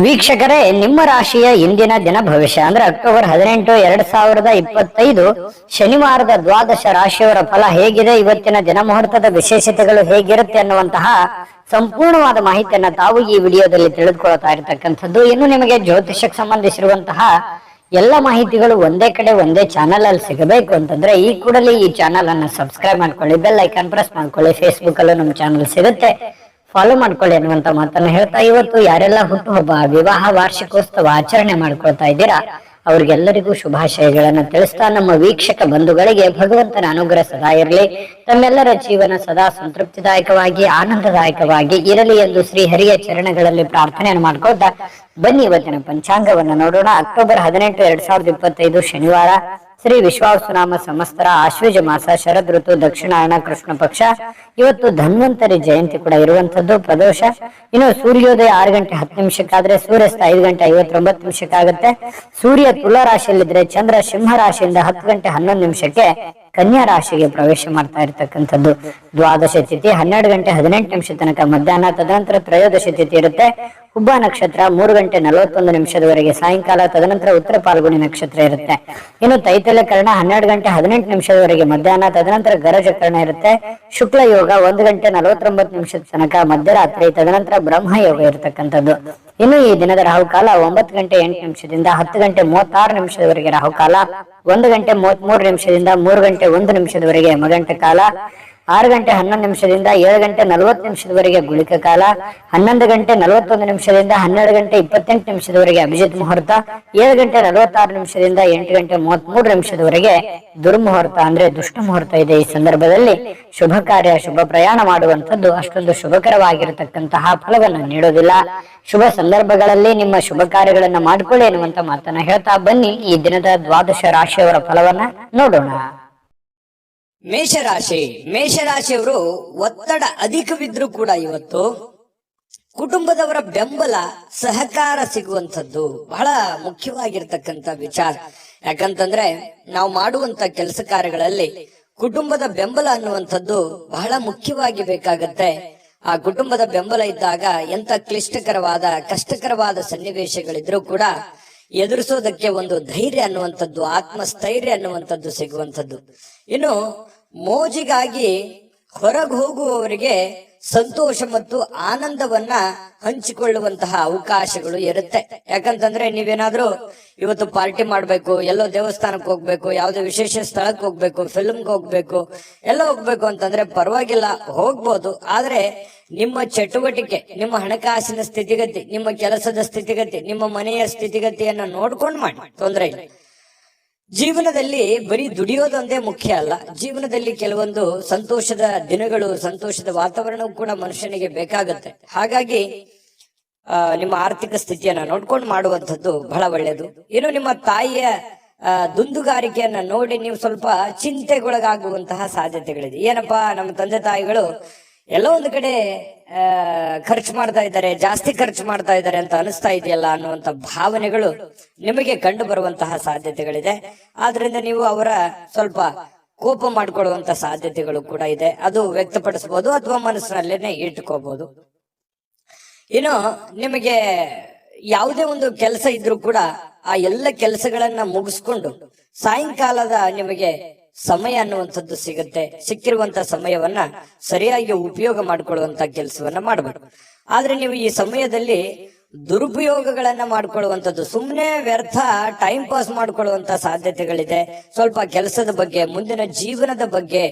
ವೀಕ್ಷಕರೇ, ನಿಮ್ಮ ರಾಶಿಯ ಇಂದಿನ ದಿನ ಭವಿಷ್ಯ ಅಂದ್ರೆ ಅಕ್ಟೋಬರ್ 18, 2025 ಶನಿವಾರದ ದ್ವಾದಶ ರಾಶಿಯವರ ಫಲ ಹೇಗಿದೆ, ಇವತ್ತಿನ ದಿನ ಮುಹೂರ್ತದ ವಿಶೇಷತೆಗಳು ಹೇಗಿರುತ್ತೆ ಅನ್ನುವಂತಹ ಸಂಪೂರ್ಣವಾದ ಮಾಹಿತಿಯನ್ನ ತಾವು ಈ ವಿಡಿಯೋದಲ್ಲಿ ತಿಳಿದುಕೊಳ್ತಾ ಇರತಕ್ಕಂಥದ್ದು. ಇನ್ನು ನಿಮಗೆ ಜ್ಯೋತಿಷಕ್ಕೆ ಸಂಬಂಧಿಸಿರುವಂತಹ ಎಲ್ಲ ಮಾಹಿತಿಗಳು ಒಂದೇ ಕಡೆ ಒಂದೇ ಚಾನಲ್ ಅಲ್ಲಿ ಸಿಗಬೇಕು ಅಂತಂದ್ರೆ ಈ ಕೂಡಲೇ ಈ ಚಾನಲ್ ಅನ್ನ ಸಬ್ಸ್ಕ್ರೈಬ್ ಮಾಡ್ಕೊಳ್ಳಿ, ಬೆಲ್ ಐಕಾನ್ ಪ್ರೆಸ್ ಮಾಡ್ಕೊಳ್ಳಿ. ಫೇಸ್ಬುಕ್ ಅಲ್ಲೂ ನಮ್ಮ ಚಾನಲ್ ಸಿಗುತ್ತೆ, ಫಾಲೋ ಮಾಡ್ಕೊಳ್ಳಿ ಅನ್ನುವಂತ ಮಾತನ್ನ ಹೇಳ್ತಾ, ಇವತ್ತು ಯಾರೆಲ್ಲ ಹುಟ್ಟುಹಬ್ಬ, ವಿವಾಹ ವಾರ್ಷಿಕೋತ್ಸವ ಆಚರಣೆ ಮಾಡ್ಕೊಳ್ತಾ ಇದ್ದೀರಾ ಅವ್ರಿಗೆಲ್ಲರಿಗೂ ಶುಭಾಶಯಗಳನ್ನ ತಿಳಿಸ್ತಾ, ನಮ್ಮ ವೀಕ್ಷಕ ಬಂಧುಗಳಿಗೆ ಭಗವಂತನ ಅನುಗ್ರಹ ಸದಾ ಇರಲಿ, ತಮ್ಮೆಲ್ಲರ ಜೀವನ ಸದಾ ಸಂತೃಪ್ತಿದಾಯಕವಾಗಿ ಆನಂದದಾಯಕವಾಗಿ ಇರಲಿ ಎಂದು ಶ್ರೀ ಹರಿಯ ಚರಣಗಳಲ್ಲಿ ಪ್ರಾರ್ಥನೆಯನ್ನು ಮಾಡ್ಕೊಳ್ತಾ ಬನ್ನಿ ಇವತ್ತಿನ ಪಂಚಾಂಗವನ್ನು ನೋಡೋಣ. ಅಕ್ಟೋಬರ್ 18, 2025 ಶನಿವಾರ, ಶ್ರೀ ವಿಶ್ವಾವಸುನಾಮ ಸಂವತ್ಸರ, ಆಶ್ವೀಜ ಮಾಸ, ಶರದ್ ಋತು, ದಕ್ಷಿಣಾಯಣ, ಕೃಷ್ಣ ಪಕ್ಷ. ಇವತ್ತು ಧನ್ವಂತರಿ ಜಯಂತಿ ಕೂಡ ಇರುವಂತದ್ದು, ಪ್ರದೋಷ. ಇನ್ನು ಸೂರ್ಯೋದಯ 6 ಗಂಟೆ 10 ನಿಮಿಷಕ್ಕಾದ್ರೆ ಸೂರ್ಯಾಸ್ತ 5 ಗಂಟೆ 59 ನಿಮಿಷಕ್ಕಾಗುತ್ತೆ. ಸೂರ್ಯ ತುಲಾ ರಾಶಿಯಲ್ಲಿದ್ರೆ ಚಂದ್ರ ಸಿಂಹ ರಾಶಿಯಿಂದ 10 ಗಂಟೆ 11 ನಿಮಿಷಕ್ಕೆ ಕನ್ಯಾ ರಾಶಿಗೆ ಪ್ರವೇಶ ಮಾಡ್ತಾ ಇರತಕ್ಕಂಥದ್ದು. ದ್ವಾದಶ ತಿಥಿ 12 ಗಂಟೆ 18 ನಿಮಿಷ ತನಕ ಮಧ್ಯಾಹ್ನ, ತದನಂತರ ತ್ರಯೋದಶಿ ತಿಥಿ ಇರುತ್ತೆ. ಹುಬ್ಬ ನಕ್ಷತ್ರ 3 ಗಂಟೆ 41 ನಿಮಿಷದವರೆಗೆ ಸಾಯಂಕಾಲ, ತದನಂತರ ಉತ್ತರ ಪಾಲ್ಗುಣಿ ನಕ್ಷತ್ರ ಇರುತ್ತೆ. ಇನ್ನು ತೈತಲ್ಯ ಕರ್ಣ 12 ಗಂಟೆ 18 ನಿಮಿಷದವರೆಗೆ ಮಧ್ಯಾಹ್ನ, ತದನಂತರ ಗರಜ ಕರ್ಣ ಇರುತ್ತೆ. ಶುಕ್ಲ ಯೋಗ 1 ಗಂಟೆ 49 ನಿಮಿಷದ ತನಕ ಮಧ್ಯರಾತ್ರಿ, ತದನಂತರ ಬ್ರಹ್ಮ ಯೋಗ ಇರತಕ್ಕಂಥದ್ದು. ಇನ್ನು ಈ ದಿನದ ರಾಹುಕಾಲ 9 ಗಂಟೆ 8 ನಿಮಿಷದಿಂದ 10 ಗಂಟೆ 36 ನಿಮಿಷದವರೆಗೆ ರಾಹುಕಾಲ, 1 ಗಂಟೆ 33 ನಿಮಿಷದಿಂದ 3 ಗಂಟೆ 1 ನಿಮಿಷದವರೆಗೆ ಯಮಗಂಟ ಕಾಲ, 6 ಗಂಟೆ 11 ನಿಮಿಷದಿಂದ 7 ಗಂಟೆ 40 ನಿಮಿಷದವರೆಗೆ ಗುಳಿಕ ಕಾಲ, 11 ಗಂಟೆ 41 ನಿಮಿಷದಿಂದ 12 ಗಂಟೆ 28 ನಿಮಿಷದವರೆಗೆ ಅಭಿಜಿತ್ ಮುಹೂರ್ತ, 7 ಗಂಟೆ 46 ನಿಮಿಷದಿಂದ 8 ಗಂಟೆ 33 ನಿಮಿಷದವರೆಗೆ ದುರ್ಮುಹೂರ್ತ ಅಂದ್ರೆ ದುಷ್ಟ ಮುಹೂರ್ತ ಇದೆ. ಈ ಸಂದರ್ಭದಲ್ಲಿ ಶುಭ ಕಾರ್ಯ, ಶುಭ ಪ್ರಯಾಣ ಮಾಡುವಂತದ್ದು ಅಷ್ಟೊಂದು ಶುಭಕರವಾಗಿರತಕ್ಕಂತಹ ಫಲವನ್ನು ನೀಡೋದಿಲ್ಲ. ಶುಭ ಸಂದರ್ಭಗಳಲ್ಲಿ ನಿಮ್ಮ ಶುಭ ಕಾರ್ಯಗಳನ್ನ ಮಾಡಿಕೊಳ್ಳಿ ಎನ್ನುವಂತ ಮಾತನ್ನ ಹೇಳ್ತಾ ಬನ್ನಿ ಈ ದಿನದ ದ್ವಾದಶ ರಾಶಿಯವರ ಫಲವನ್ನ ನೋಡೋಣ. ಮೇಷರಾಶಿಯವರು ಒತ್ತಡ ಅಧಿಕವಿದ್ರೂ ಕೂಡ ಇವತ್ತು ಕುಟುಂಬದವರ ಬೆಂಬಲ, ಸಹಕಾರ ಸಿಗುವಂಥದ್ದು ಬಹಳ ಮುಖ್ಯವಾಗಿರ್ತಕ್ಕಂಥ ವಿಚಾರ. ಯಾಕಂತಂದ್ರೆ ನಾವು ಮಾಡುವಂತ ಕೆಲಸ ಕಾರ್ಯಗಳಲ್ಲಿ ಕುಟುಂಬದ ಬೆಂಬಲ ಅನ್ನುವಂಥದ್ದು ಬಹಳ ಮುಖ್ಯವಾಗಿ ಬೇಕಾಗತ್ತೆ. ಆ ಕುಟುಂಬದ ಬೆಂಬಲ ಇದ್ದಾಗ ಎಂತ ಕ್ಲಿಷ್ಟಕರವಾದ, ಕಷ್ಟಕರವಾದ ಸನ್ನಿವೇಶಗಳಿದ್ರೂ ಕೂಡ ಎದುರಿಸೋದಕ್ಕೆ ಒಂದು ಧೈರ್ಯ ಅನ್ನುವಂಥದ್ದು, ಆತ್ಮಸ್ಥೈರ್ಯ ಅನ್ನುವಂಥದ್ದು ಸಿಗುವಂಥದ್ದು. ಇನ್ನು ಮೋಜಿಗಾಗಿ ಹೊರಗೆ ಹೋಗುವವರಿಗೆ ಸಂತೋಷ ಮತ್ತು ಆನಂದವನ್ನ ಹಂಚಿಕೊಳ್ಳುವಂತಹ ಅವಕಾಶಗಳು ಇರುತ್ತೆ. ಯಾಕಂತಂದ್ರೆ ನೀವೇನಾದ್ರೂ ಇವತ್ತು ಪಾರ್ಟಿ ಮಾಡ್ಬೇಕು, ಎಲ್ಲೋ ದೇವಸ್ಥಾನಕ್ಕೆ ಹೋಗ್ಬೇಕು, ಯಾವುದೇ ವಿಶೇಷ ಸ್ಥಳಕ್ಕೆ ಹೋಗ್ಬೇಕು, ಫಿಲ್ಮ್ಗೆ ಹೋಗ್ಬೇಕು, ಎಲ್ಲ ಹೋಗ್ಬೇಕು ಅಂತಂದ್ರೆ ಪರವಾಗಿಲ್ಲ, ಹೋಗ್ಬೋದು. ಆದ್ರೆ ನಿಮ್ಮ ಚಟುವಟಿಕೆ, ನಿಮ್ಮ ಹಣಕಾಸಿನ ಸ್ಥಿತಿಗತಿ, ನಿಮ್ಮ ಕೆಲಸದ ಸ್ಥಿತಿಗತಿ, ನಿಮ್ಮ ಮನೆಯ ಸ್ಥಿತಿಗತಿಯನ್ನ ನೋಡ್ಕೊಂಡು ಮಾಡಿ, ತೊಂದರೆ ಇಲ್ಲ. ಜೀವನದಲ್ಲಿ ಬರೀ ದುಡಿಯೋದೊಂದೇ ಮುಖ್ಯ ಅಲ್ಲ. ಜೀವನದಲ್ಲಿ ಕೆಲವೊಂದು ಸಂತೋಷದ ದಿನಗಳು, ಸಂತೋಷದ ವಾತಾವರಣವು ಕೂಡ ಮನುಷ್ಯನಿಗೆ ಬೇಕಾಗುತ್ತೆ. ಹಾಗಾಗಿ ನಿಮ್ಮ ಆರ್ಥಿಕ ಸ್ಥಿತಿಯನ್ನ ನೋಡ್ಕೊಂಡು ಮಾಡುವಂಥದ್ದು ಬಹಳ ಒಳ್ಳೆಯದು. ಇನ್ನು ನಿಮ್ಮ ತಾಯಿಯ ದುಂದುಗಾರಿಕೆಯನ್ನ ನೋಡಿ ನೀವು ಸ್ವಲ್ಪ ಚಿಂತೆಗೊಳಗಾಗುವಂತಹ ಸಾಧ್ಯತೆಗಳಿದೆ. ಏನಪ್ಪಾ, ನಮ್ಮ ತಂದೆ ತಾಯಿಗಳು ಎಲ್ಲೋ ಒಂದು ಕಡೆ ಖರ್ಚು ಮಾಡ್ತಾ ಇದ್ದಾರೆ, ಜಾಸ್ತಿ ಖರ್ಚು ಮಾಡ್ತಾ ಇದ್ದಾರೆ ಅಂತ ಅನಿಸ್ತಾ ಇದೆಯಲ್ಲ ಅನ್ನುವಂತ ಭಾವನೆಗಳು ನಿಮಗೆ ಕಂಡು ಬರುವಂತಹ ಸಾಧ್ಯತೆಗಳಿದೆ. ಆದ್ರಿಂದ ನೀವು ಅವರ ಸ್ವಲ್ಪ ಕೋಪ ಮಾಡಿಕೊಳ್ಳುವಂತ ಸಾಧ್ಯತೆಗಳು ಕೂಡ ಇದೆ. ಅದು ವ್ಯಕ್ತಪಡಿಸಬಹುದು ಅಥವಾ ಮನಸ್ಸಿನಲ್ಲೇನೆ ಇಟ್ಕೋಬಹುದು. ಇನ್ನು ನಿಮಗೆ ಯಾವುದೇ ಒಂದು ಕೆಲಸ ಇದ್ರೂ ಕೂಡ ಆ ಎಲ್ಲ ಕೆಲಸಗಳನ್ನ ಮುಗಿಸ್ಕೊಂಡು ಸಾಯಂಕಾಲದ ನಿಮಗೆ ಸಮಯ ಅನ್ನುವಂಥದ್ದು ಸಿಗುತ್ತೆ. ಸಿಕ್ಕಿರುವಂತ ಸಮಯವನ್ನ ಸರಿಯಾಗಿ ಉಪಯೋಗ ಮಾಡಿಕೊಳ್ಳುವಂತ ಕೆಲಸವನ್ನ ಮಾಡಬೇಕು. ಆದ್ರೆ ನೀವು ಈ ಸಮಯದಲ್ಲಿ ದುರುಪಯೋಗಗಳನ್ನ ಮಾಡ್ಕೊಳ್ಳುವಂಥದ್ದು, ಸುಮ್ಮನೆ ವ್ಯರ್ಥ ಟೈಮ್ ಪಾಸ್ ಮಾಡ್ಕೊಳ್ಳುವಂತ ಸಾಧ್ಯತೆಗಳಿದೆ. ಸ್ವಲ್ಪ ಕೆಲಸದ ಬಗ್ಗೆ, ಮುಂದಿನ ಜೀವನದ ಬಗ್ಗೆ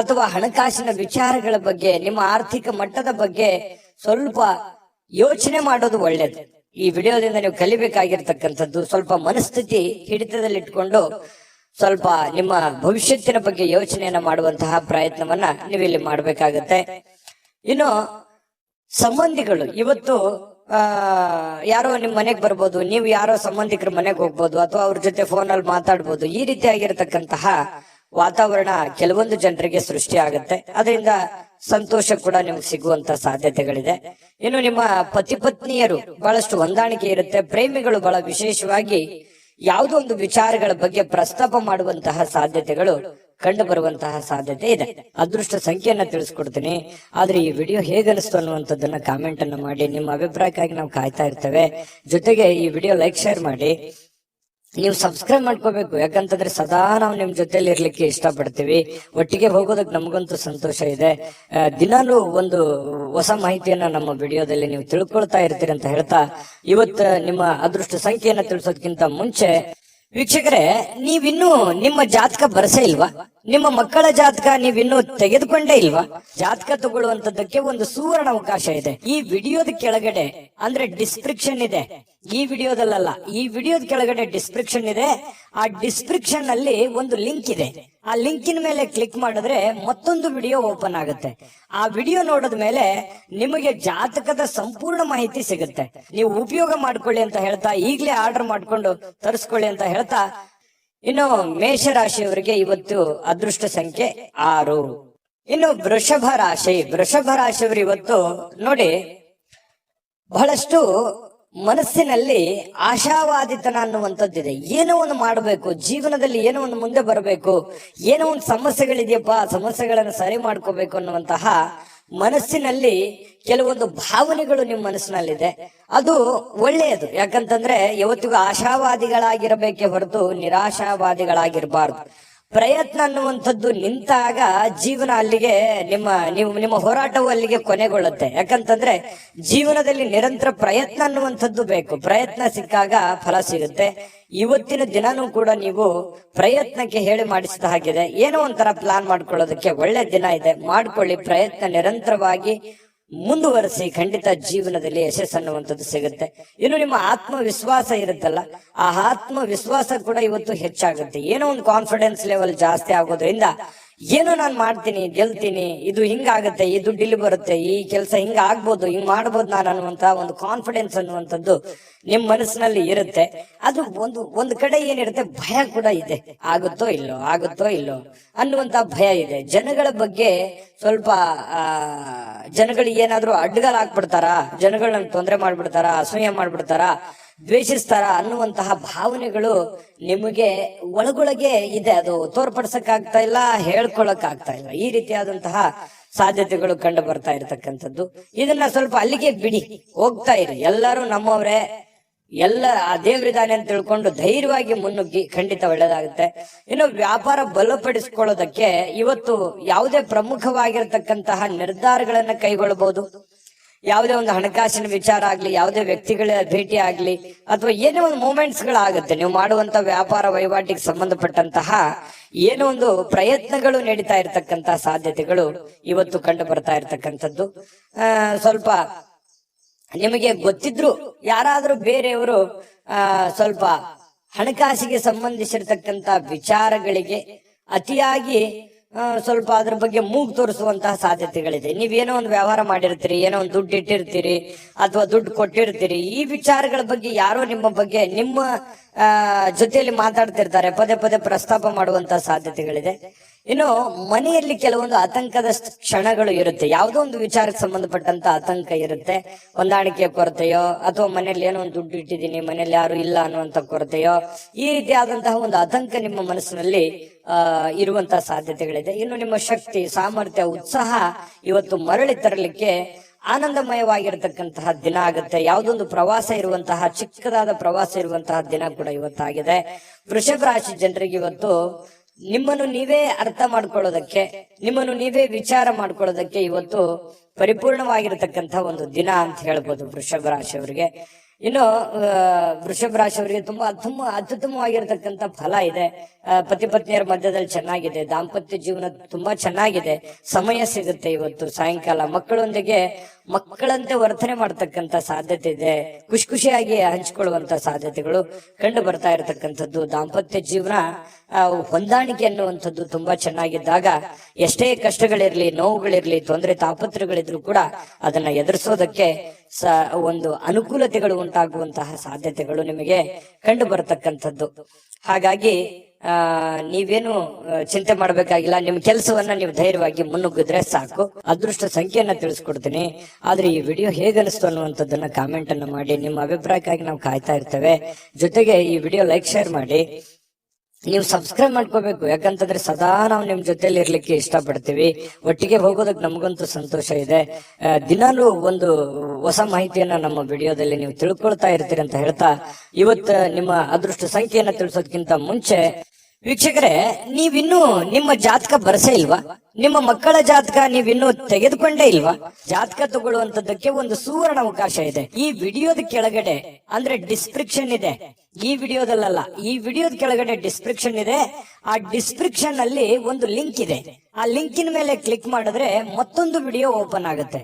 ಅಥವಾ ಹಣಕಾಸಿನ ವಿಚಾರಗಳ ಬಗ್ಗೆ, ನಿಮ್ಮ ಆರ್ಥಿಕ ಮಟ್ಟದ ಬಗ್ಗೆ ಸ್ವಲ್ಪ ಯೋಚನೆ ಮಾಡೋದು ಒಳ್ಳೇದು. ಈ ವಿಡಿಯೋದಿಂದ ನೀವು ಕಲಿಬೇಕಾಗಿರ್ತಕ್ಕಂಥದ್ದು ಸ್ವಲ್ಪ ಮನಸ್ಥಿತಿ ಹಿಡಿತದಲ್ಲಿಟ್ಕೊಂಡು ಸ್ವಲ್ಪ ನಿಮ್ಮ ಭವಿಷ್ಯತ್ತಿನ ಬಗ್ಗೆ ಯೋಚನೆಯನ್ನ ಮಾಡುವಂತಹ ಪ್ರಯತ್ನವನ್ನ ನೀವಿಲ್ಲಿ ಮಾಡ್ಬೇಕಾಗತ್ತೆ. ಇನ್ನು ಸಂಬಂಧಿಗಳು ಇವತ್ತು ಯಾರೋ ನಿಮ್ ಮನೆಗ್ ಬರ್ಬೋದು, ನೀವು ಯಾರೋ ಸಂಬಂಧಿಕರ ಮನೆಗೆ ಹೋಗ್ಬೋದು, ಅಥವಾ ಅವ್ರ ಜೊತೆ ಫೋನಲ್ಲಿ ಮಾತಾಡ್ಬೋದು. ಈ ರೀತಿಯಾಗಿರ್ತಕ್ಕಂತಹ ವಾತಾವರಣ ಕೆಲವೊಂದು ಜನರಿಗೆ ಸೃಷ್ಟಿ ಆಗುತ್ತೆ. ಅದರಿಂದ ಸಂತೋಷ ಕೂಡ ನಿಮ್ಗೆ ಸಿಗುವಂತ ಸಾಧ್ಯತೆಗಳಿದೆ. ಇನ್ನು ನಿಮ್ಮ ಪತಿ ಪತ್ನಿಯರು ಬಹಳಷ್ಟು ಹೊಂದಾಣಿಕೆ ಇರುತ್ತೆ. ಪ್ರೇಮಿಗಳು ಬಹಳ ವಿಶೇಷವಾಗಿ ಯಾವುದೋ ಒಂದು ವಿಚಾರಗಳ ಬಗ್ಗೆ ಪ್ರಸ್ತಾಪ ಮಾಡುವಂತಹ ಸಾಧ್ಯತೆಗಳು ಕಂಡು ಬರುವಂತಹ ಸಾಧ್ಯತೆ ಇದೆ. ಅದೃಷ್ಟ ಸಂಖ್ಯೆಯನ್ನ ತಿಳಿಸ್ಕೊಡ್ತೀನಿ, ಆದ್ರೆ ಈ ವಿಡಿಯೋ ಹೇಗನಿಸ್ತು ಅನ್ನುವಂಥದ್ದನ್ನ ಕಾಮೆಂಟ್ ಅನ್ನ ಮಾಡಿ. ನಿಮ್ಮ ಅಭಿಪ್ರಾಯಕ್ಕಾಗಿ ನಾವು ಕಾಯ್ತಾ ಇರ್ತೇವೆ. ಜೊತೆಗೆ ಈ ವಿಡಿಯೋ ಲೈಕ್ ಶೇರ್ ಮಾಡಿ. ನೀವು ಸಬ್ಸ್ಕ್ರೈಬ್ ಮಾಡ್ಕೋಬೇಕು, ಯಾಕಂತಂದ್ರೆ ಸದಾ ನಾವು ನಿಮ್ ಜೊತೆಲಿ ಇರ್ಲಿಕ್ಕೆ ಇಷ್ಟಪಡ್ತೀವಿ. ಒಟ್ಟಿಗೆ ಹೋಗೋದಕ್ಕೆ ನಮಗಂತೂ ಸಂತೋಷ ಇದೆ. ದಿನಾಲೂ ಒಂದು ಹೊಸ ಮಾಹಿತಿಯನ್ನ ನಮ್ಮ ವಿಡಿಯೋದಲ್ಲಿ ನೀವು ತಿಳ್ಕೊಳ್ತಾ ಇರ್ತೀರಿ ಅಂತ ಹೇಳ್ತಾ, ಇವತ್ತು ನಿಮ್ಮ ಅದೃಷ್ಟ ಸಂಖ್ಯೆಯನ್ನ ತಿಳಿಸೋದಕ್ಕಿಂತ ಮುಂಚೆ ವೀಕ್ಷಕರೇ, ನೀವಿನ್ನೂ ನಿಮ್ಮ ಜಾತಕ ಬರಸೇ ಇಲ್ವಾ? ನಿಮ್ಮ ಮಕ್ಕಳ ಜಾತಕ ನೀವಿನ್ನೂ ತೆಗೆದುಕೊಂಡೇ ಇಲ್ವಾ? ಜಾತಕ ತಗೊಳ್ಳುವಂತದ್ದಕ್ಕೆ ಒಂದು ಸುವರ್ಣ ಅವಕಾಶ ಇದೆ. ಈ ವಿಡಿಯೋದ ಕೆಳಗಡೆ ಅಂದ್ರೆ ಡಿಸ್ಕ್ರಿಪ್ಷನ್ ಇದೆ, ಈ ವಿಡಿಯೋದಲ್ಲ, ಈ ವಿಡಿಯೋದ ಕೆಳಗಡೆ ಡಿಸ್ಕ್ರಿಪ್ಷನ್ ಇದೆ. ಆ ಡಿಸ್ಕ್ರಿಪ್ಷನ್ ಅಲ್ಲಿ ಒಂದು ಲಿಂಕ್ ಇದೆ. ಆ ಲಿಂಕಿನ ಮೇಲೆ ಕ್ಲಿಕ್ ಮಾಡಿದ್ರೆ ಮತ್ತೊಂದು ವಿಡಿಯೋ ಓಪನ್ ಆಗುತ್ತೆ. ಆ ವಿಡಿಯೋ ನೋಡಿದ ಮೇಲೆ ನಿಮಗೆ ಜಾತಕದ ಸಂಪೂರ್ಣ ಮಾಹಿತಿ ಸಿಗುತ್ತೆ. ನೀವು ಉಪಯೋಗ ಮಾಡ್ಕೊಳ್ಳಿ ಅಂತ ಹೇಳ್ತಾ, ಈಗಲೇ ಆರ್ಡರ್ ಮಾಡ್ಕೊಂಡು ತರಿಸ್ಕೊಳ್ಳಿ ಅಂತ ಹೇಳ್ತಾ, ಇನ್ನು ಮೇಷರಾಶಿಯವರಿಗೆ ಇವತ್ತು ಅದೃಷ್ಟ ಸಂಖ್ಯೆ 6. ಇನ್ನು ವೃಷಭ ರಾಶಿಯವರು ಇವತ್ತು ನೋಡಿ, ಬಹಳಷ್ಟು ಮನಸ್ಸಿನಲ್ಲಿ ಆಶಾವಾದಿತನ ಅನ್ನುವಂಥದ್ದಿದೆ. ಏನೋ ಒಂದು ಮಾಡಬೇಕು, ಜೀವನದಲ್ಲಿ ಏನೋ ಒಂದು ಮುಂದೆ ಬರಬೇಕು, ಏನೋ ಒಂದು ಸಮಸ್ಯೆಗಳಿದೆಯಪ್ಪ, ಸಮಸ್ಯೆಗಳನ್ನು ಸರಿ ಮಾಡ್ಕೋಬೇಕು ಅನ್ನುವಂತಹ ಮನಸ್ಸಿನಲ್ಲಿ ಕೆಲವೊಂದು ಭಾವನೆಗಳು ನಿಮ್ಮ ಮನಸ್ಸಿನಲ್ಲಿದೆ. ಅದು ಒಳ್ಳೆಯದು, ಯಾಕಂತಂದ್ರೆ ಯಾವತ್ತಿಗೂ ಆಶಾವಾದಿಗಳಾಗಿರಬೇಕೇ ಹೊರತು ನಿರಾಶಾವಾದಿಗಳಾಗಿರಬಾರ್ದು. ಪ್ರಯತ್ನ ಅನ್ನುವಂಥದ್ದು ನಿಂತಾಗ ಜೀವನ ಅಲ್ಲಿಗೆ ನಿಮ್ಮ ಹೋರಾಟವು ಅಲ್ಲಿಗೆ ಕೊನೆಗೊಳ್ಳುತ್ತೆ. ಯಾಕಂತಂದ್ರೆ ಜೀವನದಲ್ಲಿ ನಿರಂತರ ಪ್ರಯತ್ನ ಅನ್ನುವಂಥದ್ದು ಬೇಕು. ಪ್ರಯತ್ನ ಸಿಕ್ಕಾಗ ಫಲ ಸಿಗುತ್ತೆ. ಇವತ್ತಿನ ದಿನಾನೂ ಕೂಡ ನೀವು ಪ್ರಯತ್ನಕ್ಕೆ ಹೇಳಿ ಮಾಡಿಸಿದ ಹಾಗಿದೆ. ಏನೋ ಒಂಥರ ಪ್ಲಾನ್ ಮಾಡ್ಕೊಳ್ಳೋದಕ್ಕೆ ಒಳ್ಳೆ ದಿನ ಇದೆ, ಮಾಡ್ಕೊಳ್ಳಿ. ಪ್ರಯತ್ನ ನಿರಂತರವಾಗಿ ಮುಂದುವರಿಸಿ, ಖಂಡಿತ ಜೀವನದಲ್ಲಿ ಯಶಸ್ಸು ಅನ್ನುವಂಥದ್ದು ಸಿಗುತ್ತೆ. ಇನ್ನು ನಿಮ್ಮ ಆತ್ಮವಿಶ್ವಾಸ ಇರುತ್ತಲ್ಲ, ಆ ಆತ್ಮವಿಶ್ವಾಸ ಕೂಡ ಇವತ್ತು ಹೆಚ್ಚಾಗುತ್ತೆ. ಏನೋ ಒಂದು ಕಾನ್ಫಿಡೆನ್ಸ್ ಲೆವೆಲ್ ಜಾಸ್ತಿ ಆಗೋದ್ರಿಂದ ಏನೋ ನಾನು ಮಾಡ್ತೀನಿ, ಗೆಲ್ತೀನಿ, ಇದು ಹಿಂಗಾಗತ್ತೆ, ಈ ದುಡ್ಡು ಇಲ್ಲಿ ಬರುತ್ತೆ, ಈ ಕೆಲಸ ಹಿಂಗ ಆಗ್ಬೋದು, ಹಿಂಗ್ ಮಾಡ್ಬೋದು ನಾನು ಅನ್ನುವಂತ ಒಂದು ಕಾನ್ಫಿಡೆನ್ಸ್ ಅನ್ನುವಂಥದ್ದು ನಿಮ್ ಮನಸ್ಸಿನಲ್ಲಿ ಇರುತ್ತೆ. ಅದು ಒಂದು ಕಡೆ ಏನಿರುತ್ತೆ, ಭಯ ಕೂಡ ಇದೆ. ಆಗುತ್ತೋ ಇಲ್ಲೋ ಅನ್ನುವಂತ ಭಯ ಇದೆ. ಜನಗಳ ಬಗ್ಗೆ ಸ್ವಲ್ಪ ಜನಗಳಿಗೆ ಏನಾದ್ರೂ ಅಡ್ಡಗಾಲ ಹಾಕ್ಬಿಡ್ತಾರ, ಜನಗಳನ್ನ ತೊಂದರೆ ಮಾಡ್ಬಿಡ್ತಾರ, ಅಸೂಯೆ ಮಾಡ್ಬಿಡ್ತಾರ, ದ್ವೇಷಿಸ್ತಾರ ಅನ್ನುವಂತಹ ಭಾವನೆಗಳು ನಿಮಗೆ ಒಳಗೊಳಗೆ ಇದೆ. ಅದು ತೋರ್ಪಡಿಸಕ್ ಆಗ್ತಾ ಇಲ್ಲ, ಹೇಳ್ಕೊಳಕ್ ಆಗ್ತಾ ಇಲ್ಲ. ಈ ರೀತಿಯಾದಂತಹ ಸಾಧ್ಯತೆಗಳು ಕಂಡು ಬರ್ತಾ ಇರತಕ್ಕಂಥದ್ದು. ಇದನ್ನ ಸ್ವಲ್ಪ ಅಲ್ಲಿಗೆ ಬಿಡಿ, ಹೋಗ್ತಾ ಇರಿ. ಎಲ್ಲರೂ ನಮ್ಮವರೇ, ಎಲ್ಲ ಆ ದೇವರಿದಾನೆ ಅಂತ ತಿಳ್ಕೊಂಡು ಧೈರ್ಯವಾಗಿ ಮುನ್ನುಗ್ಗಿ, ಖಂಡಿತ ಒಳ್ಳೇದಾಗುತ್ತೆ. ಇನ್ನು ವ್ಯಾಪಾರ ಬಲಪಡಿಸ್ಕೊಳ್ಳೋದಕ್ಕೆ ಇವತ್ತು ಯಾವುದೇ ಪ್ರಮುಖವಾಗಿರ್ತಕ್ಕಂತಹ ನಿರ್ಧಾರಗಳನ್ನ ಕೈಗೊಳ್ಳಬಹುದು. ಯಾವುದೇ ಒಂದು ಹಣಕಾಸಿನ ವಿಚಾರ ಆಗ್ಲಿ, ಯಾವುದೇ ವ್ಯಕ್ತಿಗಳ ಭೇಟಿ ಆಗ್ಲಿ, ಅಥವಾ ಏನೇ ಒಂದು ಮೂಮೆಂಟ್ಸ್ ಗಳಾಗುತ್ತೆ. ನೀವು ಮಾಡುವಂತ ವ್ಯಾಪಾರ ವಹಿವಾಟಿಗೆ ಸಂಬಂಧಪಟ್ಟಂತಹ ಏನೋ ಒಂದು ಪ್ರಯತ್ನಗಳು ನಡೀತಾ ಇರತಕ್ಕಂತಹ ಸಾಧ್ಯತೆಗಳು ಇವತ್ತು ಕಂಡು ಬರ್ತಾ ಇರತಕ್ಕಂಥದ್ದು. ಸ್ವಲ್ಪ ನಿಮಗೆ ಗೊತ್ತಿದ್ರು ಯಾರಾದ್ರೂ ಬೇರೆಯವರು ಸ್ವಲ್ಪ ಹಣಕಾಸಿಗೆ ಸಂಬಂಧಿಸಿರ್ತಕ್ಕಂತ ವಿಚಾರಗಳಿಗೆ ಅತಿಯಾಗಿ ಸ್ವಲ್ಪ ಅದ್ರ ಬಗ್ಗೆ ಮೂಗು ತೋರಿಸುವಂತಹ ಸಾಧ್ಯತೆಗಳಿದೆ. ನೀವೇನೋ ಒಂದು ವ್ಯವಹಾರ ಮಾಡಿರ್ತೀರಿ, ಏನೋ ಒಂದು ದುಡ್ಡು ಇಟ್ಟಿರ್ತೀರಿ ಅಥವಾ ದುಡ್ಡು ಕೊಟ್ಟಿರ್ತೀರಿ, ಈ ವಿಚಾರಗಳ ಬಗ್ಗೆ ಯಾರೋ ನಿಮ್ಮ ಬಗ್ಗೆ ನಿಮ್ಮ ಜೊತೆಯಲ್ಲಿ ಮಾತಾಡ್ತಿರ್ತಾರೆ, ಪದೇ ಪದೇ ಪ್ರಸ್ತಾಪ ಮಾಡುವಂತಹ ಸಾಧ್ಯತೆಗಳಿದೆ. ಇನ್ನು ಮನೆಯಲ್ಲಿ ಕೆಲವೊಂದು ಆತಂಕದ ಕ್ಷಣಗಳು ಇರುತ್ತೆ. ಯಾವುದೋ ಒಂದು ವಿಚಾರಕ್ಕೆ ಸಂಬಂಧಪಟ್ಟಂತ ಆತಂಕ ಇರುತ್ತೆ. ಹೊಂದಾಣಿಕೆಯ ಕೊರತೆಯೋ, ಅಥವಾ ಮನೆಯಲ್ಲಿ ಏನೋ ಒಂದು ದುಡ್ಡು ಇಟ್ಟಿದ್ದೀನಿ, ಮನೆಯಲ್ಲಿ ಯಾರು ಇಲ್ಲ ಅನ್ನುವಂತ ಕೊರತೆಯೋ, ಈ ರೀತಿಯಾದಂತಹ ಒಂದು ಆತಂಕ ನಿಮ್ಮ ಮನಸ್ಸಿನಲ್ಲಿ ಇರುವಂತಹ ಸಾಧ್ಯತೆಗಳಿದೆ. ಇನ್ನು ನಿಮ್ಮ ಶಕ್ತಿ, ಸಾಮರ್ಥ್ಯ, ಉತ್ಸಾಹ ಇವತ್ತು ಮರಳಿ ತರಲಿಕ್ಕೆ ಆನಂದಮಯವಾಗಿರತಕ್ಕಂತಹ ದಿನ ಆಗುತ್ತೆ. ಯಾವುದೊಂದು ಪ್ರವಾಸ ಇರುವಂತಹ, ಚಿಕ್ಕದಾದ ಪ್ರವಾಸ ಇರುವಂತಹ ದಿನ ಕೂಡ ಇವತ್ತಾಗಿದೆ. ವೃಷಭ ರಾಶಿ ಜನರಿಗೆ ಇವತ್ತು ನಿಮ್ಮನ್ನು ನೀವೇ ಅರ್ಥ ಮಾಡ್ಕೊಳ್ಳೋದಕ್ಕೆ, ನಿಮ್ಮನ್ನು ನೀವೇ ವಿಚಾರ ಮಾಡ್ಕೊಳ್ಳೋದಕ್ಕೆ ಇವತ್ತು ಪರಿಪೂರ್ಣವಾಗಿರತಕ್ಕಂತಹ ಒಂದು ದಿನ ಅಂತ ಹೇಳ್ಬೋದು ವೃಷಭ ರಾಶಿಯವರಿಗೆ. ಇನ್ನು ವೃಷಭ ರಾಶಿಯವರಿಗೆ ತುಂಬಾ ಅತ್ಯುತ್ತಮವಾಗಿರತಕ್ಕಂತ ಫಲ ಇದೆ. ಪತಿ ಪತ್ನಿಯರ ಮಧ್ಯದಲ್ಲಿ ಚೆನ್ನಾಗಿದೆ, ದಾಂಪತ್ಯ ಜೀವನ ತುಂಬಾ ಚೆನ್ನಾಗಿದೆ, ಸಮಯ ಸಿಗುತ್ತೆ. ಇವತ್ತು ಸಾಯಂಕಾಲ ಮಕ್ಕಳೊಂದಿಗೆ ಮಕ್ಕಳಂತೆ ವರ್ತನೆ ಮಾಡ್ತಕ್ಕಂತ ಸಾಧ್ಯತೆ ಇದೆ. ಖುಷಿಯಾಗಿ ಹಂಚಿಕೊಳ್ಳುವಂತ ಸಾಧ್ಯತೆಗಳು ಕಂಡು ಬರ್ತಾ ಇರತಕ್ಕಂಥದ್ದು. ದಾಂಪತ್ಯ ಜೀವನ ಹೊಂದಾಣಿಕೆ ಅನ್ನುವಂಥದ್ದು ತುಂಬಾ ಚೆನ್ನಾಗಿದ್ದಾಗ ಎಷ್ಟೇ ಕಷ್ಟಗಳಿರ್ಲಿ, ನೋವುಗಳಿರ್ಲಿ, ತೊಂದರೆ ತಾಪತ್ರಗಳಿದ್ರು ಕೂಡ ಅದನ್ನ ಎದುರಿಸೋದಕ್ಕೆ ಒಂದು ಅನುಕೂಲತೆಗಳು ಉಂಟಾಗುವಂತಹ ಸಾಧ್ಯತೆಗಳು ನಿಮಗೆ ಕಂಡು ಬರತಕ್ಕಂಥದ್ದು. ಹಾಗಾಗಿ ನೀವೇನು ಚಿಂತೆ ಮಾಡಬೇಕಾಗಿಲ್ಲ. ನಿಮ್ ಕೆಲಸವನ್ನ ನೀವು ಧೈರ್ಯವಾಗಿ ಮುನ್ನುಗ್ಗಿದ್ರೆ ಸಾಕು. ಅದೃಷ್ಟ ಸಂಖ್ಯೆಯನ್ನ ತಿಳಿಸ್ಕೊಡ್ತೀನಿ, ಆದ್ರೆ ಈ ವಿಡಿಯೋ ಹೇಗನಿಸ್ತು ಅನ್ನುವಂಥದ್ದನ್ನ ಕಾಮೆಂಟ್ ಅನ್ನ ಮಾಡಿ. ನಿಮ್ಮ ಅಭಿಪ್ರಾಯಕ್ಕಾಗಿ ನಾವು ಕಾಯ್ತಾ ಇರ್ತೇವೆ. ಜೊತೆಗೆ ಈ ವಿಡಿಯೋ ಲೈಕ್ ಶೇರ್ ಮಾಡಿ. ನೀವು ಸಬ್ಸ್ಕ್ರೈಬ್ ಮಾಡ್ಕೋಬೇಕು. ಯಾಕಂತಂದ್ರೆ ಸದಾ ನಾವು ನಿಮ್ ಜೊತೆಲಿ ಇರ್ಲಿಕ್ಕೆ ಇಷ್ಟಪಡ್ತೀವಿ. ಒಟ್ಟಿಗೆ ಹೋಗೋದಕ್ಕೆ ನಮಗಂತೂ ಸಂತೋಷ ಇದೆ. ದಿನಾಲೂ ಒಂದು ಹೊಸ ಮಾಹಿತಿಯನ್ನ ನಮ್ಮ ವಿಡಿಯೋದಲ್ಲಿ ನೀವು ತಿಳ್ಕೊಳ್ತಾ ಇರ್ತೀರಿ ಅಂತ ಹೇಳ್ತಾ, ಇವತ್ತು ನಿಮ್ಮ ಅದೃಷ್ಟ ಸಂಖ್ಯೆಯನ್ನ ತಿಳಿಸೋದಕ್ಕಿಂತ ಮುಂಚೆ ವೀಕ್ಷಕರೇ, ನೀವಿನ್ನೂ ನಿಮ್ಮ ಜಾತಕ ಬರಸೇ ಇಲ್ವಾ? ನಿಮ್ಮ ಮಕ್ಕಳ ಜಾತಕ ನೀವಿನ್ನೂ ತೆಗೆದುಕೊಂಡೇ ಇಲ್ವಾ? ಜಾತಕ ತಗೊಳ್ಳುವಂತದ್ದಕ್ಕೆ ಒಂದು ಸುವರ್ಣ ಅವಕಾಶ ಇದೆ. ಈ ವಿಡಿಯೋದ ಕೆಳಗಡೆ ಅಂದ್ರೆ ಡಿಸ್ಕ್ರಿಪ್ಷನ್ ಇದೆ. ಈ ವಿಡಿಯೋದಲ್ಲ, ಈ ವಿಡಿಯೋದ ಕೆಳಗಡೆ ಡಿಸ್ಕ್ರಿಪ್ಷನ್ ಇದೆ. ಆ ಡಿಸ್ಕ್ರಿಪ್ಷನ್ ಅಲ್ಲಿ ಒಂದು ಲಿಂಕ್ ಇದೆ. ಆ ಲಿಂಕಿನ ಮೇಲೆ ಕ್ಲಿಕ್ ಮಾಡಿದ್ರೆ ಮತ್ತೊಂದು ವಿಡಿಯೋ ಓಪನ್ ಆಗುತ್ತೆ.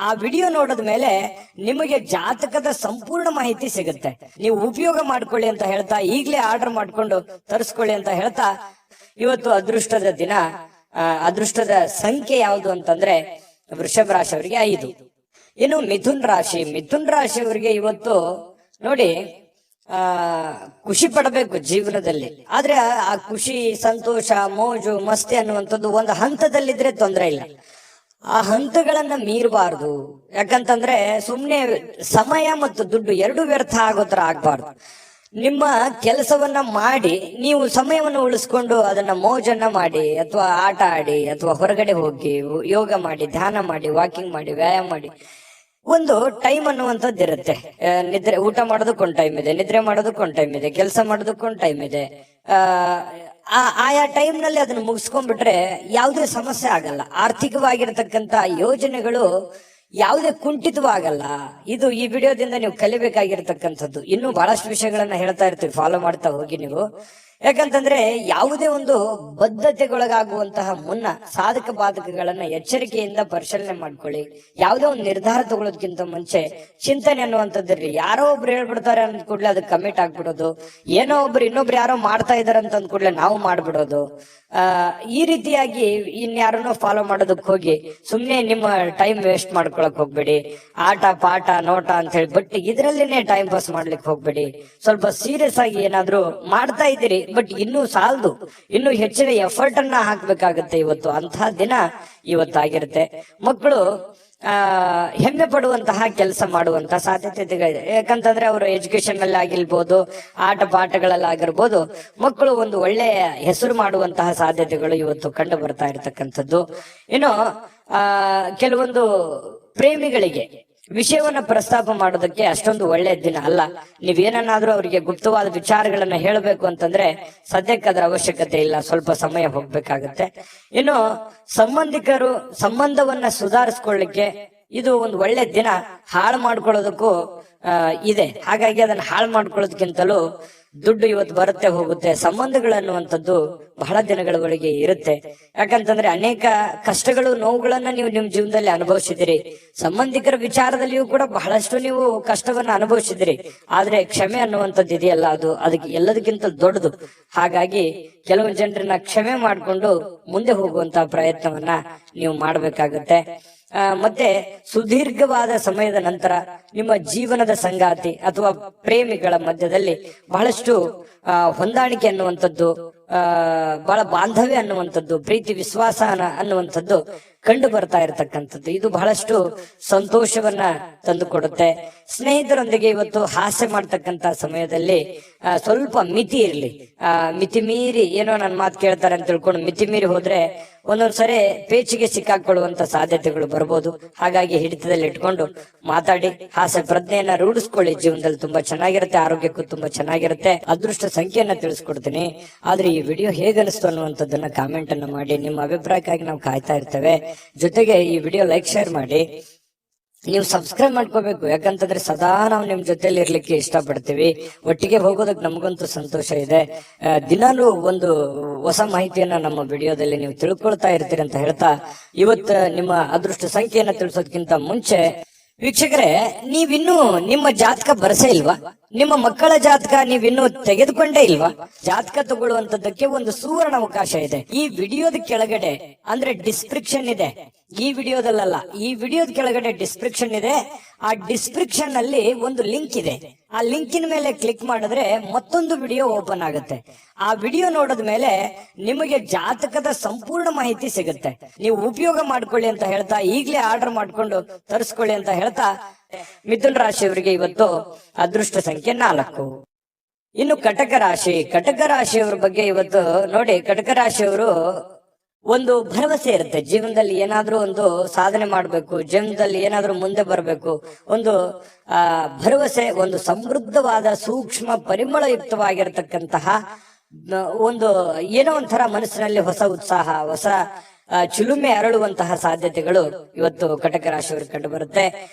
ಆ ವಿಡಿಯೋ ನೋಡಿದ ಮೇಲೆ ನಿಮಗೆ ಜಾತಕದ ಸಂಪೂರ್ಣ ಮಾಹಿತಿ ಸಿಗುತ್ತೆ. ನೀವು ಉಪಯೋಗ ಮಾಡ್ಕೊಳ್ಳಿ ಅಂತ ಹೇಳ್ತಾ, ಈಗಲೇ ಆರ್ಡರ್ ಮಾಡ್ಕೊಂಡು ತರಿಸ್ಕೊಳ್ಳಿ ಅಂತ ಹೇಳ್ತಾ, ಇವತ್ತು ಅದೃಷ್ಟದ ದಿನ. ಅದೃಷ್ಟದ ಸಂಖ್ಯೆ ಯಾವುದು ಅಂತಂದ್ರೆ ವೃಷಭ ರಾಶಿ ಅವರಿಗೆ 5. ಇನ್ನು ಮಿಥುನ್ ರಾಶಿಯವರಿಗೆ ಇವತ್ತು ನೋಡಿ, ಖುಷಿ ಪಡಬೇಕು ಜೀವನದಲ್ಲಿ. ಆದ್ರೆ ಆ ಖುಷಿ, ಸಂತೋಷ, ಮೋಜು, ಮಸ್ತಿ ಅನ್ನುವಂಥದ್ದು ಒಂದು ಹಂತದಲ್ಲಿದ್ರೆ ತೊಂದರೆ ಇಲ್ಲ. ಆ ಹಂತಗಳನ್ನ ಮೀರಬಾರ್ದು. ಯಾಕಂತಂದ್ರೆ ಸುಮ್ನೆ ಸಮಯ ಮತ್ತು ದುಡ್ಡು ಎರಡು ವ್ಯರ್ಥ ಆಗೋ ತರ ಆಗ್ಬಾರ್ದು. ನಿಮ್ಮ ಕೆಲಸವನ್ನ ಮಾಡಿ ನೀವು ಸಮಯವನ್ನು ಉಳಿಸ್ಕೊಂಡು ಅದನ್ನ ಮೋಜನ್ನ ಮಾಡಿ, ಅಥವಾ ಆಟ ಆಡಿ, ಅಥವಾ ಹೊರಗಡೆ ಹೋಗಿ ಯೋಗ ಮಾಡಿ, ಧ್ಯಾನ ಮಾಡಿ, ವಾಕಿಂಗ್ ಮಾಡಿ, ವ್ಯಾಯಾಮ ಮಾಡಿ. ಒಂದು ಟೈಮ್ ಅನ್ನುವಂಥದ್ದು ಇರುತ್ತೆ. ಊಟ ಮಾಡೋದಕ್ಕೊಂದು ಟೈಮ್ ಇದೆ, ನಿದ್ರೆ ಮಾಡೋದಕ್ಕೊಂದು ಟೈಮ್ ಇದೆ, ಕೆಲಸ ಮಾಡೋದಕ್ಕೊಂದು ಟೈಮ್ ಇದೆ. ಆಯಾ ಟೈಮ್ ನಲ್ಲಿ ಅದನ್ನ ಮುಗಿಸ್ಕೊಂಡ್ಬಿಟ್ರೆ ಯಾವುದೇ ಸಮಸ್ಯೆ ಆಗಲ್ಲ. ಆರ್ಥಿಕವಾಗಿರ್ತಕ್ಕಂತ ಯೋಜನೆಗಳು ಯಾವುದೇ ಕುಂಠಿತವಾಗಲ್ಲ. ಇದು ಈ ವಿಡಿಯೋದಿಂದ ನೀವು ಕಲಿಬೇಕಾಗಿರ್ತಕ್ಕಂಥದ್ದು. ಇನ್ನೂ ಬಹಳಷ್ಟು ವಿಷಯಗಳನ್ನ ಹೇಳ್ತಾ ಇರ್ತೀವಿ, ಫಾಲೋ ಮಾಡ್ತಾ ಹೋಗಿ ನೀವು. ಯಾಕಂತಂದ್ರೆ ಯಾವುದೇ ಒಂದು ಬದ್ಧತೆಗೊಳಗಾಗುವಂತಹ ಮುನ್ನ ಸಾಧಕ ಬಾಧಕಗಳನ್ನ ಎಚ್ಚರಿಕೆಯಿಂದ ಪರಿಶೀಲನೆ ಮಾಡ್ಕೊಳ್ಳಿ. ಯಾವುದೇ ಒಂದು ನಿರ್ಧಾರ ತಗೊಳ್ಳೋದಕ್ಕಿಂತ ಮುಂಚೆ ಚಿಂತನೆ ಅನ್ನುವಂಥದ್ದಿರ್ಲಿ. ಯಾರೋ ಒಬ್ರು ಹೇಳ್ಬಿಡ್ತಾರೆ ಅಂದ ಕೂಡಲೇ ಅದಕ್ಕೆ ಕಮಿಟ್ ಆಗ್ಬಿಡೋದು, ಏನೋ ಒಬ್ರು ಇನ್ನೊಬ್ರು ಯಾರೋ ಮಾಡ್ತಾ ಇದಾರೆ ಅಂತ ಅಂದ ಕೂಡಲೇ ನಾವು ಮಾಡ್ಬಿಡೋದು. ಈ ರೀತಿಯಾಗಿ ಇನ್ಯಾರನ್ನೋ ಫಾಲೋ ಮಾಡೋದಕ್ಕೆ ಹೋಗಿ ಸುಮ್ನೆ ನಿಮ್ಮ ಟೈಮ್ ವೇಸ್ಟ್ ಮಾಡ್ಕೊಳಕ್ ಹೋಗ್ಬೇಡಿ. ಆಟ ಪಾಠ ನೋಟ ಅಂತ ಹೇಳಿ ಬಟ್ ಇದ್ರಲ್ಲೇನೆ ಟೈಮ್ ಪಾಸ್ ಮಾಡ್ಲಿಕ್ಕೆ ಹೋಗ್ಬೇಡಿ. ಸ್ವಲ್ಪ ಸೀರಿಯಸ್ ಆಗಿ ಏನಾದ್ರು ಮಾಡ್ತಾ ಇದ್ದೀರಿ, ಬಟ್ ಇನ್ನೂ ಸಾಲದು, ಇನ್ನೂ ಹೆಚ್ಚಿನ ಎಫರ್ಟ್ ಅನ್ನ ಹಾಕ್ಬೇಕಾಗತ್ತೆ. ಇವತ್ತು ಅಂತಹ ದಿನ ಇವತ್ತಾಗಿರುತ್ತೆ. ಮಕ್ಕಳು ಹೆಮ್ಮೆ ಪಡುವಂತಹ ಕೆಲಸ ಮಾಡುವಂತಹ ಸಾಧ್ಯತೆಗಳಿದೆ. ಯಾಕಂತಂದ್ರೆ ಅವರು ಎಜುಕೇಶನ್ ಅಲ್ಲಿ ಆಗಿರ್ಬೋದು, ಆಟ ಪಾಠಗಳಲ್ಲಾಗಿರ್ಬೋದು, ಮಕ್ಕಳು ಒಂದು ಒಳ್ಳೆಯ ಹೆಸರು ಮಾಡುವಂತಹ ಸಾಧ್ಯತೆಗಳು ಇವತ್ತು ಕಂಡು ಬರ್ತಾ ಇರತಕ್ಕಂಥದ್ದು. ಇನ್ನು ಕೆಲವೊಂದು ಪ್ರೇಮಿಗಳಿಗೆ ವಿಷಯವನ್ನ ಪ್ರಸ್ತಾಪ ಮಾಡೋದಕ್ಕೆ ಅಷ್ಟೊಂದು ಒಳ್ಳೆಯ ದಿನ ಅಲ್ಲ. ನೀವೇನಾದ್ರೂ ಅವರಿಗೆ ಗುಪ್ತವಾದ ವಿಚಾರಗಳನ್ನ ಹೇಳಬೇಕು ಅಂತಂದ್ರೆ ಸದ್ಯಕ್ಕೆ ಅದರ ಅವಶ್ಯಕತೆ ಇಲ್ಲ, ಸ್ವಲ್ಪ ಸಮಯ ಹೋಗ್ಬೇಕಾಗತ್ತೆ. ಇನ್ನು ಸಂಬಂಧಿಕರು ಸಂಬಂಧವನ್ನ ಸುಧಾರಿಸ್ಕೊಳ್ಳಿಕ್ಕೆ ಇದು ಒಂದು ಒಳ್ಳೆ ದಿನ. ಹಾಳು ಮಾಡ್ಕೊಳ್ಳೋದಕ್ಕೂ ಇದೆ. ಹಾಗಾಗಿ ಅದನ್ನ ಹಾಳು ಮಾಡ್ಕೊಳ್ಳೋದಕ್ಕಿಂತಲೂ ದುಡ್ಡು ಇವತ್ತು ಬರುತ್ತೆ ಹೋಗುತ್ತೆ. ಸಂಬಂಧಗಳನ್ನುವಂಥದ್ದು ಬಹಳ ದಿನಗಳವರೆಗೆ ಇರುತ್ತೆ. ಯಾಕಂತಂದ್ರೆ ಅನೇಕ ಕಷ್ಟಗಳು, ನೋವುಗಳನ್ನ ನೀವು ನಿಮ್ ಜೀವನದಲ್ಲಿ ಅನುಭವಿಸಿದಿರಿ. ಸಂಬಂಧಿಕರ ವಿಚಾರದಲ್ಲಿಯೂ ಕೂಡ ಬಹಳಷ್ಟು ನೀವು ಕಷ್ಟವನ್ನ ಅನುಭವಿಸಿದಿರಿ. ಆದ್ರೆ ಕ್ಷಮೆ ಅನ್ನುವಂಥದ್ದು ಇದೆಯಲ್ಲ, ಅದಕ್ಕೆ ಎಲ್ಲದಕ್ಕಿಂತ ದೊಡ್ಡದು. ಹಾಗಾಗಿ ಕೆಲವು ಜನರನ್ನ ಕ್ಷಮೆ ಮಾಡಿಕೊಂಡು ಮುಂದೆ ಹೋಗುವಂತಹ ಪ್ರಯತ್ನವನ್ನ ನೀವು ಮಾಡ್ಬೇಕಾಗತ್ತೆ. ಮತ್ತೆ ಸುದೀರ್ಘವಾದ ಸಮಯದ ನಂತರ ನಿಮ್ಮ ಜೀವನದ ಸಂಗಾತಿ ಅಥವಾ ಪ್ರೇಮಿಗಳ ಮಧ್ಯದಲ್ಲಿ ಬಹಳಷ್ಟು ಹೊಂದಾಣಿಕೆ ಅನ್ನುವಂಥದ್ದು, ಬಹಳ ಬಾಂಧವ್ಯ ಅನ್ನುವಂಥದ್ದು, ಪ್ರೀತಿ ವಿಶ್ವಾಸ ಅನ್ನುವಂಥದ್ದು ಕಂಡು ಬರ್ತಾ ಇರತಕ್ಕಂಥದ್ದು. ಇದು ಬಹಳಷ್ಟು ಸಂತೋಷವನ್ನ ತಂದು ಕೊಡುತ್ತೆ. ಸ್ನೇಹಿತರೊಂದಿಗೆ ಇವತ್ತು ಹಾಸ್ಯ ಮಾಡ್ತಕ್ಕಂತ ಸಮಯದಲ್ಲಿ ಸ್ವಲ್ಪ ಮಿತಿ ಇರ್ಲಿ. ಮಿತಿ ಮೀರಿ ಏನೋ ನನ್ನ ಮಾತು ಕೇಳ್ತಾರೆ ಅಂತ ತಿಳ್ಕೊಂಡು ಮಿತಿ ಮೀರಿ ಹೋದ್ರೆ ಒಂದೊಂದ್ಸರಿ ಪೇಚಿಗೆ ಸಿಕ್ಕಾಕೊಳ್ಳುವಂತ ಸಾಧ್ಯತೆಗಳು ಬರ್ಬೋದು. ಹಾಗಾಗಿ ಹಿಡಿತದಲ್ಲಿ ಇಟ್ಕೊಂಡು ಮಾತಾಡಿ ಹಾಸ್ಯ ಪ್ರಜ್ಞೆಯನ್ನ ರೂಢಿಸ್ಕೊಳ್ಳಿ. ಜೀವನದಲ್ಲಿ ತುಂಬಾ ಚೆನ್ನಾಗಿರುತ್ತೆ, ಆರೋಗ್ಯಕ್ಕೂ ತುಂಬಾ ಚೆನ್ನಾಗಿರುತ್ತೆ. ಅದೃಷ್ಟ ಸಂಖ್ಯೆಯನ್ನ ತಿಳಿಸ್ಕೊಡ್ತೀನಿ. ಆದ್ರೆ ಈ ವಿಡಿಯೋ ಹೇಗನಿಸ್ತು ಅನ್ನುವಂಥದ್ದನ್ನ ಕಾಮೆಂಟ್ ಅನ್ನ ಮಾಡಿ. ನಿಮ್ಮ ಅಭಿಪ್ರಾಯಕ್ಕಾಗಿ ನಾವು ಕಾಯ್ತಾ ಇರ್ತೇವೆ. ಜೊತೆಗೆ ಈ ವಿಡಿಯೋ ಲೈಕ್ ಶೇರ್ ಮಾಡಿ. ನೀವು ಸಬ್ಸ್ಕ್ರೈಬ್ ಮಾಡ್ಕೋಬೇಕು. ಯಾಕಂತಂದ್ರೆ ಸದಾ ನಾವು ನಿಮ್ ಜೊತೆಲಿ ಇರ್ಲಿಕ್ಕೆ ಇಷ್ಟಪಡ್ತೀವಿ. ಒಟ್ಟಿಗೆ ಹೋಗೋದಕ್ಕೆ ನಮಗಂತೂ ಸಂತೋಷ ಇದೆ. ದಿನಾಲೂ ಒಂದು ಹೊಸ ಮಾಹಿತಿಯನ್ನ ನಮ್ಮ ವಿಡಿಯೋದಲ್ಲಿ ನೀವು ತಿಳ್ಕೊಳ್ತಾ ಇರ್ತೀರಿ ಅಂತ ಹೇಳ್ತಾ, ಇವತ್ತು ನಿಮ್ಮ ಅದೃಷ್ಟ ಸಂಖ್ಯೆಯನ್ನ ತಿಳಿಸೋದಕ್ಕಿಂತ ಮುಂಚೆ ವೀಕ್ಷಕರೇ, ನೀವಿನ್ನೂ ನಿಮ್ಮ ಜಾತಕ ಬರಸೇ ಇಲ್ವಾ? ನಿಮ್ಮ ಮಕ್ಕಳ ಜಾತಕ ನೀವಿನ್ನೂ ತೆಗೆದುಕೊಂಡೇ ಇಲ್ವಾ? ಜಾತಕ ತಗೊಳ್ಳುವಂತದ್ದಕ್ಕೆ ಒಂದು ಸುವರ್ಣ ಅವಕಾಶ ಇದೆ. ಈ ವಿಡಿಯೋದ ಕೆಳಗಡೆ ಅಂದ್ರೆ ಡಿಸ್ಕ್ರಿಪ್ಷನ್ ಇದೆ. ಈ ವಿಡಿಯೋದಲ್ಲ, ಈ ವಿಡಿಯೋದ ಕೆಳಗಡೆ ಡಿಸ್ಕ್ರಿಪ್ಷನ್ ಇದೆ. ಆ ಡಿಸ್ಕ್ರಿಪ್ಷನ್ ಅಲ್ಲಿ ಒಂದು ಲಿಂಕ್ ಇದೆ. ಆ ಲಿಂಕಿನ ಮೇಲೆ ಕ್ಲಿಕ್ ಮಾಡಿದ್ರೆ ಮತ್ತೊಂದು ವಿಡಿಯೋ ಓಪನ್ ಆಗುತ್ತೆ. ಆ ವಿಡಿಯೋ ನೋಡಿದ ಮೇಲೆ ನಿಮಗೆ ಜಾತಕದ ಸಂಪೂರ್ಣ ಮಾಹಿತಿ ಸಿಗುತ್ತೆ. ನೀವು ಉಪಯೋಗ ಮಾಡ್ಕೊಳ್ಳಿ ಅಂತ ಹೇಳ್ತಾ, ಈಗಲೇ ಆರ್ಡರ್ ಮಾಡ್ಕೊಂಡು ತರಿಸ್ಕೊಳ್ಳಿ ಅಂತ ಹೇಳ್ತಾ, ಮಿಥುನ್ ರಾಶಿಯವರಿಗೆ ಇವತ್ತು ಅದೃಷ್ಟ ಸಂಖ್ಯೆ 4. ಇನ್ನು ಕಟಕ ರಾಶಿಯವರ ಬಗ್ಗೆ ಇವತ್ತು ನೋಡಿ, ಕಟಕ ರಾಶಿಯವರು ಒಂದು ಭರವಸೆ ಇರುತ್ತೆ. ಜೀವನದಲ್ಲಿ ಏನಾದ್ರೂ ಒಂದು ಸಾಧನೆ ಮಾಡ್ಬೇಕು, ಜೀವನದಲ್ಲಿ ಏನಾದ್ರೂ ಮುಂದೆ ಬರಬೇಕು, ಒಂದು ಭರವಸೆ, ಒಂದು ಸಮೃದ್ಧವಾದ ಸೂಕ್ಷ್ಮ ಪರಿಮಳಯುಕ್ತವಾಗಿರತಕ್ಕಂತಹ ಒಂದು ಏನೋ ಒಂಥರ ಮನಸ್ಸಿನಲ್ಲಿ ಹೊಸ ಉತ್ಸಾಹ, ಹೊಸ ಚಿಲುಮೆ ಅರಳುವಂತಹ ಸಾಧ್ಯತೆಗಳು ಇವತ್ತು ಕಟಕ ರಾಶಿಯವರಿಗೆ ಕಂಡು ಬರುತ್ತೆ.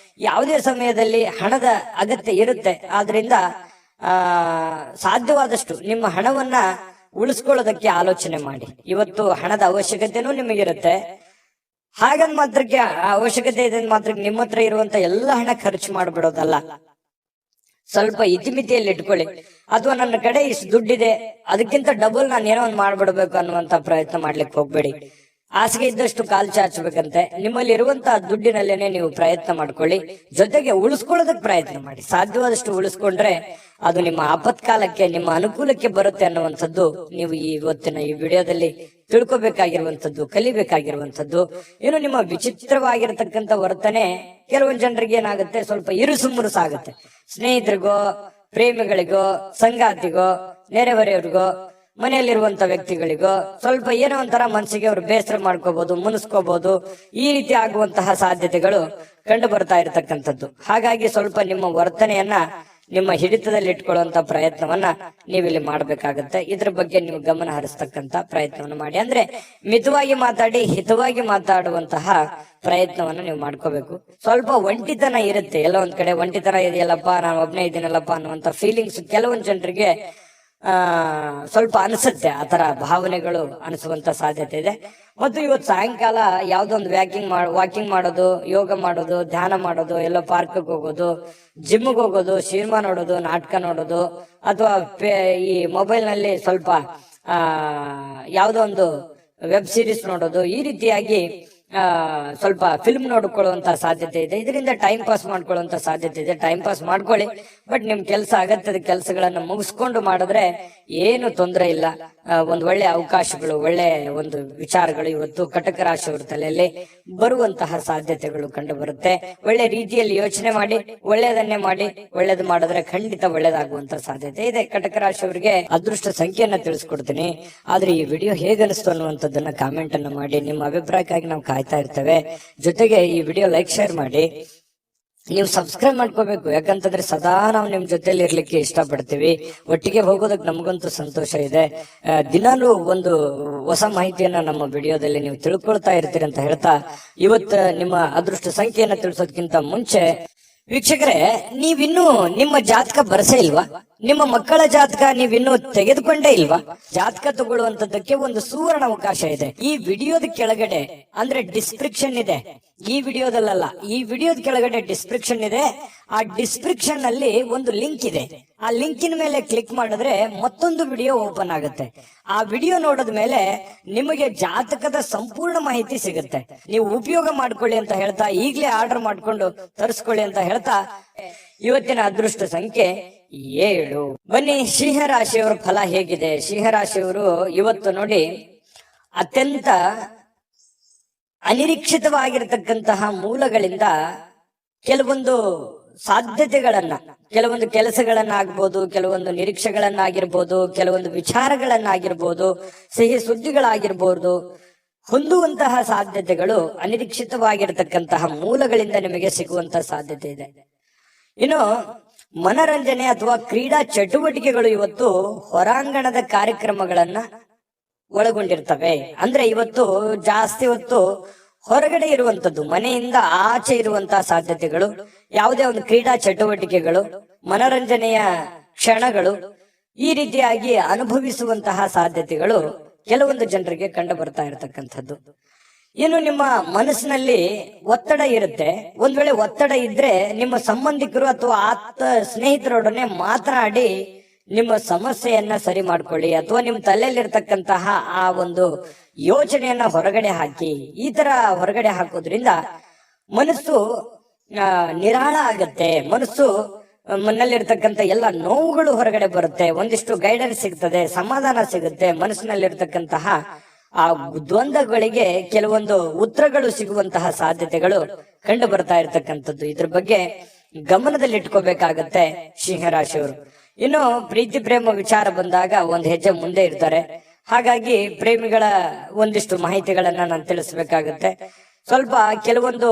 ಯಾವುದೇ ಸಮಯದಲ್ಲಿ ಹಣದ ಅಗತ್ಯ ಇರುತ್ತೆ, ಆದ್ರಿಂದ ಸಾಧ್ಯವಾದಷ್ಟು ನಿಮ್ಮ ಹಣವನ್ನ ಉಳಿಸ್ಕೊಳ್ಳೋದಕ್ಕೆ ಆಲೋಚನೆ ಮಾಡಿ. ಇವತ್ತು ಹಣದ ಅವಶ್ಯಕತೆನೂ ನಿಮಗಿರುತ್ತೆ, ಹಾಗಂದ್ ಮಾತ್ರಕ್ಕೆ ಅವಶ್ಯಕತೆ ಇದೆ ಮಾತ್ರಕ್ಕೆ ನಿಮ್ಮ ಹತ್ರ ಇರುವಂತ ಎಲ್ಲ ಹಣ ಖರ್ಚು ಮಾಡ್ಬಿಡೋದಲ್ಲ. ಸ್ವಲ್ಪ ಇತಿಮಿತಿಯಲ್ಲಿ ಇಟ್ಕೊಳ್ಳಿ. ಅಥವಾ ನನ್ನ ಕಡೆ ಇಷ್ಟು ದುಡ್ಡಿದೆ, ಅದಕ್ಕಿಂತ ಡಬಲ್ ನಾನು ಏನೋ ಒಂದು ಮಾಡ್ಬಿಡ್ಬೇಕು ಅನ್ನುವಂತ ಪ್ರಯತ್ನ ಮಾಡ್ಲಿಕ್ಕೆ ಹೋಗ್ಬೇಡಿ. ಹಾಸಿಗೆ ಇದ್ದಷ್ಟು ಕಾಲ್ ಚಾಚಬೇಕಂತೆ. ನಿಮ್ಮಲ್ಲಿ ಇರುವಂತಹ ದುಡ್ಡಿನಲ್ಲೇನೆ ನೀವು ಪ್ರಯತ್ನ ಮಾಡ್ಕೊಳ್ಳಿ, ಜೊತೆಗೆ ಉಳಿಸ್ಕೊಳ್ಳೋದಕ್ಕೆ ಪ್ರಯತ್ನ ಮಾಡಿ. ಸಾಧ್ಯವಾದಷ್ಟು ಉಳಿಸ್ಕೊಂಡ್ರೆ ಅದು ನಿಮ್ಮ ಆಪತ್ಕಾಲಕ್ಕೆ, ನಿಮ್ಮ ಅನುಕೂಲಕ್ಕೆ ಬರುತ್ತೆ ಅನ್ನುವಂಥದ್ದು ನೀವು ಇವತ್ತಿನ ಈ ವಿಡಿಯೋದಲ್ಲಿ ತಿಳ್ಕೊಬೇಕಾಗಿರುವಂತದ್ದು, ಕಲಿಬೇಕಾಗಿರುವಂತದ್ದು. ಏನು ನಿಮ್ಮ ವಿಚಿತ್ರವಾಗಿರತಕ್ಕಂತ ವರ್ತನೆ ಕೆಲವೊಂದು ಜನರಿಗೆ ಏನಾಗುತ್ತೆ, ಸ್ವಲ್ಪ ಇರುಸು ಮುರುಸಾಗುತ್ತೆ. ಸ್ನೇಹಿತರಿಗೋ, ಪ್ರೇಮಿಗಳಿಗೋ, ಸಂಗಾತಿಗೋ, ನೆರೆಹೊರೆಯವರಿಗೋ, ಮನೆಯಲ್ಲಿರುವಂತ ವ್ಯಕ್ತಿಗಳಿಗೋ ಸ್ವಲ್ಪ ಏನೋ ಒಂಥರ ಮನಸ್ಸಿಗೆ ಅವರು ಬೇಸರ ಮಾಡ್ಕೋಬಹುದು, ಮುನಿಸ್ಕೋಬಹುದು. ಈ ರೀತಿ ಆಗುವಂತಹ ಸಾಧ್ಯತೆಗಳು ಕಂಡು ಬರ್ತಾ ಇರತಕ್ಕಂಥದ್ದು. ಹಾಗಾಗಿ ಸ್ವಲ್ಪ ನಿಮ್ಮ ವರ್ತನೆಯನ್ನ ನಿಮ್ಮ ಹಿಡಿತದಲ್ಲಿ ಇಟ್ಕೊಳ್ಳುವಂತ ಪ್ರಯತ್ನವನ್ನ ನೀವಿಲ್ಲಿ ಮಾಡ್ಬೇಕಾಗತ್ತೆ. ಇದ್ರ ಬಗ್ಗೆ ನೀವು ಗಮನ ಹರಿಸ್ತಕ್ಕಂತ ಪ್ರಯತ್ನವನ್ನು ಮಾಡಿ. ಅಂದ್ರೆ ಮಿತವಾಗಿ ಮಾತಾಡಿ, ಹಿತವಾಗಿ ಮಾತಾಡುವಂತಹ ಪ್ರಯತ್ನವನ್ನ ನೀವು ಮಾಡ್ಕೋಬೇಕು. ಸ್ವಲ್ಪ ಒಂಟಿತನ ಇರುತ್ತೆ, ಎಲ್ಲ ಒಂದ್ ಕಡೆ ಒಂಟಿತನ ಇದೆಯಲ್ಲಪ್ಪ, ನಾನು ಒಬ್ನೇ ಇದ್ದೀನಲ್ಲಪ್ಪ ಅನ್ನುವಂತ ಫೀಲಿಂಗ್ಸ್ ಕೆಲವೊಂದು ಜನರಿಗೆ ಸ್ವಲ್ಪ ಅನಿಸುತ್ತೆ. ಆತರ ಭಾವನೆಗಳು ಅನಿಸುವಂತ ಸಾಧ್ಯತೆ ಇದೆ. ಮತ್ತು ಇವತ್ತು ಸಾಯಂಕಾಲ ಯಾವ್ದೋ ಒಂದು ವಾಕಿಂಗ್ ಮಾಡೋದು, ಯೋಗ ಮಾಡೋದು, ಧ್ಯಾನ ಮಾಡೋದು, ಎಲ್ಲೋ ಪಾರ್ಕ್ಗೆ ಹೋಗೋದು, ಜಿಮ್ಗೆ ಹೋಗೋದು, ಸಿನಿಮಾ ನೋಡೋದು, ನಾಟಕ ನೋಡೋದು, ಅಥವಾ ಈ ಮೊಬೈಲ್ ನಲ್ಲಿ ಸ್ವಲ್ಪ ಯಾವ್ದೋ ಒಂದು ವೆಬ್ ಸೀರೀಸ್ ನೋಡೋದು, ಈ ರೀತಿಯಾಗಿ ಸ್ವಲ್ಪ ಫಿಲ್ಮ್ ನೋಡ್ಕೊಳ್ಳುವಂತ ಸಾಧ್ಯತೆ ಇದೆ. ಇದರಿಂದ ಟೈಮ್ ಪಾಸ್ ಮಾಡ್ಕೊಳ್ಳುವಂತ ಸಾಧ್ಯತೆ ಇದೆ. ಟೈಮ್ ಪಾಸ್ ಮಾಡ್ಕೊಳ್ಳಿ, ಬಟ್ ನಿಮ್ ಕೆಲಸ, ಅಗತ್ಯದ ಕೆಲಸಗಳನ್ನ ಮುಗಿಸ್ಕೊಂಡು ಮಾಡಿದ್ರೆ ಏನು ತೊಂದರೆ ಇಲ್ಲ. ಒಂದು ಒಳ್ಳೆ ಅವಕಾಶಗಳು, ಒಳ್ಳೆ ಒಂದು ವಿಚಾರಗಳು ಇವತ್ತು ಕಟಕ ರಾಶಿಯವರ ತಲೆಯಲ್ಲಿ ಬರುವಂತಹ ಸಾಧ್ಯತೆಗಳು ಕಂಡು ಬರುತ್ತೆ. ಒಳ್ಳೆ ರೀತಿಯಲ್ಲಿ ಯೋಚನೆ ಮಾಡಿ, ಒಳ್ಳೆಯದನ್ನೇ ಮಾಡಿ, ಒಳ್ಳೇದು ಮಾಡಿದ್ರೆ ಖಂಡಿತ ಒಳ್ಳೇದಾಗುವಂತ ಸಾಧ್ಯತೆ ಇದೆ. ಕಟಕ ರಾಶಿಯವರಿಗೆ ಅದೃಷ್ಟ ಸಂಖ್ಯೆಯನ್ನ ತಿಳಿಸ್ಕೊಡ್ತೀನಿ. ಆದ್ರೆ ಈ ವಿಡಿಯೋ ಹೇಗನಿಸ್ತು ಅನ್ನುವಂಥದ್ದನ್ನ ಕಾಮೆಂಟ್ ಅನ್ನ ಮಾಡಿ. ನಿಮ್ಮ ಅಭಿಪ್ರಾಯಕ್ಕಾಗಿ ನಾವು ಕಾಯ್ತಾ ಇರ್ತೇವೆ. ಜೊತೆಗೆ ಈ ವಿಡಿಯೋ ಲೈಕ್, ಶೇರ್ ಮಾಡಿ. ನೀವು ಸಬ್ಸ್ಕ್ರೈಬ್ ಮಾಡ್ಕೋಬೇಕು, ಯಾಕಂತಂದ್ರೆ ಸದಾ ನಾವು ನಿಮ್ ಜೊತೆಲಿ ಇರ್ಲಿಕ್ಕೆ ಇಷ್ಟಪಡ್ತೀವಿ. ಒಟ್ಟಿಗೆ ಹೋಗೋದಕ್ಕೆ ನಮಗಂತೂ ಸಂತೋಷ ಇದೆ. ದಿನಾಲೂ ಒಂದು ಹೊಸ ಮಾಹಿತಿಯನ್ನ ನಮ್ಮ ವಿಡಿಯೋದಲ್ಲಿ ನೀವು ತಿಳ್ಕೊಳ್ತಾ ಇರ್ತೀರಿ ಅಂತ ಹೇಳ್ತಾ, ಇವತ್ತು ನಿಮ್ಮ ಅದೃಷ್ಟ ಸಂಖ್ಯೆಯನ್ನ ತಿಳಿಸೋದಕ್ಕಿಂತ ಮುಂಚೆ ವೀಕ್ಷಕರೇ, ನೀವಿನ್ನೂ ನಿಮ್ಮ ಜಾತಕ ಬರಸೇ ಇಲ್ವಾ? ನಿಮ್ಮ ಮಕ್ಕಳ ಜಾತಕ ನೀವಿನ್ನೂ ತೆಗೆದುಕೊಂಡೇ ಇಲ್ವಾ? ಜಾತಕ ತಗೊಳ್ಳುವಂತದ್ದಕ್ಕೆ ಒಂದು ಸುವರ್ಣ ಅವಕಾಶ ಇದೆ. ಈ ವಿಡಿಯೋದ ಕೆಳಗಡೆ, ಅಂದ್ರೆ ಡಿಸ್ಕ್ರಿಪ್ಷನ್ ಇದೆ, ಈ ವಿಡಿಯೋದಲ್ಲ, ಈ ವಿಡಿಯೋದ ಕೆಳಗಡೆ ಡಿಸ್ಕ್ರಿಪ್ಷನ್ ಇದೆ. ಆ ಡಿಸ್ಕ್ರಿಪ್ಷನ್ ನಲ್ಲಿ ಒಂದು ಲಿಂಕ್ ಇದೆ. ಆ ಲಿಂಕಿನ ಮೇಲೆ ಕ್ಲಿಕ್ ಮಾಡಿದ್ರೆ ಮತ್ತೊಂದು ವಿಡಿಯೋ ಓಪನ್ ಆಗುತ್ತೆ. ಆ ವಿಡಿಯೋ ನೋಡಿದ ಮೇಲೆ ನಿಮಗೆ ಜಾತಕದ ಸಂಪೂರ್ಣ ಮಾಹಿತಿ ಸಿಗುತ್ತೆ. ನೀವು ಉಪಯೋಗ ಮಾಡ್ಕೊಳ್ಳಿ ಅಂತ ಹೇಳ್ತಾ, ಈಗಲೇ ಆರ್ಡರ್ ಮಾಡ್ಕೊಂಡು ತರಿಸ್ಕೊಳ್ಳಿ ಅಂತ ಹೇಳ್ತಾ, ಇವತ್ತಿನ ಅದೃಷ್ಟ ಸಂಖ್ಯೆ 7. ಬನ್ನಿ, ಸಿಂಹರಾಶಿಯವರ ಫಲ ಹೇಗಿದೆ. ಸಿಂಹರಾಶಿಯವರು ಇವತ್ತು ನೋಡಿ, ಅತ್ಯಂತ ಅನಿರೀಕ್ಷಿತವಾಗಿರತಕ್ಕಂತಹ ಮೂಲಗಳಿಂದ ಕೆಲವೊಂದು ಸಾಧ್ಯತೆಗಳನ್ನ, ಕೆಲವೊಂದು ಕೆಲಸಗಳನ್ನಾಗ್ಬೋದು, ಕೆಲವೊಂದು ನಿರೀಕ್ಷೆಗಳನ್ನಾಗಿರ್ಬೋದು, ಕೆಲವೊಂದು ವಿಚಾರಗಳನ್ನಾಗಿರ್ಬೋದು, ಸಿಹಿ ಸುದ್ದಿಗಳಾಗಿರ್ಬೋದು, ಹೊಂದುವಂತಹ ಸಾಧ್ಯತೆಗಳು ಅನಿರೀಕ್ಷಿತವಾಗಿರತಕ್ಕಂತಹ ಮೂಲಗಳಿಂದ ನಿಮಗೆ ಸಿಗುವಂತಹ ಸಾಧ್ಯತೆ ಇದೆ. ಇನ್ನು ಮನರಂಜನೆ ಅಥವಾ ಕ್ರೀಡಾ ಚಟುವಟಿಕೆಗಳು ಇವತ್ತು ಹೊರಾಂಗಣದ ಕಾರ್ಯಕ್ರಮಗಳನ್ನ ಒಳಗೊಂಡಿರ್ತವೆ. ಅಂದ್ರೆ ಇವತ್ತು ಜಾಸ್ತಿ ಹೊತ್ತು ಹೊರಗಡೆ ಇರುವಂತದ್ದು, ಮನೆಯಿಂದ ಆಚೆ ಇರುವಂತಹ ಸಾಧ್ಯತೆಗಳು, ಯಾವುದೇ ಒಂದು ಕ್ರೀಡಾ ಚಟುವಟಿಕೆಗಳು, ಮನರಂಜನೆಯ ಕ್ಷಣಗಳು, ಈ ರೀತಿಯಾಗಿ ಅನುಭವಿಸುವಂತಹ ಸಾಧ್ಯತೆಗಳು ಕೆಲವೊಂದು ಜನರಿಗೆ ಕಂಡು ಬರ್ತಾ ಇರತಕ್ಕಂಥದ್ದು. ಇನ್ನು ನಿಮ್ಮ ಮನಸ್ಸಿನಲ್ಲಿ ಒತ್ತಡ ಇರುತ್ತೆ. ಒಂದ್ ವೇಳೆ ಒತ್ತಡ ಇದ್ರೆ ನಿಮ್ಮ ಸಂಬಂಧಿಕರು ಅಥವಾ ಸ್ನೇಹಿತರೊಡನೆ ಮಾತನಾಡಿ ನಿಮ್ಮ ಸಮಸ್ಯೆಯನ್ನ ಸರಿ ಮಾಡ್ಕೊಳ್ಳಿ, ಅಥವಾ ನಿಮ್ಮ ತಲೆಯಲ್ಲಿರ್ತಕ್ಕಂತಹ ಆ ಒಂದು ಯೋಚನೆಯನ್ನ ಹೊರಗಡೆ ಹಾಕಿ. ಈ ತರ ಹೊರಗಡೆ ಹಾಕೋದ್ರಿಂದ ಮನಸ್ಸು ನಿರಾಳ ಆಗತ್ತೆ. ಮನಸ್ಸು ಮನಲ್ಲಿರ್ತಕ್ಕಂಥ ಎಲ್ಲ ನೋವುಗಳು ಹೊರಗಡೆ ಬರುತ್ತೆ. ಒಂದಿಷ್ಟು ಗೈಡೆನ್ಸ್ ಸಿಗ್ತದೆ, ಸಮಾಧಾನ ಸಿಗುತ್ತೆ. ಮನಸ್ಸಿನಲ್ಲಿರ್ತಕ್ಕಂತಹ ಆ ದ್ವಂದ್ವಗಳಿಗೆ ಕೆಲವೊಂದು ಉತ್ತರಗಳು ಸಿಗುವಂತಹ ಸಾಧ್ಯತೆಗಳು ಕಂಡು ಬರ್ತಾ ಇರತಕ್ಕಂಥದ್ದು. ಇದ್ರ ಬಗ್ಗೆ ಗಮನದಲ್ಲಿ ಇಟ್ಕೋಬೇಕಾಗತ್ತೆ ಸಿಂಹರಾಶಿಯವರು. ಇನ್ನು ಪ್ರೀತಿ ಪ್ರೇಮ ವಿಚಾರ ಬಂದಾಗ ಒಂದ್ ಹೆಜ್ಜೆ ಮುಂದೆ ಇರ್ತಾರೆ. ಹಾಗಾಗಿ ಪ್ರೇಮಿಗಳ ಒಂದಿಷ್ಟು ಮಾಹಿತಿಗಳನ್ನ ನಾನು ತಿಳಿಸ್ಬೇಕಾಗುತ್ತೆ. ಸ್ವಲ್ಪ ಕೆಲವೊಂದು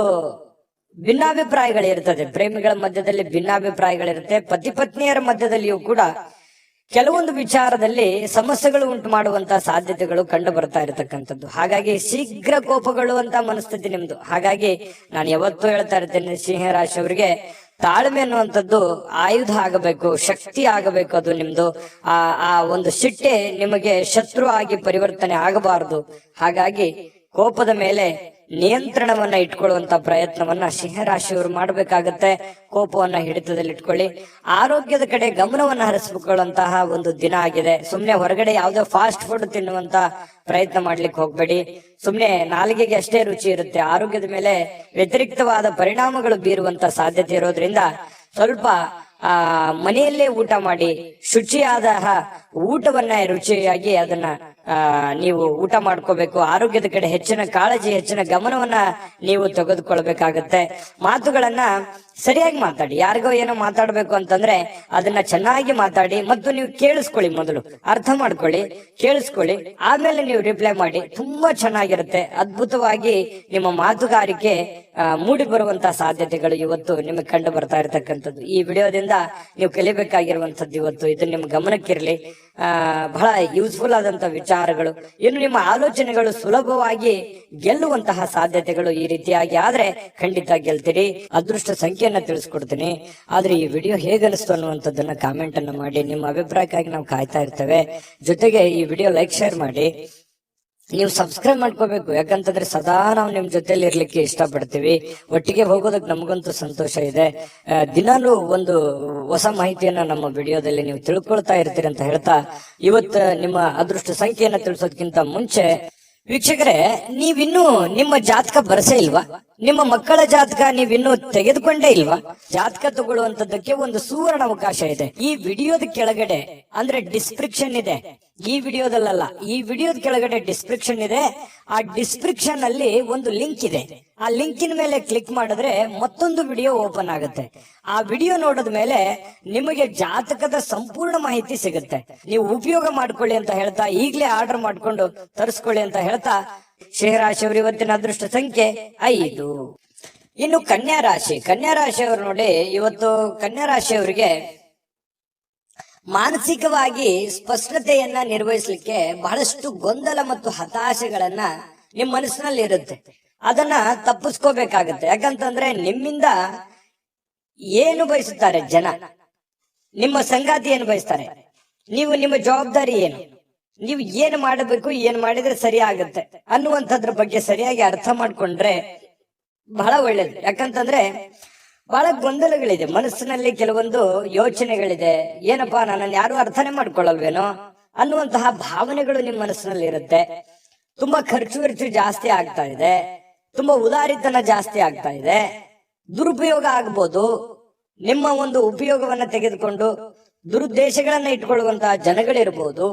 ಭಿನ್ನಾಭಿಪ್ರಾಯಗಳಿರ್ತದೆ, ಪ್ರೇಮಿಗಳ ಮಧ್ಯದಲ್ಲಿ ಭಿನ್ನಾಭಿಪ್ರಾಯಗಳಿರುತ್ತೆ. ಪತಿ ಪತ್ನಿಯರ ಮಧ್ಯದಲ್ಲಿಯೂ ಕೂಡ ಕೆಲವೊಂದು ವಿಚಾರದಲ್ಲಿ ಸಮಸ್ಯೆಗಳು ಉಂಟು ಮಾಡುವಂತ ಸಾಧ್ಯತೆಗಳು ಕಂಡು ಬರ್ತಾ ಇರತಕ್ಕಂಥದ್ದು. ಹಾಗಾಗಿ ಶೀಘ್ರ ಕೋಪಗೊಳ್ಳುವಂತ ಮನಸ್ಥಿತಿ ನಿಮ್ದು. ಹಾಗಾಗಿ ನಾನು ಯಾವತ್ತೂ ಹೇಳ್ತಾ ಇರ್ತೇನೆ, ಸಿಂಹರಾಶಿ ಅವರಿಗೆ ತಾಳ್ಮೆ ಅನ್ನುವಂಥದ್ದು ಆಯುಧ ಆಗಬೇಕು, ಶಕ್ತಿ ಆಗಬೇಕು. ಅದು ನಿಮ್ದು ಆ ಒಂದು ಸಿಟ್ಟೆ ನಿಮಗೆ ಶತ್ರು ಆಗಿ ಪರಿವರ್ತನೆ ಆಗಬಾರದು. ಹಾಗಾಗಿ ಕೋಪದ ಮೇಲೆ ನಿಯಂತ್ರಣವನ್ನ ಇಟ್ಕೊಳ್ಳುವಂತ ಪ್ರಯತ್ನವನ್ನ ಸಿಂಹರಾಶಿಯವರು ಮಾಡಬೇಕಾಗತ್ತೆ. ಕೋಪವನ್ನ ಹಿಡಿತದಲ್ಲಿ ಇಟ್ಕೊಳ್ಳಿ. ಆರೋಗ್ಯದ ಕಡೆ ಗಮನವನ್ನ ಹರಿಸಿಕೊಳ್ಳುವಂತಹ ಒಂದು ದಿನ ಆಗಿದೆ. ಸುಮ್ನೆ ಹೊರಗಡೆ ಯಾವುದೋ ಫಾಸ್ಟ್ ಫುಡ್ ತಿನ್ನುವಂತ ಪ್ರಯತ್ನ ಮಾಡ್ಲಿಕ್ಕೆ ಹೋಗ್ಬೇಡಿ. ಸುಮ್ನೆ ನಾಲಿಗೆಗೆ ಅಷ್ಟೇ ರುಚಿ ಇರುತ್ತೆ, ಆರೋಗ್ಯದ ಮೇಲೆ ವ್ಯತಿರಿಕ್ತವಾದ ಪರಿಣಾಮಗಳು ಬೀರುವಂತ ಸಾಧ್ಯತೆ ಇರೋದ್ರಿಂದ ಸ್ವಲ್ಪ ಮನೆಯಲ್ಲೇ ಊಟ ಮಾಡಿ ಶುಚಿಯಾದ ಊಟವನ್ನ ರುಚಿಯಾಗಿ ಅದನ್ನ ನೀವು ಊಟ ಮಾಡ್ಕೋಬೇಕು. ಆರೋಗ್ಯದ ಕಡೆ ಹೆಚ್ಚಿನ ಕಾಳಜಿ, ಹೆಚ್ಚಿನ ಗಮನವನ್ನ ನೀವು ತೆಗೆದುಕೊಳ್ಬೇಕಾಗತ್ತೆ. ಮಾತುಗಳನ್ನ ಸರಿಯಾಗಿ ಮಾತಾಡಿ. ಯಾರಿಗೋ ಏನೋ ಮಾತಾಡ್ಬೇಕು ಅಂತಂದ್ರೆ ಅದನ್ನ ಚೆನ್ನಾಗಿ ಮಾತಾಡಿ ಮತ್ತು ನೀವು ಕೇಳಿಸ್ಕೊಳ್ಳಿ. ಮೊದಲು ಅರ್ಥ ಮಾಡ್ಕೊಳ್ಳಿ, ಕೇಳಿಸ್ಕೊಳ್ಳಿ, ಆಮೇಲೆ ನೀವು ರಿಪ್ಲೈ ಮಾಡಿ. ತುಂಬಾ ಚೆನ್ನಾಗಿರುತ್ತೆ. ಅದ್ಭುತವಾಗಿ ನಿಮ್ಮ ಮಾತುಗಾರಿಕೆ ಮೂಡಿ ಬರುವಂತಹ ಸಾಧ್ಯತೆಗಳು ಇವತ್ತು ನಿಮಗೆ ಕಂಡು ಬರ್ತಾ ಇರತಕ್ಕಂಥದ್ದು. ಈ ವಿಡಿಯೋದಿಂದ ನೀವು ಕಲಿಬೇಕಾಗಿರುವಂತದ್ದು ಇವತ್ತು ಇದು ನಿಮ್ಮ ಗಮನಕ್ಕಿರಲಿ. ಬಹಳ ಯೂಸ್ಫುಲ್ ಆದಂತಹ ವಿಚಾರಗಳು. ಇನ್ನು ನಿಮ್ಮ ಆಲೋಚನೆಗಳು ಸುಲಭವಾಗಿ ಗೆಲ್ಲುವಂತಹ ಸಾಧ್ಯತೆಗಳು ಈ ರೀತಿಯಾಗಿ ಆದ್ರೆ ಖಂಡಿತ ಗೆಲ್ತೀರಿ. ಅದೃಷ್ಟ ಸಂಖ್ಯೆಯನ್ನ ತಿಳಿಸ್ಕೊಡ್ತೀನಿ. ಆದ್ರೆ ಈ ವಿಡಿಯೋ ಹೇಗನಿಸ್ತು ಅನ್ನುವಂಥದ್ದನ್ನ ಕಾಮೆಂಟ್ ಅನ್ನ ಮಾಡಿ. ನಿಮ್ಮ ಅಭಿಪ್ರಾಯಕ್ಕಾಗಿ ನಾವು ಕಾಯ್ತಾ ಇರ್ತೇವೆ. ಜೊತೆಗೆ ಈ ವಿಡಿಯೋ ಲೈಕ್, ಶೇರ್ ಮಾಡಿ. ನೀವು ಸಬ್ಸ್ಕ್ರೈಬ್ ಮಾಡ್ಕೋಬೇಕು. ಯಾಕಂತಂದ್ರೆ ಸದಾ ನಾವು ನಿಮ್ ಜೊತೆಲಿ ಇರ್ಲಿಕ್ಕೆ ಇಷ್ಟಪಡ್ತೀವಿ. ಒಟ್ಟಿಗೆ ಹೋಗೋದಕ್ಕೆ ನಮಗಂತೂ ಸಂತೋಷ ಇದೆ. ದಿನಾಲೂ ಒಂದು ಹೊಸ ಮಾಹಿತಿಯನ್ನ ನಮ್ಮ ವಿಡಿಯೋದಲ್ಲಿ ನೀವು ತಿಳ್ಕೊಳ್ತಾ ಇರ್ತೀರಿ ಅಂತ ಹೇಳ್ತಾ, ಇವತ್ತು ನಿಮ್ಮ ಅದೃಷ್ಟ ಸಂಖ್ಯೆಯನ್ನ ತಿಳಿಸೋದಕ್ಕಿಂತ ಮುಂಚೆ ವೀಕ್ಷಕರೇ, ನೀವಿನ್ನೂ ನಿಮ್ಮ ಜಾತಕ ಬರಸೇ ಇಲ್ವಾ? ನಿಮ್ಮ ಮಕ್ಕಳ ಜಾತಕ ನೀವಿನ್ನೂ ತೆಗೆದುಕೊಂಡೇ ಇಲ್ವಾ? ಜಾತಕ ತಗೊಳ್ಳುವಂತದ್ದಕ್ಕೆ ಒಂದು ಸುವರ್ಣ ಅವಕಾಶ ಇದೆ. ಈ ವಿಡಿಯೋದ ಕೆಳಗಡೆ ಅಂದ್ರೆ ಡಿಸ್ಕ್ರಿಪ್ಷನ್ ಇದೆ. ಈ ವಿಡಿಯೋದಲ್ಲ, ಈ ವಿಡಿಯೋದ ಕೆಳಗಡೆ ಡಿಸ್ಕ್ರಿಪ್ಷನ್ ಇದೆ. ಆ ಡಿಸ್ಕ್ರಿಪ್ಷನ್ ಅಲ್ಲಿ ಒಂದು ಲಿಂಕ್ ಇದೆ. ಆ ಲಿಂಕಿನ ಮೇಲೆ ಕ್ಲಿಕ್ ಮಾಡಿದ್ರೆ ಮತ್ತೊಂದು ವಿಡಿಯೋ ಓಪನ್ ಆಗುತ್ತೆ. ಆ ವಿಡಿಯೋ ನೋಡಿದ ಮೇಲೆ ನಿಮಗೆ ಜಾತಕದ ಸಂಪೂರ್ಣ ಮಾಹಿತಿ ಸಿಗುತ್ತೆ. ನೀವು ಉಪಯೋಗ ಮಾಡ್ಕೊಳ್ಳಿ ಅಂತ ಹೇಳ್ತಾ, ಈಗಲೇ ಆರ್ಡರ್ ಮಾಡ್ಕೊಂಡು ತರಿಸ್ಕೊಳ್ಳಿ ಅಂತ ಹೇಳ್ತಾ, ಸಿಂಹರಾಶಿಯವರು ಇವತ್ತಿನ ಅದೃಷ್ಟ ಸಂಖ್ಯೆ 5. ಇನ್ನು ಕನ್ಯಾ ರಾಶಿ. ಕನ್ಯಾ ರಾಶಿಯವರು ನೋಡಿ, ಇವತ್ತು ಕನ್ಯಾ ರಾಶಿಯವರಿಗೆ ಮಾನಸಿಕವಾಗಿ ಸ್ಪಷ್ಟತೆಯನ್ನ ನಿರ್ವಹಿಸಲಿಕ್ಕೆ ಬಹಳಷ್ಟು ಗೊಂದಲ ಮತ್ತು ಹತಾಶೆಗಳನ್ನ ನಿಮ್ ಮನಸ್ಸಿನಲ್ಲಿ ಇರುತ್ತೆ. ಅದನ್ನ ತಪ್ಪಿಸ್ಕೋಬೇಕಾಗತ್ತೆ. ಯಾಕಂತಂದ್ರೆ ನಿಮ್ಮಿಂದ ಏನು ಬಯಸುತ್ತಾರೆ ಜನ, ನಿಮ್ಮ ಸಂಗಾತಿ ಏನು ಬಯಸ್ತಾರೆ, ನೀವು ನಿಮ್ಮ ಜವಾಬ್ದಾರಿ ಏನು, ನೀವು ಏನು ಮಾಡಬೇಕು, ಏನು ಮಾಡಿದ್ರೆ ಸರಿ ಆಗುತ್ತೆ ಅನ್ನುವಂಥದ್ರ ಬಗ್ಗೆ ಸರಿಯಾಗಿ ಅರ್ಥ ಮಾಡ್ಕೊಂಡ್ರೆ ಬಹಳ ಒಳ್ಳೇದು. ಯಾಕಂತಂದ್ರೆ ಬಹಳ ಗೊಂದಲಗಳಿದೆ ಮನಸ್ಸಿನಲ್ಲಿ, ಕೆಲವೊಂದು ಯೋಚನೆಗಳಿದೆ. ಏನಪ್ಪಾ, ನನ್ನನ್ನು ಯಾರು ಅರ್ಥನೇ ಮಾಡ್ಕೊಳ್ಳಲ್ವೇನೋ ಅನ್ನುವಂತಹ ಭಾವನೆಗಳು ನಿಮ್ಮ ಮನಸ್ಸಿನಲ್ಲಿ ಇರುತ್ತೆ. ತುಂಬಾ ಖರ್ಚು ಜಾಸ್ತಿ ಆಗ್ತಾ ಇದೆ, ತುಂಬಾ ಉದಾರಿತನ ಜಾಸ್ತಿ ಆಗ್ತಾ ಇದೆ, ದುರುಪಯೋಗ ಆಗ್ಬೋದು. ನಿಮ್ಮ ಒಂದು ಉಪಯೋಗವನ್ನ ತೆಗೆದುಕೊಂಡು ದುರುದ್ದೇಶಗಳನ್ನ ಇಟ್ಕೊಳ್ಳುವಂತಹ ಜನಗಳಿರ್ಬೋದು.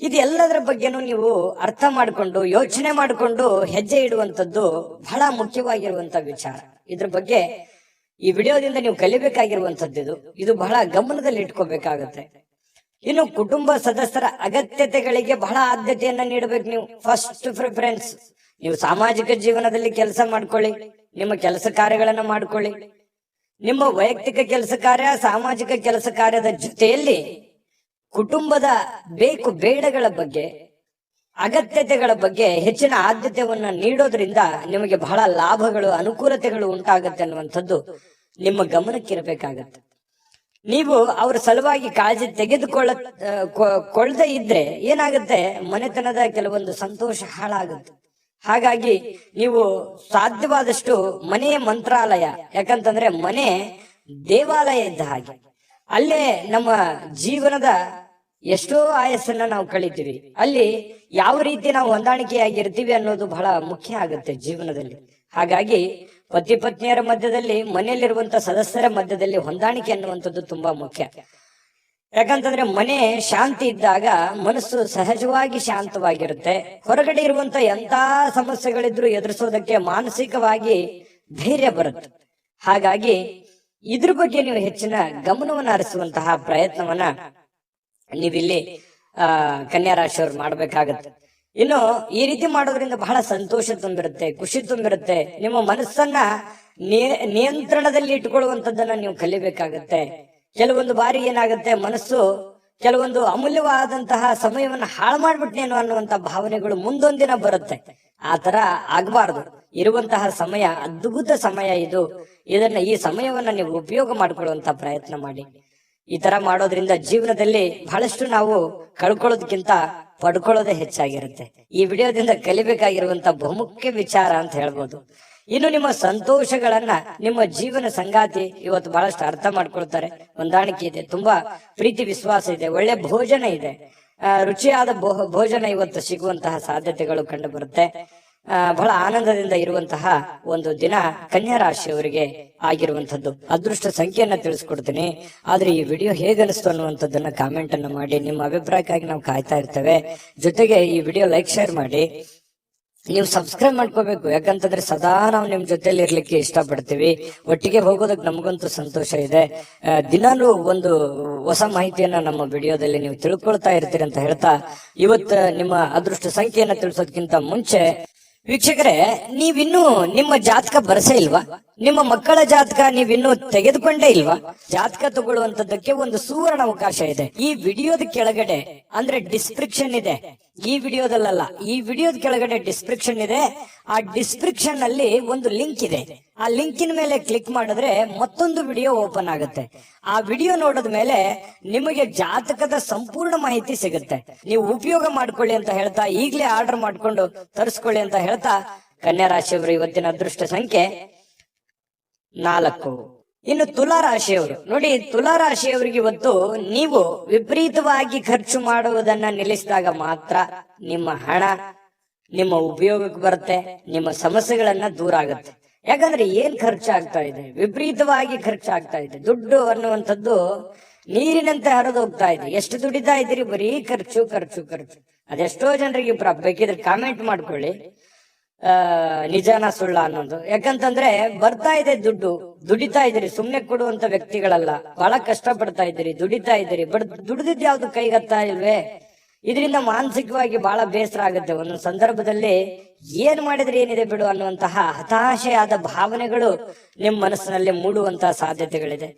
ಇದೆಲ್ಲದರ ಬಗ್ಗೆನೂ ನೀವು ಅರ್ಥ ಮಾಡಿಕೊಂಡು ಯೋಚನೆ ಮಾಡಿಕೊಂಡು ಹೆಜ್ಜೆ ಇಡುವಂತದ್ದು ಬಹಳ ಮುಖ್ಯವಾಗಿರುವಂತ ವಿಚಾರ. ಇದ್ರ ಬಗ್ಗೆ ಈ ವಿಡಿಯೋದಿಂದ ನೀವು ಕಲಿಬೇಕಾಗಿರುವಂತದ್ದು ಇದು ಬಹಳ ಗಮನದಲ್ಲಿ ಇಟ್ಕೋಬೇಕಾಗತ್ತೆ. ಇನ್ನು ಕುಟುಂಬ ಸದಸ್ಯರ ಅಗತ್ಯತೆಗಳಿಗೆ ಬಹಳ ಆದ್ಯತೆಯನ್ನ ನೀಡಬೇಕು. ನೀವು ಫಸ್ಟ್ ಪ್ರಿಫರೆನ್ಸ್. ನೀವು ಸಾಮಾಜಿಕ ಜೀವನದಲ್ಲಿ ಕೆಲಸ ಮಾಡ್ಕೊಳ್ಳಿ, ನಿಮ್ಮ ಕೆಲಸ ಕಾರ್ಯಗಳನ್ನ ಮಾಡ್ಕೊಳ್ಳಿ. ನಿಮ್ಮ ವೈಯಕ್ತಿಕ ಕೆಲಸ ಕಾರ್ಯ, ಸಾಮಾಜಿಕ ಕೆಲಸ ಕಾರ್ಯದ ಜೊತೆಯಲ್ಲಿ ಕುಟುಂಬದ ಬೇಕು ಬೇಡಗಳ ಬಗ್ಗೆ, ಅಗತ್ಯತೆಗಳ ಬಗ್ಗೆ ಹೆಚ್ಚಿನ ಆದ್ಯತೆಯನ್ನ ನೀಡೋದ್ರಿಂದ ನಿಮಗೆ ಬಹಳ ಲಾಭಗಳು, ಅನುಕೂಲತೆಗಳು ಉಂಟಾಗತ್ತೆ ಅನ್ನುವಂಥದ್ದು ನಿಮ್ಮ ಗಮನಕ್ಕಿರಬೇಕಾಗತ್ತೆ. ನೀವು ಅವರ ಸಲುವಾಗಿ ಕಾಳಜಿ ತೆಗೆದುಕೊಳ್ಳದೆ ಇದ್ರೆ ಏನಾಗುತ್ತೆ, ಮನೆತನದ ಕೆಲವೊಂದು ಸಂತೋಷ ಹಾಳಾಗುತ್ತೆ. ಹಾಗಾಗಿ ನೀವು ಸಾಧ್ಯವಾದಷ್ಟು ಮನೆಯ ಮಂತ್ರಾಲಯ, ಯಾಕಂತಂದ್ರೆ ಮನೆ ದೇವಾಲಯ ಇದ್ದ ಹಾಗೆ. ಅಲ್ಲೇ ನಮ್ಮ ಜೀವನದ ಎಷ್ಟೋ ಆಯಸ್ಸನ್ನ ನಾವು ಕಳಿತೀವಿ. ಅಲ್ಲಿ ಯಾವ ರೀತಿ ನಾವು ಹೊಂದಾಣಿಕೆಯಾಗಿರ್ತೀವಿ ಅನ್ನೋದು ಬಹಳ ಮುಖ್ಯ ಆಗುತ್ತೆ ಜೀವನದಲ್ಲಿ. ಹಾಗಾಗಿ ಪತಿ ಪತ್ನಿಯರ ಮಧ್ಯದಲ್ಲಿ, ಮನೆಯಲ್ಲಿರುವಂತ ಸದಸ್ಯರ ಮಧ್ಯದಲ್ಲಿ ಹೊಂದಾಣಿಕೆ ಅನ್ನುವಂಥದ್ದು ತುಂಬಾ ಮುಖ್ಯ. ಯಾಕಂತಂದ್ರೆ ಮನೆ ಶಾಂತಿ ಇದ್ದಾಗ ಮನಸ್ಸು ಸಹಜವಾಗಿ ಶಾಂತವಾಗಿರುತ್ತೆ. ಹೊರಗಡೆ ಇರುವಂತ ಎಂತ ಸಮಸ್ಯೆಗಳಿದ್ರು ಎದುರಿಸೋದಕ್ಕೆ ಮಾನಸಿಕವಾಗಿ ಧೈರ್ಯ ಬರುತ್ತೆ. ಹಾಗಾಗಿ ಇದ್ರ ಬಗ್ಗೆ ನೀವು ಹೆಚ್ಚಿನ ಗಮನವನ್ನ ಹರಿಸುವಂತಹ ಪ್ರಯತ್ನವನ್ನ ನೀವಿಲ್ಲಿ ಕನ್ಯಾ ರಾಶಿಯವ್ರು ಮಾಡ್ಬೇಕಾಗತ್ತೆ. ಇನ್ನು ಈ ರೀತಿ ಮಾಡೋದ್ರಿಂದ ಬಹಳ ಸಂತೋಷ ತುಂಬಿರುತ್ತೆ, ಖುಷಿ ತುಂಬಿರುತ್ತೆ. ನಿಮ್ಮ ಮನಸ್ಸನ್ನ ನಿಯಂತ್ರಣದಲ್ಲಿ ಇಟ್ಕೊಳ್ಳುವಂತದ್ದನ್ನ ನೀವು ಕಲಿಬೇಕಾಗತ್ತೆ. ಕೆಲವೊಂದು ಬಾರಿ ಏನಾಗುತ್ತೆ, ಮನಸ್ಸು ಕೆಲವೊಂದು ಅಮೂಲ್ಯವಾದಂತಹ ಸಮಯವನ್ನ ಹಾಳು ಮಾಡ್ಬಿಟ್ನೇನೋ ಅನ್ನುವಂತ ಭಾವನೆಗಳು ಮುಂದೊಂದಿನ ಬರುತ್ತೆ. ಆ ತರ ಆಗ್ಬಾರ್ದು. ಇರುವಂತಹ ಸಮಯ ಅದ್ಭುತ ಸಮಯ ಇದು. ಈ ಸಮಯವನ್ನ ನೀವು ಉಪಯೋಗ ಮಾಡ್ಕೊಳ್ಳುವಂತ ಪ್ರಯತ್ನ ಮಾಡಿ. ಈ ತರ ಮಾಡೋದ್ರಿಂದ ಜೀವನದಲ್ಲಿ ಬಹಳಷ್ಟು ನಾವು ಕಳ್ಕೊಳ್ಳೋದಕ್ಕಿಂತ ಪಡ್ಕೊಳ್ಳೋದೇ ಹೆಚ್ಚಾಗಿರುತ್ತೆ. ಈ ವಿಡಿಯೋದಿಂದ ಕಲಿಬೇಕಾಗಿರುವಂತ ಬಹುಮುಖ್ಯ ವಿಚಾರ ಅಂತ ಹೇಳ್ಬೋದು. ಇನ್ನು ನಿಮ್ಮ ಸಂತೋಷಗಳನ್ನ ನಿಮ್ಮ ಜೀವನ ಸಂಗಾತಿ ಇವತ್ತು ಬಹಳಷ್ಟು ಅರ್ಥ ಮಾಡ್ಕೊಳ್ತಾರೆ. ಹೊಂದಾಣಿಕೆ ಇದೆ, ತುಂಬಾ ಪ್ರೀತಿ ವಿಶ್ವಾಸ ಇದೆ, ಒಳ್ಳೆ ಭೋಜನ ಇದೆ, ರುಚಿಯಾದ ಭೋಜನ ಇವತ್ತು ಸಿಗುವಂತಹ ಸಾಧ್ಯತೆಗಳು ಕಂಡು ಬರುತ್ತೆ. ಬಹಳ ಆನಂದದಿಂದ ಇರುವಂತಹ ಒಂದು ದಿನ ಕನ್ಯಾ ರಾಶಿಯವರಿಗೆ ಆಗಿರುವಂತದ್ದು. ಅದೃಷ್ಟ ಸಂಖ್ಯೆಯನ್ನ ತಿಳಿಸ್ಕೊಡ್ತೀನಿ. ಆದ್ರೆ ಈ ವಿಡಿಯೋ ಹೇಗನಿಸ್ತು ಅನ್ನುವಂಥದ್ದನ್ನ ಕಾಮೆಂಟ್ ಅನ್ನ ಮಾಡಿ. ನಿಮ್ಮ ಅಭಿಪ್ರಾಯಕ್ಕಾಗಿ ನಾವು ಕಾಯ್ತಾ ಇರ್ತೇವೆ. ಜೊತೆಗೆ ಈ ವಿಡಿಯೋ ಲೈಕ್ ಶೇರ್ ಮಾಡಿ. ನೀವು ಸಬ್ಸ್ಕ್ರೈಬ್ ಮಾಡ್ಕೋಬೇಕು, ಯಾಕಂತಂದ್ರೆ ಸದಾ ನಾವು ನಿಮ್ ಜೊತೆಲಿ ಇರ್ಲಿಕ್ಕೆ ಇಷ್ಟಪಡ್ತೀವಿ. ಒಟ್ಟಿಗೆ ಹೋಗೋದಕ್ಕೆ ನಮಗಂತೂ ಸಂತೋಷ ಇದೆ. ದಿನಾಲೂ ಒಂದು ಹೊಸ ಮಾಹಿತಿಯನ್ನ ನಮ್ಮ ವಿಡಿಯೋದಲ್ಲಿ ನೀವು ತಿಳ್ಕೊಳ್ತಾ ಇರ್ತೀರಿ ಅಂತ ಹೇಳ್ತಾ, ಇವತ್ತು ನಿಮ್ಮ ಅದೃಷ್ಟ ಸಂಖ್ಯೆಯನ್ನ ತಿಳಿಸೋದಕ್ಕಿಂತ ಮುಂಚೆ ವೀಕ್ಷಕರೇ, ನೀವಿನ್ನೂ ನಿಮ್ಮ ಜಾತಕ ಬರಸೇ ಇಲ್ವಾ? ನಿಮ್ಮ ಮಕ್ಕಳ ಜಾತಕ ನೀವಿನ್ನೂ ತೆಗೆದುಕೊಂಡೇ ಇಲ್ವಾ? ಜಾತಕ ತಗೊಳ್ಳುವಂತದ್ದಕ್ಕೆ ಒಂದು ಸುವರ್ಣ ಅವಕಾಶ ಇದೆ. ಈ ವಿಡಿಯೋದ ಕೆಳಗಡೆ ಅಂದ್ರೆ ಡಿಸ್ಕ್ರಿಪ್ಷನ್ ಇದೆ. ಈ ವಿಡಿಯೋದಲ್ಲ, ಈ ವಿಡಿಯೋದ ಕೆಳಗಡೆ ಡಿಸ್ಕ್ರಿಪ್ಷನ್ ಇದೆ. ಆ ಡಿಸ್ಕ್ರಿಪ್ಷನ್ ಅಲ್ಲಿ ಒಂದು ಲಿಂಕ್ ಇದೆ. ಆ ಲಿಂಕಿನ ಮೇಲೆ ಕ್ಲಿಕ್ ಮಾಡಿದ್ರೆ ಮತ್ತೊಂದು ವಿಡಿಯೋ ಓಪನ್ ಆಗುತ್ತೆ. ಆ ವಿಡಿಯೋ ನೋಡಿದ ಮೇಲೆ ನಿಮಗೆ ಜಾತಕದ ಸಂಪೂರ್ಣ ಮಾಹಿತಿ ಸಿಗುತ್ತೆ. ನೀವು ಉಪಯೋಗ ಮಾಡ್ಕೊಳ್ಳಿ ಅಂತ ಹೇಳ್ತಾ, ಈಗಲೇ ಆರ್ಡರ್ ಮಾಡ್ಕೊಂಡು ತರಿಸ್ಕೊಳ್ಳಿ ಅಂತ ಹೇಳ್ತಾ, ಕನ್ಯಾ ರಾಶಿಯವರು ಇವತ್ತಿನ ಅದೃಷ್ಟ ಸಂಖ್ಯೆ 4. ಇನ್ನು ತುಲಾ ರಾಶಿಯವರು ನೋಡಿ, ತುಲಾ ರಾಶಿಯವರಿಗೆ ಇವತ್ತು ನೀವು ವಿಪರೀತವಾಗಿ ಖರ್ಚು ಮಾಡುವುದನ್ನ ನಿಲ್ಲಿಸಿದಾಗ ಮಾತ್ರ ನಿಮ್ಮ ಹಣ ನಿಮ್ಮ ಉಪಯೋಗಕ್ಕೆ ಬರುತ್ತೆ, ನಿಮ್ಮ ಸಮಸ್ಯೆಗಳನ್ನ ದೂರ ಆಗುತ್ತೆ. ಯಾಕಂದ್ರೆ ಏನ್ ಖರ್ಚಾಗ್ತಾ ಇದೆ, ವಿಪರೀತವಾಗಿ ಖರ್ಚಾಗ್ತಾ ಇದೆ. ದುಡ್ಡು ಅನ್ನುವಂಥದ್ದು ನೀರಿನಂತೆ ಹರಿದು ಹೋಗ್ತಾ ಇದೆ. ಎಷ್ಟು ದುಡಿತಾ ಇದ್ದೀರಿ, ಬರೀ ಖರ್ಚು ಖರ್ಚು ಖರ್ಚು. ಅದೆಷ್ಟೋ ಜನರಿಗೆ ಬೇಕಿದ್ರೆ ಕಾಮೆಂಟ್ ಮಾಡ್ಕೊಳ್ಳಿ, ನಿಜಾನ ಸುಳ್ಳ ಅನ್ನೋದು. ಯಾಕಂತಂದ್ರೆ ಬರ್ತಾ ಇದೆ ದುಡ್ಡು, ದುಡಿತಾ ಇದ್ದೀರಿ, ಸುಮ್ನೆ ಕೊಡುವಂತ ವ್ಯಕ್ತಿಗಳಲ್ಲ. ಬಹಳ ಕಷ್ಟ ಪಡ್ತಾ ಇದ್ದೀರಿ, ದುಡಿತಾ ಇದ್ದೀರಿ, ಬಟ್ ದುಡಿದಿದ್ ಯಾವ್ದು ಕೈಗತ್ತಾ ಇಲ್ವೇ? ಇದರಿಂದ ಮಾನಸಿಕವಾಗಿ ಬಹಳ ಬೇಸರ ಆಗುತ್ತೆ. ಒಂದೊಂದು ಸಂದರ್ಭದಲ್ಲಿ ಏನ್ ಮಾಡಿದ್ರೆ ಏನಿದೆ ಬಿಡು ಅನ್ನುವಂತಹ ಹತಾಶೆಯಾದ ಭಾವನೆಗಳು ನಿಮ್ ಮನಸ್ಸಿನಲ್ಲಿ ಮೂಡುವಂತಹ ಸಾಧ್ಯತೆಗಳಿದೆ.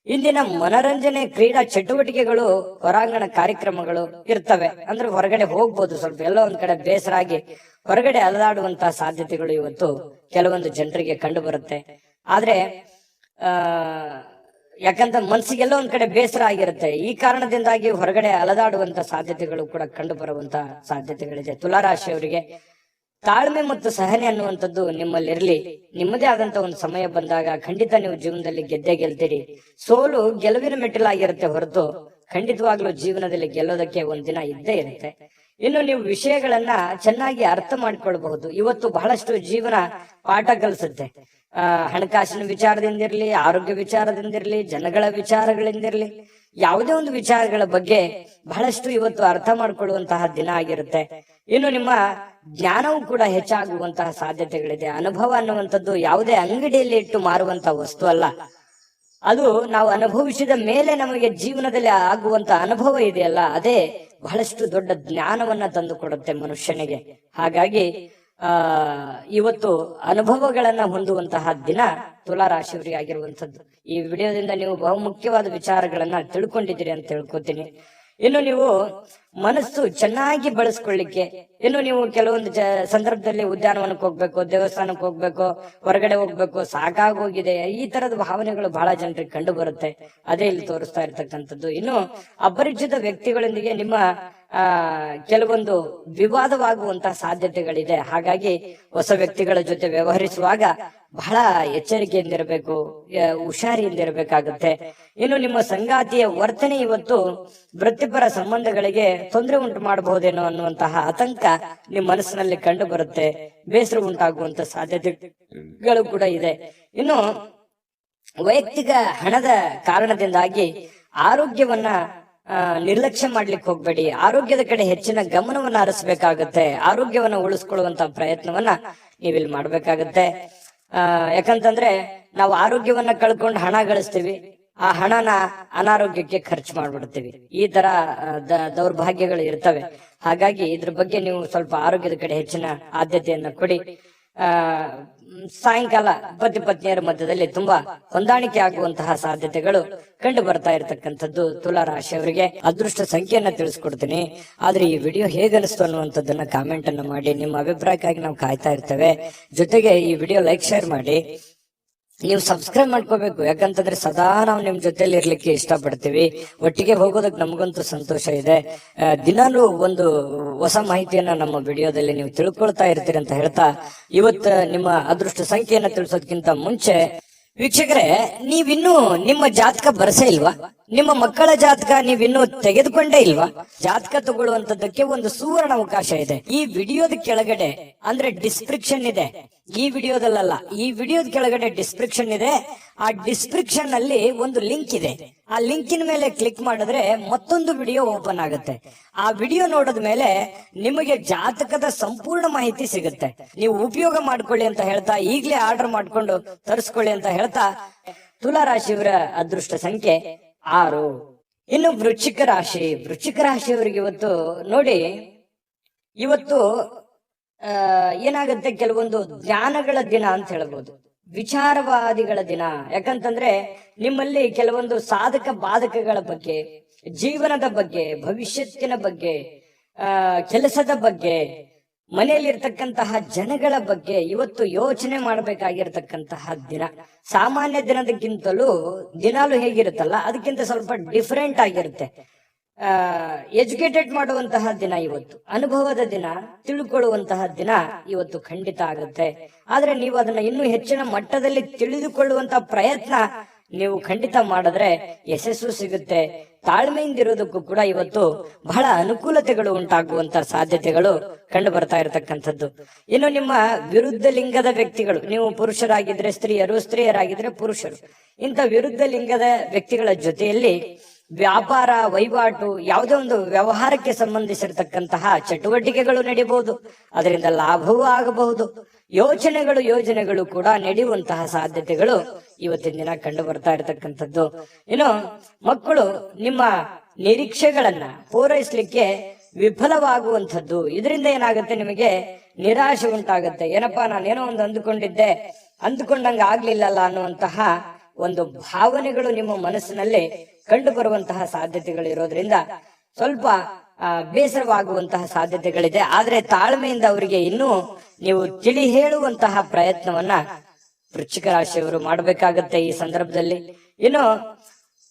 ಇಂದಿನ ಮನರಂಜನೆ ಕ್ರೀಡಾ ಚಟುವಟಿಕೆಗಳು, ಹೊರಾಂಗಣ ಕಾರ್ಯಕ್ರಮಗಳು ಇರ್ತವೆ. ಅಂದ್ರೆ ಹೊರಗಡೆ ಹೋಗ್ಬೋದು, ಸ್ವಲ್ಪ ಎಲ್ಲೋ ಒಂದ್ ಕಡೆ ಬೇಸರ ಆಗಿ ಹೊರಗಡೆ ಅಲದಾಡುವಂತಹ ಸಾಧ್ಯತೆಗಳು ಇವತ್ತು ಕೆಲವೊಂದು ಜನರಿಗೆ ಕಂಡು ಬರುತ್ತೆ. ಆದ್ರೆ ಯಾಕಂತ ಮನ್ಸಿಗೆಲ್ಲ ಒಂದ್ ಕಡೆ ಬೇಸರ ಆಗಿರುತ್ತೆ. ಈ ಕಾರಣದಿಂದಾಗಿ ಹೊರಗಡೆ ಅಲದಾಡುವಂತ ಸಾಧ್ಯತೆಗಳು ಕೂಡ ಕಂಡು ಬರುವಂತ ಸಾಧ್ಯತೆಗಳಿದೆ. ತುಲಾರಾಶಿಯವರಿಗೆ ತಾಳ್ಮೆ ಮತ್ತು ಸಹನೆ ಅನ್ನುವಂಥದ್ದು ನಿಮ್ಮಲ್ಲಿರ್ಲಿ. ನಿಮ್ಮದೇ ಆದಂತ ಒಂದು ಸಮಯ ಬಂದಾಗ ಖಂಡಿತ ನೀವು ಜೀವನದಲ್ಲಿ ಗೆದ್ದೇ ಗೆಲ್ತೀರಿ. ಸೋಲು ಗೆಲುವಿನ ಮೆಟ್ಟಿಲಾಗಿರುತ್ತೆ ಹೊರತು ಖಂಡಿತವಾಗ್ಲೂ ಜೀವನದಲ್ಲಿ ಗೆಲ್ಲೋದಕ್ಕೆ ಒಂದಿನ ಇದ್ದೇ ಇರುತ್ತೆ. ಇನ್ನು ನೀವು ವಿಷಯಗಳನ್ನ ಚೆನ್ನಾಗಿ ಅರ್ಥ ಮಾಡ್ಕೊಳ್ಬಹುದು. ಇವತ್ತು ಬಹಳಷ್ಟು ಜೀವನ ಪಾಠ ಕಲಿಸುತ್ತೆ. ಹಣಕಾಸಿನ ವಿಚಾರದಿಂದಿರ್ಲಿ, ಆರೋಗ್ಯ ವಿಚಾರದಿಂದಿರ್ಲಿ, ಜನಗಳ ವಿಚಾರಗಳಿಂದಿರ್ಲಿ, ಯಾವುದೇ ಒಂದು ವಿಚಾರಗಳ ಬಗ್ಗೆ ಬಹಳಷ್ಟು ಇವತ್ತು ಅರ್ಥ ಮಾಡ್ಕೊಳ್ಳುವಂತಹ ದಿನ ಆಗಿರುತ್ತೆ. ಇನ್ನು ನಿಮ್ಮ ಜ್ಞಾನವೂ ಕೂಡ ಹೆಚ್ಚಾಗುವಂತಹ ಸಾಧ್ಯತೆಗಳಿದೆ. ಅನುಭವ ಅನ್ನುವಂಥದ್ದು ಯಾವುದೇ ಅಂಗಡಿಯಲ್ಲಿ ಇಟ್ಟು ಮಾರುವಂತಹ ವಸ್ತು ಅಲ್ಲ. ಅದು ನಾವು ಅನುಭವಿಸಿದ ಮೇಲೆ ನಮಗೆ ಜೀವನದಲ್ಲಿ ಆಗುವಂತ ಅನುಭವ ಇದೆಯಲ್ಲ, ಅದೇ ಬಹಳಷ್ಟು ದೊಡ್ಡ ಜ್ಞಾನವನ್ನ ತಂದು ಕೊಡುತ್ತೆ ಮನುಷ್ಯನಿಗೆ. ಹಾಗಾಗಿ ಇವತ್ತು ಅನುಭವಗಳನ್ನ ಹೊಂದುವಂತಹ ದಿನ ತುಲಾ ರಾಶಿಯವರಿಗೆ ಆಗಿರುವಂತದ್ದು. ಈ ವಿಡಿಯೋದಿಂದ ನೀವು ಬಹುಮುಖ್ಯವಾದ ವಿಚಾರಗಳನ್ನ ತಿಳ್ಕೊಂಡಿದ್ದೀರಿ ಅಂತ ತಿಳ್ಕೊತೀನಿ. ಇನ್ನು ನೀವು ಮನಸ್ಸು ಚೆನ್ನಾಗಿ ಬಳಸ್ಕೊಳ್ಳಿಕ್ಕೆ, ಇನ್ನು ನೀವು ಕೆಲವೊಂದು ಸಂದರ್ಭದಲ್ಲಿ ಉದ್ಯಾನವನಕ್ಕೆ ಹೋಗ್ಬೇಕು, ದೇವಸ್ಥಾನಕ್ಕೆ ಹೋಗ್ಬೇಕು, ಹೊರಗಡೆ ಹೋಗ್ಬೇಕು, ಸಾಕಾಗೋಗಿದೆ, ಈ ತರದ ಭಾವನೆಗಳು ಬಹಳ ಜನರಿಗೆ ಕಂಡು ಬರುತ್ತೆ. ಅದೇ ಇಲ್ಲಿ ತೋರಿಸ್ತಾ ಇರ್ತಕ್ಕಂಥದ್ದು. ಇನ್ನು ಅಪರಿಚಿತ ವ್ಯಕ್ತಿಗಳೊಂದಿಗೆ ನಿಮ್ಮ ಕೆಲವೊಂದು ವಿವಾದವಾಗುವಂತಹ ಸಾಧ್ಯತೆಗಳಿದೆ. ಹಾಗಾಗಿ ಹೊಸ ವ್ಯಕ್ತಿಗಳ ಜೊತೆ ವ್ಯವಹರಿಸುವಾಗ ಬಹಳ ಎಚ್ಚರಿಕೆಯಿಂದಿರಬೇಕು, ಹುಷಾರಿಯಿಂದಿರಬೇಕಾಗುತ್ತೆ. ಇನ್ನು ನಿಮ್ಮ ಸಂಗಾತಿಯ ವರ್ತನೆ ಇವತ್ತು ವೃತ್ತಿಪರ ಸಂಬಂಧಗಳಿಗೆ ತೊಂದರೆ ಉಂಟು ಮಾಡಬಹುದೇನೋ ಅನ್ನುವಂತಹ ಆತಂಕ ನಿಮ್ಮ ಮನಸ್ಸಿನಲ್ಲಿ ಕಂಡು ಬರುತ್ತೆ. ಬೇಸರ ಉಂಟಾಗುವಂತ ಸಾಧ್ಯತೆಗಳು ಕೂಡ ಇದೆ. ಇನ್ನು ವೈಯಕ್ತಿಕ ಹಣದ ಕಾರಣದಿಂದಾಗಿ ಆರೋಗ್ಯವನ್ನ ನಿರ್ಲಕ್ಷ್ಯ ಮಾಡ್ಲಿಕ್ಕೆ ಹೋಗ್ಬೇಡಿ. ಆರೋಗ್ಯದ ಕಡೆ ಹೆಚ್ಚಿನ ಗಮನವನ್ನ ಹರಿಸಬೇಕಾಗತ್ತೆ. ಆರೋಗ್ಯವನ್ನ ಉಳಿಸ್ಕೊಳ್ಳುವಂತ ಪ್ರಯತ್ನವನ್ನ ನೀವಿಲ್ಲಿ ಮಾಡ್ಬೇಕಾಗತ್ತೆ. ಯಾಕಂತಂದ್ರೆ ನಾವು ಆರೋಗ್ಯವನ್ನ ಕಳ್ಕೊಂಡು ಹಣ ಗಳಿಸ್ತೀವಿ, ಆ ಹಣನ ಅನಾರೋಗ್ಯಕ್ಕೆ ಖರ್ಚು ಮಾಡ್ಬಿಡ್ತೀವಿ. ಈ ತರ ದೌರ್ಭಾಗ್ಯಗಳು ಇರ್ತವೆ. ಹಾಗಾಗಿ ಇದ್ರ ಬಗ್ಗೆ ನೀವು ಸ್ವಲ್ಪ ಆರೋಗ್ಯದ ಕಡೆ ಹೆಚ್ಚಿನ ಆದ್ಯತೆಯನ್ನ ಕೊಡಿ. ಸಾಯಂಕಾಲ ಪತಿ ಪತ್ನಿಯರ ಮಧ್ಯದಲ್ಲಿ ತುಂಬಾ ಹೊಂದಾಣಿಕೆ ಆಗುವಂತಹ ಸಾಧ್ಯತೆಗಳು ಕಂಡು ಬರ್ತಾ ಇರತಕ್ಕಂಥದ್ದು ತುಲಾ ರಾಶಿಯವರಿಗೆ. ಅದೃಷ್ಟ ಸಂಖ್ಯೆಯನ್ನ ತಿಳಿಸ್ಕೊಡ್ತೀನಿ. ಆದ್ರೆ ಈ ವಿಡಿಯೋ ಹೇಗನಿಸ್ತು ಅನ್ನುವಂಥದ್ದನ್ನ ಕಾಮೆಂಟ್ ಅನ್ನ ಮಾಡಿ. ನಿಮ್ಮ ಅಭಿಪ್ರಾಯಕ್ಕಾಗಿ ನಾವು ಕಾಯ್ತಾ ಇರ್ತೇವೆ. ಜೊತೆಗೆ ಈ ವಿಡಿಯೋ ಲೈಕ್ ಶೇರ್ ಮಾಡಿ. ನೀವು ಸಬ್ಸ್ಕ್ರೈಬ್ ಮಾಡ್ಕೋಬೇಕು, ಯಾಕಂತಂದ್ರೆ ಸದಾ ನಾವು ನಿಮ್ ಜೊತೆಲಿ ಇರ್ಲಿಕ್ಕೆ ಇಷ್ಟಪಡ್ತೀವಿ. ಒಟ್ಟಿಗೆ ಹೋಗೋದಕ್ಕೆ ನಮಗಂತೂ ಸಂತೋಷ ಇದೆ. ದಿನಾಲೂ ಒಂದು ಹೊಸ ಮಾಹಿತಿಯನ್ನ ನಮ್ಮ ವಿಡಿಯೋದಲ್ಲಿ ನೀವು ತಿಳ್ಕೊಳ್ತಾ ಇರ್ತೀರಿ ಅಂತ ಹೇಳ್ತಾ, ಇವತ್ತು ನಿಮ್ಮ ಅದೃಷ್ಟ ಸಂಖ್ಯೆಯನ್ನ ತಿಳಿಸೋದಕ್ಕಿಂತ ಮುಂಚೆ ವೀಕ್ಷಕರೇ, ನೀವಿನ್ನೂ ನಿಮ್ಮ ಜಾತಕ ಬರಸೇ ಇಲ್ವಾ? ನಿಮ್ಮ ಮಕ್ಕಳ ಜಾತಕ ನೀವಿನ್ನೂ ತೆಗೆದುಕೊಂಡೇ ಇಲ್ವಾ? ಜಾತಕ ತಗೊಳ್ಳುವಂತದ್ದಕ್ಕೆ ಒಂದು ಸುವರ್ಣ ಅವಕಾಶ ಇದೆ. ಈ ವಿಡಿಯೋದ ಕೆಳಗಡೆ ಅಂದ್ರೆ ಡಿಸ್ಕ್ರಿಪ್ಷನ್ ಇದೆ. ಈ ವಿಡಿಯೋದಲ್ಲ, ಈ ವಿಡಿಯೋದ ಕೆಳಗಡೆ ಡಿಸ್ಕ್ರಿಪ್ಷನ್ ಇದೆ. ಆ ಡಿಸ್ಕ್ರಿಪ್ಷನ್ ಅಲ್ಲಿ ಒಂದು ಲಿಂಕ್ ಇದೆ. ಆ ಲಿಂಕಿನ ಮೇಲೆ ಕ್ಲಿಕ್ ಮಾಡಿದ್ರೆ ಮತ್ತೊಂದು ವಿಡಿಯೋ ಓಪನ್ ಆಗುತ್ತೆ. ಆ ವಿಡಿಯೋ ನೋಡಿದ ಮೇಲೆ ನಿಮಗೆ ಜಾತಕದ ಸಂಪೂರ್ಣ ಮಾಹಿತಿ ಸಿಗುತ್ತೆ. ನೀವು ಉಪಯೋಗ ಮಾಡ್ಕೊಳ್ಳಿ ಅಂತ ಹೇಳ್ತಾ, ಈಗಲೇ ಆರ್ಡರ್ ಮಾಡ್ಕೊಂಡು ತರಿಸ್ಕೊಳ್ಳಿ ಅಂತ ಹೇಳ್ತಾ, ತುಲಾ ರಾಶಿಯವರ ಅದೃಷ್ಟ ಸಂಖ್ಯೆ 6. ಇನ್ನು ವೃಶ್ಚಿಕ ರಾಶಿ. ವೃಶ್ಚಿಕ ರಾಶಿಯವರಿಗೆ ಇವತ್ತು ನೋಡಿ, ಇವತ್ತು ಏನಾಗುತ್ತೆ, ಕೆಲವೊಂದು ಜ್ಞಾನಗಳ ದಿನ ಅಂತ ಹೇಳ್ಬೋದು, ವಿಚಾರವಾದಿಗಳ ದಿನ. ಯಾಕಂತಂದ್ರೆ ನಿಮ್ಮಲ್ಲಿ ಕೆಲವೊಂದು ಸಾಧಕ ಬಾಧಕಗಳ ಬಗ್ಗೆ, ಜೀವನದ ಬಗ್ಗೆ, ಭವಿಷ್ಯತ್ತಿನ ಬಗ್ಗೆ, ಕೆಲಸದ ಬಗ್ಗೆ, ಮನೆಯಲ್ಲಿರ್ತಕ್ಕಂತಹ ಜನಗಳ ಬಗ್ಗೆ ಇವತ್ತು ಯೋಚನೆ ಮಾಡಬೇಕಾಗಿರ್ತಕ್ಕಂತಹ ದಿನ. ಸಾಮಾನ್ಯ ದಿನದಕ್ಕಿಂತಲೂ ದಿನಾಲು ಹೇಗಿರುತ್ತಲ್ಲ ಅದಕ್ಕಿಂತ ಸ್ವಲ್ಪ ಡಿಫರೆಂಟ್ ಆಗಿರುತ್ತೆ. ಎಜುಕೇಟೆಡ್ ಮಾಡುವಂತಹ ದಿನ ಇವತ್ತು, ಅನುಭವದ ದಿನ, ತಿಳ್ಕೊಳ್ಳುವಂತಹ ದಿನ ಇವತ್ತು ಖಂಡಿತ ಆಗುತ್ತೆ. ಆದ್ರೆ ನೀವು ಅದನ್ನ ಇನ್ನೂ ಹೆಚ್ಚಿನ ಮಟ್ಟದಲ್ಲಿ ತಿಳಿದುಕೊಳ್ಳುವಂತಹ ಪ್ರಯತ್ನ ನೀವು ಖಂಡಿತ ಮಾಡಿದ್ರೆ ಯಶಸ್ಸು ಸಿಗುತ್ತೆ. ತಾಳ್ಮೆಯಿಂದಿರೋದಕ್ಕೂ ಕೂಡ ಇವತ್ತು ಬಹಳ ಅನುಕೂಲತೆಗಳು ಉಂಟಾಗುವಂತ ಸಾಧ್ಯತೆಗಳು ಕಂಡು ಬರ್ತಾ ಇರತಕ್ಕಂಥದ್ದು. ಇನ್ನು ನಿಮ್ಮ ವಿರುದ್ಧ ಲಿಂಗದ ವ್ಯಕ್ತಿಗಳು, ನೀವು ಪುರುಷರಾಗಿದ್ರೆ ಸ್ತ್ರೀಯರು, ಸ್ತ್ರೀಯರಾಗಿದ್ರೆ ಪುರುಷರು, ಇಂಥ ವಿರುದ್ಧ ಲಿಂಗದ ವ್ಯಕ್ತಿಗಳ ಜೊತೆಯಲ್ಲಿ ವ್ಯಾಪಾರ ವಹಿವಾಟು, ಯಾವುದೇ ಒಂದು ವ್ಯವಹಾರಕ್ಕೆ ಸಂಬಂಧಿಸಿರ್ತಕ್ಕಂತಹ ಚಟುವಟಿಕೆಗಳು ನಡೀಬಹುದು. ಅದರಿಂದ ಲಾಭವೂ ಆಗಬಹುದು. ಯೋಜನೆಗಳು ಕೂಡ ನಡೆಯುವಂತಹ ಸಾಧ್ಯತೆಗಳು ಇವತ್ತಿನ ದಿನ ಕಂಡು ಬರ್ತಾ ಇರತಕ್ಕಂಥದ್ದು. ಇನ್ನು ಮಕ್ಕಳು ನಿಮ್ಮ ನಿರೀಕ್ಷೆಗಳನ್ನ ಪೂರೈಸಲಿಕ್ಕೆ ವಿಫಲವಾಗುವಂಥದ್ದು. ಇದರಿಂದ ಏನಾಗುತ್ತೆ, ನಿಮಗೆ ನಿರಾಶೆ ಉಂಟಾಗುತ್ತೆ. ಏನಪ್ಪಾ, ನಾನೇನೋ ಒಂದು ಅಂದುಕೊಂಡಂಗ ಆಗ್ಲಿಲ್ಲಲ್ಲ ಅನ್ನುವಂತಹ ಒಂದು ಭಾವನೆಗಳು ನಿಮ್ಮ ಮನಸ್ಸಿನಲ್ಲಿ ಕಂಡು ಬರುವಂತಹ ಸಾಧ್ಯತೆಗಳು ಇರೋದ್ರಿಂದ ಸ್ವಲ್ಪ ಬೇಸರವಾಗುವಂತಹ ಸಾಧ್ಯತೆಗಳಿದೆ. ಆದ್ರೆ ತಾಳ್ಮೆಯಿಂದ ಅವರಿಗೆ ಇನ್ನೂ ನೀವು ತಿಳಿ ಹೇಳುವಂತಹ ಪ್ರಯತ್ನವನ್ನ ವೃಶ್ಚಿಕ ರಾಶಿಯವರು ಮಾಡಬೇಕಾಗತ್ತೆ. ಈ ಸಂದರ್ಭದಲ್ಲಿ ಇನ್ನು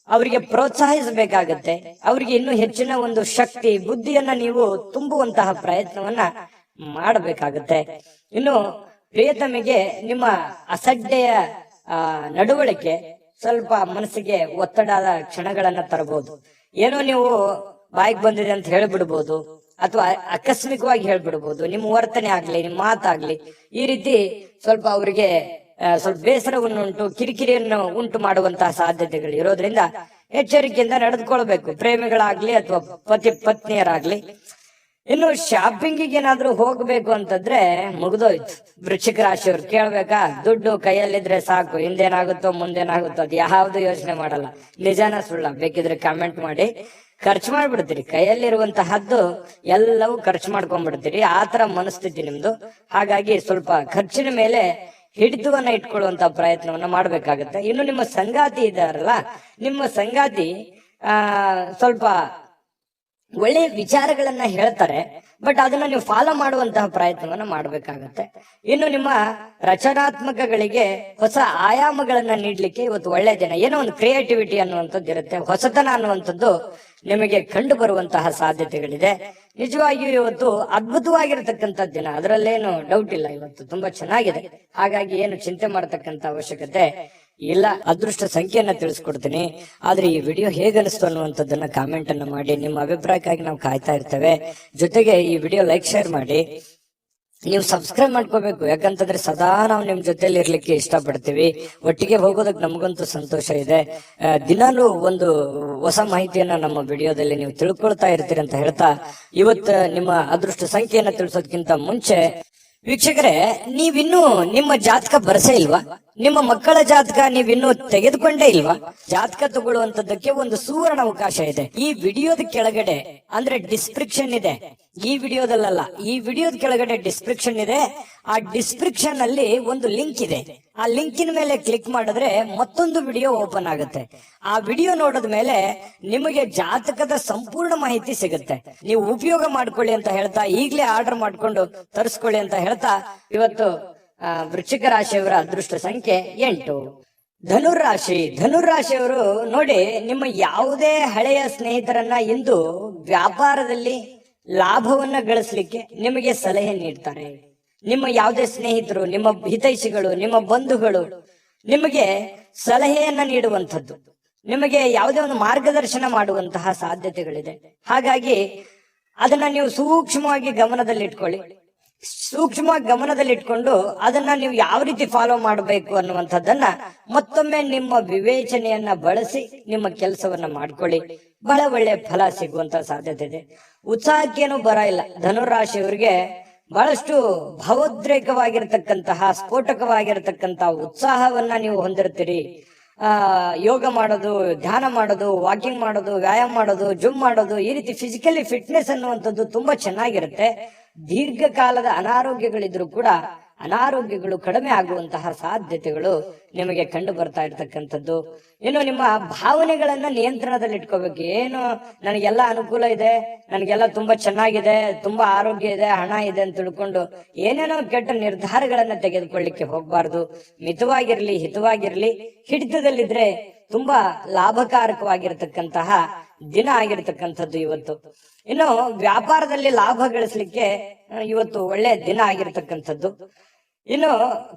ಅವರಿಗೆ ಪ್ರೋತ್ಸಾಹಿಸಬೇಕಾಗತ್ತೆ. ಅವರಿಗೆ ಇನ್ನೂ ಹೆಚ್ಚಿನ ಒಂದು ಶಕ್ತಿ, ಬುದ್ಧಿಯನ್ನ ನೀವು ತುಂಬುವಂತಹ ಪ್ರಯತ್ನವನ್ನ ಮಾಡಬೇಕಾಗತ್ತೆ. ಇನ್ನು ಪ್ರಿಯತಮಿಗೆ ನಿಮ್ಮ ಅಸಡ್ಡೆಯ ನಡವಳಿಕೆ ಸ್ವಲ್ಪ ಮನಸ್ಸಿಗೆ ಒತ್ತಡದ ಕ್ಷಣಗಳನ್ನ ತರಬಹುದು. ಏನೋ ನೀವು ಬಾಯಿಗೆ ಬಂದಿದೆ ಅಂತ ಹೇಳ್ಬಿಡ್ಬೋದು, ಅಥವಾ ಆಕಸ್ಮಿಕವಾಗಿ ಹೇಳ್ಬಿಡ್ಬೋದು. ನಿಮ್ಮ ವರ್ತನೆ ಆಗ್ಲಿ, ನಿಮ್ಮ ಮಾತಾಗ್ಲಿ ಈ ರೀತಿ ಸ್ವಲ್ಪ ಅವರಿಗೆ ಸ್ವಲ್ಪ ಬೇಸರವನ್ನುಂಟು, ಕಿರಿಕಿರಿಯನ್ನು ಉಂಟು ಮಾಡುವಂತಹ ಸಾಧ್ಯತೆಗಳು ಇರೋದ್ರಿಂದ ಎಚ್ಚರಿಕೆಯಿಂದ ನಡೆದುಕೊಳ್ಬೇಕು, ಪ್ರೇಮಿಗಳಾಗ್ಲಿ ಅಥವಾ ಪತ್ನಿಯರಾಗ್ಲಿ. ಇನ್ನು ಶಾಪಿಂಗಿಗೆ ಏನಾದ್ರೂ ಹೋಗ್ಬೇಕು ಅಂತಂದ್ರೆ ಮುಗ್ದೋಯ್ತು. ವೃಶ್ಚಿಕ ರಾಶಿಯವ್ರು ಕೇಳ್ಬೇಕಾ, ದುಡ್ಡು ಕೈಯಲ್ಲಿದ್ರೆ ಸಾಕು, ಹಿಂದೇನಾಗುತ್ತೋ ಮುಂದೇನಾಗುತ್ತೋ ಅದು ಯಾವ್ದು ಯೋಚನೆ ಮಾಡಲ್ಲ. ನಿಜಾನ ಸುಳ್ಳ ಬೇಕಿದ್ರೆ ಕಾಮೆಂಟ್ ಮಾಡಿ. ಖರ್ಚು ಮಾಡ್ಬಿಡ್ತೀರಿ, ಕೈಯಲ್ಲಿರುವಂತಹದ್ದು ಎಲ್ಲವೂ ಖರ್ಚು ಮಾಡ್ಕೊಂಡ್ಬಿಡ್ತೀರಿ. ಆತರ ಮನಸ್ಥಿತಿ ನಿಮ್ದು. ಹಾಗಾಗಿ ಸ್ವಲ್ಪ ಖರ್ಚಿನ ಮೇಲೆ ಹಿಡಿತವನ್ನ ಇಟ್ಕೊಳ್ಳುವಂತ ಪ್ರಯತ್ನವನ್ನ ಮಾಡ್ಬೇಕಾಗತ್ತೆ. ಇನ್ನು ನಿಮ್ಮ ಸಂಗಾತಿ ಇದಾರಲ್ಲ, ನಿಮ್ಮ ಸಂಗಾತಿ ಸ್ವಲ್ಪ ಒಳ್ಳೆಯ ವಿಚಾರಗಳನ್ನ ಹೇಳ್ತಾರೆ, ಬಟ್ ಅದನ್ನ ನೀವು ಫಾಲೋ ಮಾಡುವಂತಹ ಪ್ರಯತ್ನವನ್ನ ಮಾಡ್ಬೇಕಾಗತ್ತೆ. ಇನ್ನು ನಿಮ್ಮ ರಚನಾತ್ಮಕಗಳಿಗೆ ಹೊಸ ಆಯಾಮಗಳನ್ನ ನೀಡ್ಲಿಕ್ಕೆ ಇವತ್ತು ಒಳ್ಳೆ ದಿನ. ಏನೋ ಒಂದು ಕ್ರಿಯೇಟಿವಿಟಿ ಅನ್ನುವಂಥದ್ದು ಇರುತ್ತೆ, ಹೊಸತನ ಅನ್ನುವಂಥದ್ದು ನಿಮಗೆ ಕಂಡು ಬರುವಂತಹ ಸಾಧ್ಯತೆಗಳಿದೆ. ನಿಜವಾಗಿಯೂ ಇವತ್ತು ಅದ್ಭುತವಾಗಿರತಕ್ಕಂಥ ದಿನ, ಅದರಲ್ಲೇನು ಡೌಟ್ ಇಲ್ಲ. ಇವತ್ತು ತುಂಬಾ ಚೆನ್ನಾಗಿದೆ. ಹಾಗಾಗಿ ಏನು ಚಿಂತೆ ಮಾಡತಕ್ಕಂತ ಅವಶ್ಯಕತೆ ಇಲ್ಲ. ಅದೃಷ್ಟ ಸಂಖ್ಯೆಯನ್ನ ತಿಳಿಸ್ಕೊಡ್ತೀನಿ. ಆದ್ರೆ ಈ ವಿಡಿಯೋ ಹೇಗನಿಸ್ತು ಅನ್ನುವಂಥದ್ದನ್ನ ಕಾಮೆಂಟ್ ಅನ್ನ ಮಾಡಿ. ನಿಮ್ಮ ಅಭಿಪ್ರಾಯಕ್ಕಾಗಿ ನಾವು ಕಾಯ್ತಾ ಇರ್ತೇವೆ. ಜೊತೆಗೆ ಈ ವಿಡಿಯೋ ಲೈಕ್ ಶೇರ್ ಮಾಡಿ. ನೀವು ಸಬ್ಸ್ಕ್ರೈಬ್ ಮಾಡ್ಕೋಬೇಕು, ಯಾಕಂತಂದ್ರೆ ಸದಾ ನಾವು ನಿಮ್ ಜೊತೆಲಿ ಇರ್ಲಿಕ್ಕೆ ಇಷ್ಟಪಡ್ತೀವಿ. ಒಟ್ಟಿಗೆ ಹೋಗೋದಕ್ಕೆ ನಮಗಂತೂ ಸಂತೋಷ ಇದೆ. ದಿನಾಲೂ ಒಂದು ಹೊಸ ಮಾಹಿತಿಯನ್ನ ನಮ್ಮ ವಿಡಿಯೋದಲ್ಲಿ ನೀವು ತಿಳ್ಕೊಳ್ತಾ ಇರ್ತೀರಿ ಅಂತ ಹೇಳ್ತಾ, ಇವತ್ತು ನಿಮ್ಮ ಅದೃಷ್ಟ ಸಂಖ್ಯೆಯನ್ನ ತಿಳಿಸೋದಕ್ಕಿಂತ ಮುಂಚೆ ವೀಕ್ಷಕರೇ, ನೀವಿನ್ನೂ ನಿಮ್ಮ ಜಾತಕ ಬರಸೇ ಇಲ್ವಾ? ನಿಮ್ಮ ಮಕ್ಕಳ ಜಾತಕ ನೀವಿನ್ನೂ ತೆಗೆದುಕೊಂಡೇ ಇಲ್ವಾ? ಜಾತಕ ತಗೊಳ್ಳುವಂತದ್ದಕ್ಕೆ ಒಂದು ಸುವರ್ಣ ಅವಕಾಶ ಇದೆ. ಈ ವಿಡಿಯೋದ ಕೆಳಗಡೆ ಅಂದ್ರೆ ಡಿಸ್ಕ್ರಿಪ್ಷನ್ ಇದೆ. ಈ ವಿಡಿಯೋದಲ್ಲ, ಈ ವಿಡಿಯೋದ ಕೆಳಗಡೆ ಡಿಸ್ಕ್ರಿಪ್ಷನ್ ಇದೆ. ಆ ಡಿಸ್ಕ್ರಿಪ್ಷನ್ ಅಲ್ಲಿ ಒಂದು ಲಿಂಕ್ ಇದೆ. ಆ ಲಿಂಕಿನ ಮೇಲೆ ಕ್ಲಿಕ್ ಮಾಡಿದ್ರೆ ಮತ್ತೊಂದು ವಿಡಿಯೋ ಓಪನ್ ಆಗುತ್ತೆ. ಆ ವಿಡಿಯೋ ನೋಡಿದ ಮೇಲೆ ನಿಮಗೆ ಜಾತಕದ ಸಂಪೂರ್ಣ ಮಾಹಿತಿ ಸಿಗುತ್ತೆ. ನೀವು ಉಪಯೋಗ ಮಾಡ್ಕೊಳ್ಳಿ ಅಂತ ಹೇಳ್ತಾ, ಈಗಲೇ ಆರ್ಡರ್ ಮಾಡ್ಕೊಂಡು ತರಿಸ್ಕೊಳ್ಳಿ ಅಂತ ಹೇಳ್ತಾ, ಇವತ್ತು ವೃಶ್ಚಿಕ ರಾಶಿಯವರ ಅದೃಷ್ಟ ಸಂಖ್ಯೆ 8. ಧನುರಾಶಿಯವರು ನೋಡಿ, ನಿಮ್ಮ ಯಾವುದೇ ಹಳೆಯ ಸ್ನೇಹಿತರನ್ನ ಇಂದು ವ್ಯಾಪಾರದಲ್ಲಿ ಲಾಭವನ್ನ ಗಳಿಸ್ಲಿಕ್ಕೆ ನಿಮಗೆ ಸಲಹೆ ನೀಡ್ತಾರೆ. ನಿಮ್ಮ ಯಾವುದೇ ಸ್ನೇಹಿತರು, ನಿಮ್ಮ ಹಿತೈಷಿಗಳು, ನಿಮ್ಮ ಬಂಧುಗಳು ನಿಮಗೆ ಸಲಹೆಯನ್ನ ನೀಡುವಂಥದ್ದು, ನಿಮಗೆ ಯಾವುದೇ ಒಂದು ಮಾರ್ಗದರ್ಶನ ಮಾಡುವಂತಹ ಸಾಧ್ಯತೆಗಳಿದೆ. ಹಾಗಾಗಿ ಅದನ್ನ ನೀವು ಸೂಕ್ಷ್ಮವಾಗಿ ಗಮನದಲ್ಲಿಟ್ಕೊಂಡು ಅದನ್ನ ನೀವು ಯಾವ ರೀತಿ ಫಾಲೋ ಮಾಡಬೇಕು ಅನ್ನುವಂಥದ್ದನ್ನ ಮತ್ತೊಮ್ಮೆ ನಿಮ್ಮ ವಿವೇಚನೆಯನ್ನ ಬಳಸಿ ನಿಮ್ಮ ಕೆಲಸವನ್ನ ಮಾಡ್ಕೊಳ್ಳಿ. ಬಹಳ ಒಳ್ಳೆ ಫಲ ಸಿಗುವಂತ ಸಾಧ್ಯತೆ ಇದೆ. ಉತ್ಸಾಹಕ್ಕೇನು ಬರ ಇಲ್ಲ. ಧನುರಾಶಿಯವರಿಗೆ ಬಹಳಷ್ಟು ಭಾವೋದ್ರೇಕವಾಗಿರ್ತಕ್ಕಂತಹ, ಸ್ಫೋಟಕವಾಗಿರತಕ್ಕಂತಹ ಉತ್ಸಾಹವನ್ನ ನೀವು ಹೊಂದಿರ್ತೀರಿ. ಯೋಗ ಮಾಡೋದು, ಧ್ಯಾನ ಮಾಡೋದು, ವಾಕಿಂಗ್ ಮಾಡೋದು, ವ್ಯಾಯಾಮ ಮಾಡೋದು, ಜಿಮ್ ಮಾಡೋದು, ಈ ರೀತಿ ಫಿಸಿಕಲಿ ಫಿಟ್ನೆಸ್ ಅನ್ನುವಂಥದ್ದು ತುಂಬಾ ಚೆನ್ನಾಗಿರುತ್ತೆ. ದೀರ್ಘಕಾಲದ ಅನಾರೋಗ್ಯಗಳಿದ್ರು ಕೂಡ ಅನಾರೋಗ್ಯಗಳು ಕಡಿಮೆ ಆಗುವಂತಹ ಸಾಧ್ಯತೆಗಳು ನಿಮಗೆ ಕಂಡು ಬರ್ತಾ ಇರ್ತಕ್ಕಂಥದ್ದು. ಇನ್ನು ನಿಮ್ಮ ಭಾವನೆಗಳನ್ನ ನಿಯಂತ್ರಣದಲ್ಲಿ ಇಟ್ಕೋಬೇಕು. ಏನು ನನಗೆಲ್ಲ ಅನುಕೂಲ ಇದೆ, ನನಗೆಲ್ಲ ತುಂಬಾ ಚೆನ್ನಾಗಿದೆ, ತುಂಬಾ ಆರೋಗ್ಯ ಇದೆ, ಹಣ ಇದೆ ಅಂತ ತಿಳ್ಕೊಂಡು ಏನೇನೋ ಕೆಟ್ಟ ನಿರ್ಧಾರಗಳನ್ನ ತೆಗೆದುಕೊಳ್ಳಿಕ್ಕೆ ಹೋಗ್ಬಾರ್ದು. ಮಿತವಾಗಿರ್ಲಿ, ಹಿತವಾಗಿರ್ಲಿ. ಹಿಡಿತದಲ್ಲಿದ್ರೆ ತುಂಬಾ ಲಾಭಕಾರಕವಾಗಿರ್ತಕ್ಕಂತಹ ದಿನ ಆಗಿರ್ತಕ್ಕಂಥದ್ದು ಇವತ್ತು. ಇನ್ನು ವ್ಯಾಪಾರದಲ್ಲಿ ಲಾಭ ಗಳಿಸ್ಲಿಕ್ಕೆ ಇವತ್ತು ಒಳ್ಳೆ ದಿನ ಆಗಿರ್ತಕ್ಕಂಥದ್ದು. ಇನ್ನು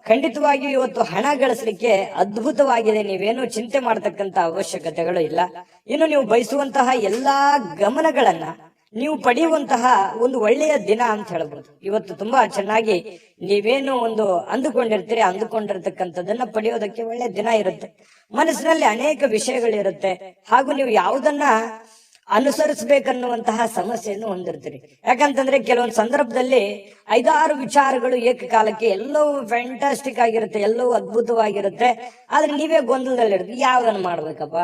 ಖಂಡಿತವಾಗಿ ಇವತ್ತು ಹಣ ಗಳಿಸ್ಲಿಕ್ಕೆ ಅದ್ಭುತವಾಗಿದೆ. ನೀವೇನು ಚಿಂತೆ ಮಾಡತಕ್ಕಂತ ಅವಶ್ಯಕತೆಗಳು ಇಲ್ಲ. ಇನ್ನು ನೀವು ಬಯಸುವಂತಹ ಎಲ್ಲಾ ಗಮನಗಳನ್ನ ನೀವು ಪಡೆಯುವಂತಹ ಒಂದು ಒಳ್ಳೆಯ ದಿನ ಅಂತ ಹೇಳ್ಬೋದು. ಇವತ್ತು ತುಂಬಾ ಚೆನ್ನಾಗಿ ನೀವೇನು ಒಂದು ಅಂದುಕೊಂಡಿರ್ತಕ್ಕಂಥದ್ದನ್ನ ಪಡೆಯೋದಕ್ಕೆ ಒಳ್ಳೆ ದಿನ ಇರುತ್ತೆ. ಮನಸ್ಸಿನಲ್ಲಿ ಅನೇಕ ವಿಷಯಗಳಿರುತ್ತೆ. ಹಾಗೂ ನೀವು ಯಾವುದನ್ನ ಅನುಸರಿಸಬೇಕನ್ನುವಂತಹ ಸಮಸ್ಯೆಯನ್ನು ಹೊಂದಿರ್ತೀರಿ. ಯಾಕಂತಂದ್ರೆ ಕೆಲವೊಂದು ಸಂದರ್ಭದಲ್ಲಿ 5-6 ವಿಚಾರಗಳು ಏಕಕಾಲಕ್ಕೆ ಎಲ್ಲವೂ ಫ್ಯಾಂಟಾಸ್ಟಿಕ್ ಆಗಿರುತ್ತೆ, ಎಲ್ಲವೂ ಅದ್ಭುತವಾಗಿರುತ್ತೆ. ಆದ್ರೆ ನೀವೇ ಗೊಂದಲದಲ್ಲಿರುತ್ತೆ, ಯಾವ್ದನ್ನ ಮಾಡ್ಬೇಕಪ್ಪ?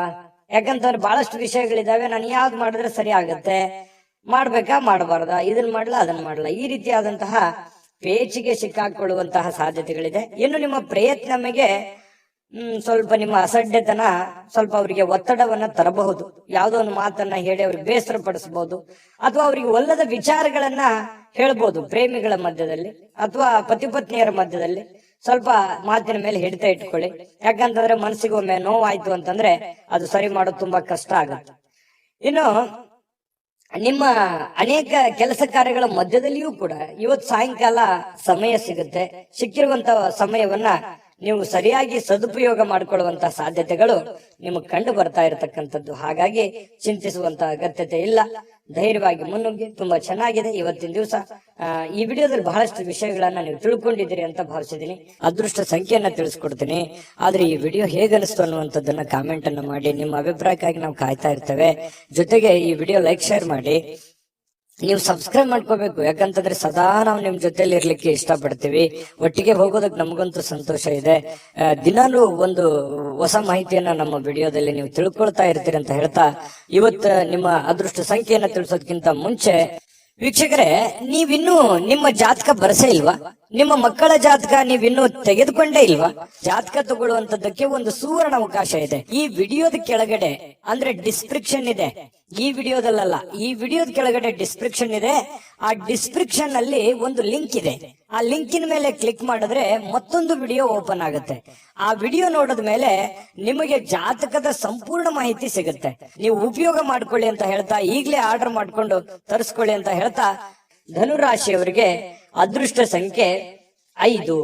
ಯಾಕಂತಂದ್ರೆ ಬಹಳಷ್ಟು ವಿಷಯಗಳಿದಾವೆ, ನಾನು ಯಾವ್ದು ಮಾಡಿದ್ರೆ ಸರಿ ಆಗತ್ತೆ, ಮಾಡ್ಬೇಕಾ ಮಾಡಬಾರ್ದಾ, ಇದನ್ನ ಮಾಡ್ಲಾ ಅದನ್ನ ಮಾಡ್ಲಾ, ಈ ರೀತಿಯಾದಂತಹ ಪೇಚಿಗೆ ಸಿಕ್ಕಾಕೊಳ್ಳುವಂತಹ ಸಾಧ್ಯತೆಗಳಿದೆ. ಇನ್ನು ನಿಮ್ಮ ಪ್ರಯತ್ನಮಗೆ ಸ್ವಲ್ಪ ನಿಮ್ಮ ಅಸಡ್ಡೆತನ ಸ್ವಲ್ಪ ಅವರಿಗೆ ಒತ್ತಡವನ್ನ ತರಬಹುದು. ಯಾವುದೋ ಒಂದು ಮಾತನ್ನ ಹೇಳಿ ಅವ್ರಿಗೆ ಬೇಸರ ಪಡಿಸಬಹುದು, ಅಥವಾ ಅವರಿಗೆ ಒಲ್ಲದ ವಿಚಾರಗಳನ್ನ ಹೇಳ್ಬೋದು. ಪ್ರೇಮಿಗಳ ಮಧ್ಯದಲ್ಲಿ ಅಥವಾ ಪತಿ ಪತ್ನಿಯರ ಮಧ್ಯದಲ್ಲಿ ಸ್ವಲ್ಪ ಮಾತಿನ ಮೇಲೆ ಹಿಡಿತ ಇಟ್ಕೊಳ್ಳಿ. ಯಾಕಂತಂದ್ರೆ ಮನಸ್ಸಿಗೆ ಒಮ್ಮೆ ನೋವಾಯ್ತು ಅಂತಂದ್ರೆ ಅದು ಸರಿ ಮಾಡೋದು ತುಂಬಾ ಕಷ್ಟ ಆಗುತ್ತೆ. ಇನ್ನು ನಿಮ್ಮ ಅನೇಕ ಕೆಲಸ ಕಾರ್ಯಗಳ ಮಧ್ಯದಲ್ಲಿಯೂ ಕೂಡ ಇವತ್ತು ಸಾಯಂಕಾಲ ಸಮಯ ಸಿಗುತ್ತೆ. ಸಿಕ್ಕಿರುವಂತ ಸಮಯವನ್ನ ನೀವು ಸರಿಯಾಗಿ ಸದುಪಯೋಗ ಮಾಡಿಕೊಳ್ಳುವಂತಹ ಸಾಧ್ಯತೆಗಳು ನಿಮಗೆ ಕಂಡು ಬರ್ತಾ ಇರತಕ್ಕಂಥದ್ದು. ಹಾಗಾಗಿ ಚಿಂತಿಸುವಂತ ಅಗತ್ಯತೆ ಇಲ್ಲ. ಧೈರ್ಯವಾಗಿ ಮುನ್ನುಗ್ಗಿ. ತುಂಬಾ ಚೆನ್ನಾಗಿದೆ ಇವತ್ತಿನ ದಿವಸ. ಈ ವಿಡಿಯೋದಲ್ಲಿ ಬಹಳಷ್ಟು ವಿಷಯಗಳನ್ನ ನೀವು ತಿಳ್ಕೊಂಡಿದ್ದೀರಿ ಅಂತ ಭಾವಿಸಿದೀನಿ. ಅದೃಷ್ಟ ಸಂಖ್ಯೆಯನ್ನ ತಿಳಿಸ್ಕೊಡ್ತೀನಿ. ಆದ್ರೆ ಈ ವಿಡಿಯೋ ಹೇಗನಿಸ್ತು ಅನ್ನುವಂಥದ್ದನ್ನ ಕಾಮೆಂಟ್ ಅನ್ನ ಮಾಡಿ. ನಿಮ್ಮ ಅಭಿಪ್ರಾಯಕ್ಕಾಗಿ ನಾವು ಕಾಯ್ತಾ ಇರ್ತೇವೆ. ಜೊತೆಗೆ ಈ ವಿಡಿಯೋ ಲೈಕ್, ಶೇರ್ ಮಾಡಿ. ನೀವು ಸಬ್ಸ್ಕ್ರೈಬ್ ಮಾಡ್ಕೋಬೇಕು. ಯಾಕಂತಂದ್ರೆ ಸದಾ ನಾವು ನಿಮ್ ಜೊತೆಲಿ ಇರ್ಲಿಕ್ಕೆ ಇಷ್ಟಪಡ್ತೀವಿ. ಒಟ್ಟಿಗೆ ಹೋಗೋದಕ್ಕೆ ನಮಗಂತೂ ಸಂತೋಷ ಇದೆ. ದಿನಾಲೂ ಒಂದು ಹೊಸ ಮಾಹಿತಿಯನ್ನ ನಮ್ಮ ವಿಡಿಯೋದಲ್ಲಿ ನೀವು ತಿಳ್ಕೊಳ್ತಾ ಇರ್ತೀರಿ ಅಂತ ಹೇಳ್ತಾ, ಇವತ್ತು ನಿಮ್ಮ ಅದೃಷ್ಟ ಸಂಖ್ಯೆಯನ್ನ ತಿಳಿಸೋದಕ್ಕಿಂತ ಮುಂಚೆ ವೀಕ್ಷಕರೇ, ನೀವಿನ್ನೂ ನಿಮ್ಮ ಜಾತಕ ಬರಸೇ ಇಲ್ವಾ? ನಿಮ್ಮ ಮಕ್ಕಳ ಜಾತಕ ನೀವಿನ್ನೂ ತೆಗೆದುಕೊಂಡೇ ಇಲ್ವಾ? ಜಾತಕ ತಗೊಳ್ಳುವಂತದ್ದಕ್ಕೆ ಒಂದು ಸುವರ್ಣ ಅವಕಾಶ ಇದೆ. ಈ ವಿಡಿಯೋದ ಕೆಳಗಡೆ ಅಂದ್ರೆ ಡಿಸ್ಕ್ರಿಪ್ಷನ್ ಇದೆ. ಈ ವಿಡಿಯೋದಲ್ಲ, ಈ ವಿಡಿಯೋದ ಕೆಳಗಡೆ ಡಿಸ್ಕ್ರಿಪ್ಷನ್ ಇದೆ. ಆ ಡಿಸ್ಕ್ರಿಪ್ಷನ್ ಅಲ್ಲಿ ಒಂದು ಲಿಂಕ್ ಇದೆ. ಆ ಲಿಂಕಿನ ಮೇಲೆ ಕ್ಲಿಕ್ ಮಾಡಿದ್ರೆ ಮತ್ತೊಂದು ವಿಡಿಯೋ ಓಪನ್ ಆಗುತ್ತೆ. ಆ ವಿಡಿಯೋ ನೋಡಿದ ಮೇಲೆ ನಿಮಗೆ ಜಾತಕದ ಸಂಪೂರ್ಣ ಮಾಹಿತಿ ಸಿಗುತ್ತೆ. ನೀವು ಉಪಯೋಗ ಮಾಡ್ಕೊಳ್ಳಿ ಅಂತ ಹೇಳ್ತಾ, ಈಗಲೇ ಆರ್ಡರ್ ಮಾಡ್ಕೊಂಡು ತರಿಸ್ಕೊಳ್ಳಿ ಅಂತ ಹೇಳ್ತಾ, ಧನುರಾಶಿಯವರಿಗೆ ಅದೃಷ್ಟ ಸಂಖ್ಯೆ 5.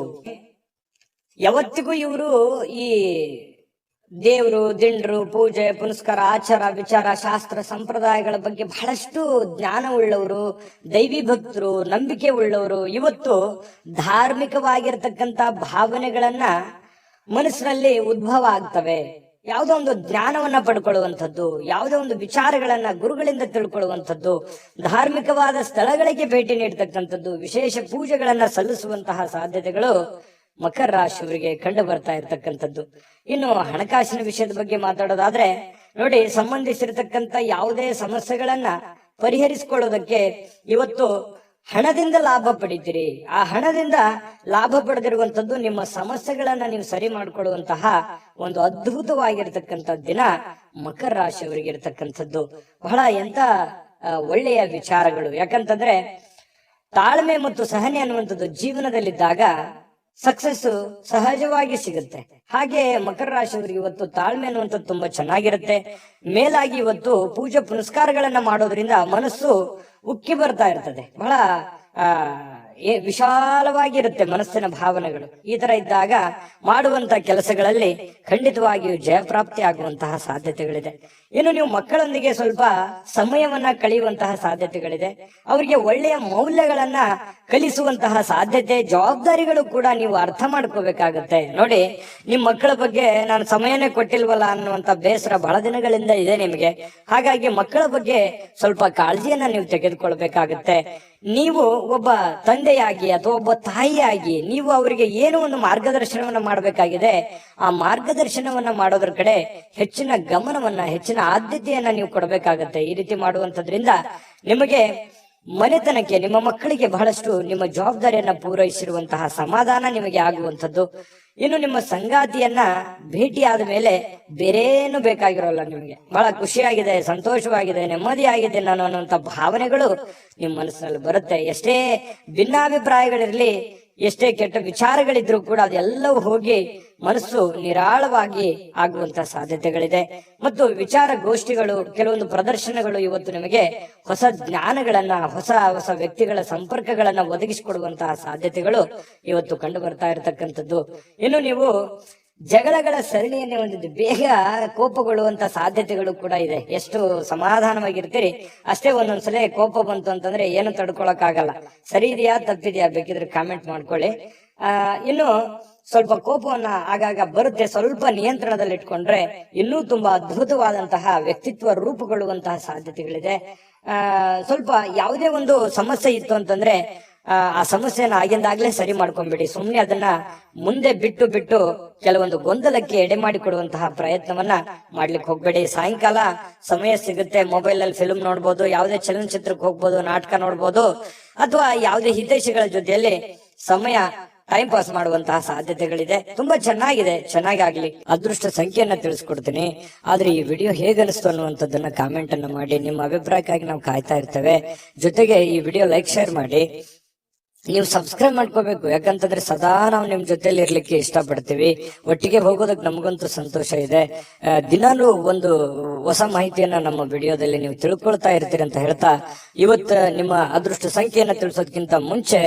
ಯಾವತ್ತಿಗೂ ಇವರು ಈ ದೇವರು, ದಿಂಡ್ರು, ಪೂಜೆ, ಪುನಸ್ಕಾರ, ಆಚಾರ, ವಿಚಾರ, ಶಾಸ್ತ್ರ, ಸಂಪ್ರದಾಯಗಳ ಬಗ್ಗೆ ಬಹಳಷ್ಟು ಜ್ಞಾನ ಉಳ್ಳವರು, ದೈವಿ ಭಕ್ತರು, ನಂಬಿಕೆ ಉಳ್ಳವರು. ಇವತ್ತು ಧಾರ್ಮಿಕವಾಗಿರ್ತಕ್ಕಂತ ಭಾವನೆಗಳನ್ನ ಮನಸ್ಸಿನಲ್ಲಿ ಉದ್ಭವ ಆಗ್ತವೆ. ಯಾವುದೋ ಒಂದು ಜ್ಞಾನವನ್ನ ಪಡ್ಕೊಳ್ಳುವಂಥದ್ದು, ಯಾವುದೋ ಒಂದು ವಿಚಾರಗಳನ್ನ ಗುರುಗಳಿಂದ ತಿಳ್ಕೊಳ್ಳುವಂಥದ್ದು, ಧಾರ್ಮಿಕವಾದ ಸ್ಥಳಗಳಿಗೆ ಭೇಟಿ ನೀಡತಕ್ಕಂಥದ್ದು, ವಿಶೇಷ ಪೂಜೆಗಳನ್ನ ಸಲ್ಲಿಸುವಂತಹ ಸಾಧ್ಯತೆಗಳು ಮಕರ ರಾಶಿಯವರಿಗೆ ಕಂಡು ಬರ್ತಾ ಇರ್ತಕ್ಕಂಥದ್ದು. ಇನ್ನು ಹಣಕಾಸಿನ ವಿಷಯದ ಬಗ್ಗೆ ಮಾತಾಡೋದಾದ್ರೆ ನೋಡಿ, ಸಂಬಂಧಿಸಿರತಕ್ಕಂತ ಯಾವುದೇ ಸಮಸ್ಯೆಗಳನ್ನ ಪರಿಹರಿಸಿಕೊಳ್ಳೋದಕ್ಕೆ ಇವತ್ತು ಹಣದಿಂದ ಲಾಭ ಪಡಿತೀರಿ. ಆ ಹಣದಿಂದ ಲಾಭ ಪಡೆದಿರುವಂತದ್ದು ನಿಮ್ಮ ಸಮಸ್ಯೆಗಳನ್ನ ನೀವು ಸರಿ ಮಾಡಿಕೊಳ್ಳುವಂತಹ ಒಂದು ಅದ್ಭುತವಾಗಿರ್ತಕ್ಕಂಥ ದಿನ ಮಕರ ರಾಶಿಯವರಿಗೆ ಇರತಕ್ಕಂಥದ್ದು. ಬಹಳ ಎಂತ ಒಳ್ಳೆಯ ವಿಚಾರಗಳು. ಯಾಕಂತಂದ್ರೆ ತಾಳ್ಮೆ ಮತ್ತು ಸಹನೆ ಅನ್ನುವಂಥದ್ದು ಜೀವನದಲ್ಲಿದ್ದಾಗ ಸಕ್ಸಸ್ ಸಹಜವಾಗಿ ಸಿಗುತ್ತೆ. ಹಾಗೆ ಮಕರ ರಾಶಿಯವರಿಗೆ ಇವತ್ತು ತಾಳ್ಮೆ ಅನ್ನುವಂಥದ್ದು ತುಂಬಾ ಚೆನ್ನಾಗಿರುತ್ತೆ. ಮೇಲಾಗಿ ಇವತ್ತು ಪೂಜೆ ಪುನಸ್ಕಾರಗಳನ್ನ ಮಾಡೋದ್ರಿಂದ ಮನಸ್ಸು ಉಕ್ಕಿ ಬರ್ತಾ ಇರ್ತದೆ. ಬಹಳ ವಿಶಾಲವಾಗಿರುತ್ತೆ ಮನಸ್ಸಿನ ಭಾವನೆಗಳು. ಈ ತರ ಇದ್ದಾಗ ಮಾಡುವಂತಹ ಕೆಲಸಗಳಲ್ಲಿ ಖಂಡಿತವಾಗಿಯೂ ಜಯಪ್ರಾಪ್ತಿ ಆಗುವಂತಹ ಸಾಧ್ಯತೆಗಳಿದೆ. ಇನ್ನು ನೀವು ಮಕ್ಕಳೊಂದಿಗೆ ಸ್ವಲ್ಪ ಸಮಯವನ್ನ ಕಳೆಯುವಂತಹ ಸಾಧ್ಯತೆಗಳಿದೆ. ಅವರಿಗೆ ಒಳ್ಳೆಯ ಮೌಲ್ಯಗಳನ್ನ ಕಲಿಸುವಂತಹ ಸಾಧ್ಯತೆ, ಜವಾಬ್ದಾರಿಗಳು ಕೂಡ ನೀವು ಅರ್ಥ ಮಾಡ್ಕೋಬೇಕಾಗತ್ತೆ. ನೋಡಿ, ನಿಮ್ ಮಕ್ಕಳ ಬಗ್ಗೆ ನಾನು ಸಮಯನೇ ಕೊಟ್ಟಿಲ್ವಲ್ಲ ಅನ್ನುವಂತ ಬೇಸರ ಬಹಳ ದಿನಗಳಿಂದ ಇದೆ ನಿಮಗೆ. ಹಾಗಾಗಿ ಮಕ್ಕಳ ಬಗ್ಗೆ ಸ್ವಲ್ಪ ಕಾಳಜಿಯನ್ನ ನೀವು ತೆಗೆದುಕೊಳ್ಬೇಕಾಗತ್ತೆ. ನೀವು ಒಬ್ಬ ತಂದೆಯಾಗಿ ಅಥವಾ ಒಬ್ಬ ತಾಯಿಯಾಗಿ ನೀವು ಅವರಿಗೆ ಏನೋ ಒಂದು ಮಾರ್ಗದರ್ಶನವನ್ನ ಮಾಡಬೇಕಾಗಿದೆ. ಆ ಮಾರ್ಗದರ್ಶನವನ್ನ ಮಾಡೋದ್ರ ಕಡೆ ಹೆಚ್ಚಿನ ಗಮನವನ್ನ, ಹೆಚ್ಚಿನ ಆದ್ಯತೆಯನ್ನ ನೀವು ಕೊಡಬೇಕಾಗತ್ತೆ. ಈ ರೀತಿ ಮಾಡುವಂತದ್ರಿಂದ ನಿಮಗೆ ಮನೆತನಕ್ಕೆ, ನಿಮ್ಮ ಮಕ್ಕಳಿಗೆ ಬಹಳಷ್ಟು ನಿಮ್ಮ ಜವಾಬ್ದಾರಿಯನ್ನ ಪೂರೈಸಿರುವಂತಹ ಸಮಾಧಾನ ನಿಮಗೆ ಆಗುವಂಥದ್ದು. ಇನ್ನು ನಿಮ್ಮ ಸಂಗಾತಿಯನ್ನ ಭೇಟಿ ಆದ ಮೇಲೆ ಬೇರೇನು ಬೇಕಾಗಿರೋಲ್ಲ. ನಿಮಗೆ ಬಹಳ ಖುಷಿಯಾಗಿದೆ, ಸಂತೋಷವಾಗಿದೆ, ನೆಮ್ಮದಿಯಾಗಿದೆ ನಾನು ಅನ್ನುವಂತ ಭಾವನೆಗಳು ನಿಮ್ಮ ಮನಸ್ಸಿನಲ್ಲಿ ಬರುತ್ತೆ. ಎಷ್ಟೇ ಭಿನ್ನಾಭಿಪ್ರಾಯಗಳಿರ್ಲಿ, ಎಷ್ಟೇ ಕೆಟ್ಟ ವಿಚಾರಗಳಿದ್ರು ಕೂಡ ಅದೆಲ್ಲವೂ ಹೋಗಿ ಮನಸ್ಸು ನಿರಾಳವಾಗಿ ಆಗುವಂತ ಸಾಧ್ಯತೆಗಳಿದೆ. ಮತ್ತು ವಿಚಾರ ಗೋಷ್ಠಿಗಳು, ಕೆಲವೊಂದು ಪ್ರದರ್ಶನಗಳು ಇವತ್ತು ನಿಮಗೆ ಹೊಸ ಜ್ಞಾನಗಳನ್ನ, ಹೊಸ ಹೊಸ ವ್ಯಕ್ತಿಗಳ ಸಂಪರ್ಕಗಳನ್ನ ಒದಗಿಸಿಕೊಡುವಂತಹ ಸಾಧ್ಯತೆಗಳು ಇವತ್ತು ಕಂಡು ಬರ್ತಾ ಇರತಕ್ಕಂಥದ್ದು. ಇನ್ನು ನೀವು ಜಗಳಗಳ ಸರಣಿಯನ್ನೇ ಹೊಂದಿದ್ದು ಬೇಗ ಕೋಪಗೊಳ್ಳುವಂತ ಸಾಧ್ಯತೆಗಳು ಕೂಡ ಇದೆ. ಎಷ್ಟು ಸಮಾಧಾನವಾಗಿರ್ತೀರಿ ಅಷ್ಟೇ ಒಂದೊಂದ್ಸಲ ಕೋಪ ಬಂತು ಅಂತಂದ್ರೆ ಏನು ತಡ್ಕೊಳಕ್ ಆಗಲ್ಲ. ಸರಿ ಇದೆಯಾ ತಪ್ಪಿದೆಯಾ ಬೇಕಿದ್ರೆ ಕಾಮೆಂಟ್ ಮಾಡ್ಕೊಳ್ಳಿ. ಇನ್ನು ಸ್ವಲ್ಪ ಕೋಪವನ್ನ ಆಗಾಗ ಬರುತ್ತೆ, ಸ್ವಲ್ಪ ನಿಯಂತ್ರಣದಲ್ಲಿ ಇಟ್ಕೊಂಡ್ರೆ ಇನ್ನೂ ತುಂಬಾ ಅದ್ಭುತವಾದಂತಹ ವ್ಯಕ್ತಿತ್ವ ರೂಪುಗೊಳ್ಳುವಂತಹ ಸಾಧ್ಯತೆಗಳಿದೆ. ಸ್ವಲ್ಪ ಯಾವುದೇ ಒಂದು ಸಮಸ್ಯೆ ಇತ್ತು ಅಂತಂದ್ರೆ ಆ ಸಮಸ್ಯೆನ ಆಗಿಂದಾಗ್ಲೇ ಸರಿ ಮಾಡ್ಕೊಂಡ್ಬಿಡಿ. ಸುಮ್ನೆ ಅದನ್ನ ಮುಂದೆ ಬಿಟ್ಟು ಕೆಲವೊಂದು ಗೊಂದಲಕ್ಕೆ ಎಡೆ ಮಾಡಿಕೊಡುವಂತಹ ಪ್ರಯತ್ನವನ್ನ ಮಾಡ್ಲಿಕ್ಕೆ ಹೋಗ್ಬೇಡಿ. ಸಾಯಂಕಾಲ ಸಮಯ ಸಿಗುತ್ತೆ, ಮೊಬೈಲ್ ಅಲ್ಲಿ ಫಿಲ್ಮ್ ನೋಡ್ಬೋದು, ಯಾವುದೇ ಚಲನಚಿತ್ರಕ್ಕೆ ಹೋಗ್ಬೋದು, ನಾಟಕ ನೋಡ್ಬೋದು, ಅಥವಾ ಯಾವುದೇ ಹಿತೈಷಿಗಳ ಜೊತೆಯಲ್ಲಿ ಸಮಯ ಟೈಮ್ ಪಾಸ್ ಮಾಡುವಂತಹ ಸಾಧ್ಯತೆಗಳಿದೆ. ತುಂಬಾ ಚೆನ್ನಾಗಿದೆ, ಚೆನ್ನಾಗಿ ಅದೃಷ್ಟ ಸಂಖ್ಯೆಯನ್ನ ತಿಳಿಸ್ಕೊಡ್ತೀನಿ. ಆದ್ರೆ ಈ ವಿಡಿಯೋ ಹೇಗನಿಸ್ತು ಅನ್ನುವಂಥದ್ದನ್ನ ಕಾಮೆಂಟ್ ಅನ್ನ ಮಾಡಿ. ನಿಮ್ಮ ಅಭಿಪ್ರಾಯಕ್ಕಾಗಿ ನಾವು ಕಾಯ್ತಾ ಇರ್ತೇವೆ. ಜೊತೆಗೆ ಈ ವಿಡಿಯೋ ಲೈಕ್, ಶೇರ್ ಮಾಡಿ. ನೀವು ಸಬ್ಸ್ಕ್ರೈಬ್ ಮಾಡ್ಕೋಬೇಕು. ಯಾಕಂತಂದ್ರೆ ಸದಾ ನಾವು ನಿಮ್ ಜೊತೆಲಿ ಇರ್ಲಿಕ್ಕೆ ಇಷ್ಟಪಡ್ತೀವಿ. ಒಟ್ಟಿಗೆ ಹೋಗೋದಕ್ಕೆ ನಮಗಂತೂ ಸಂತೋಷ ಇದೆ. ದಿನಾಲೂ ಒಂದು ಹೊಸ ಮಾಹಿತಿಯನ್ನ ನಮ್ಮ ವಿಡಿಯೋದಲ್ಲಿ ನೀವು ತಿಳ್ಕೊಳ್ತಾ ಇರ್ತೀರಿ ಅಂತ ಹೇಳ್ತಾ, ಇವತ್ತು ನಿಮ್ಮ ಅದೃಷ್ಟ ಸಂಖ್ಯೆಯನ್ನ ತಿಳಿಸೋದಕ್ಕಿಂತ ಮುಂಚೆ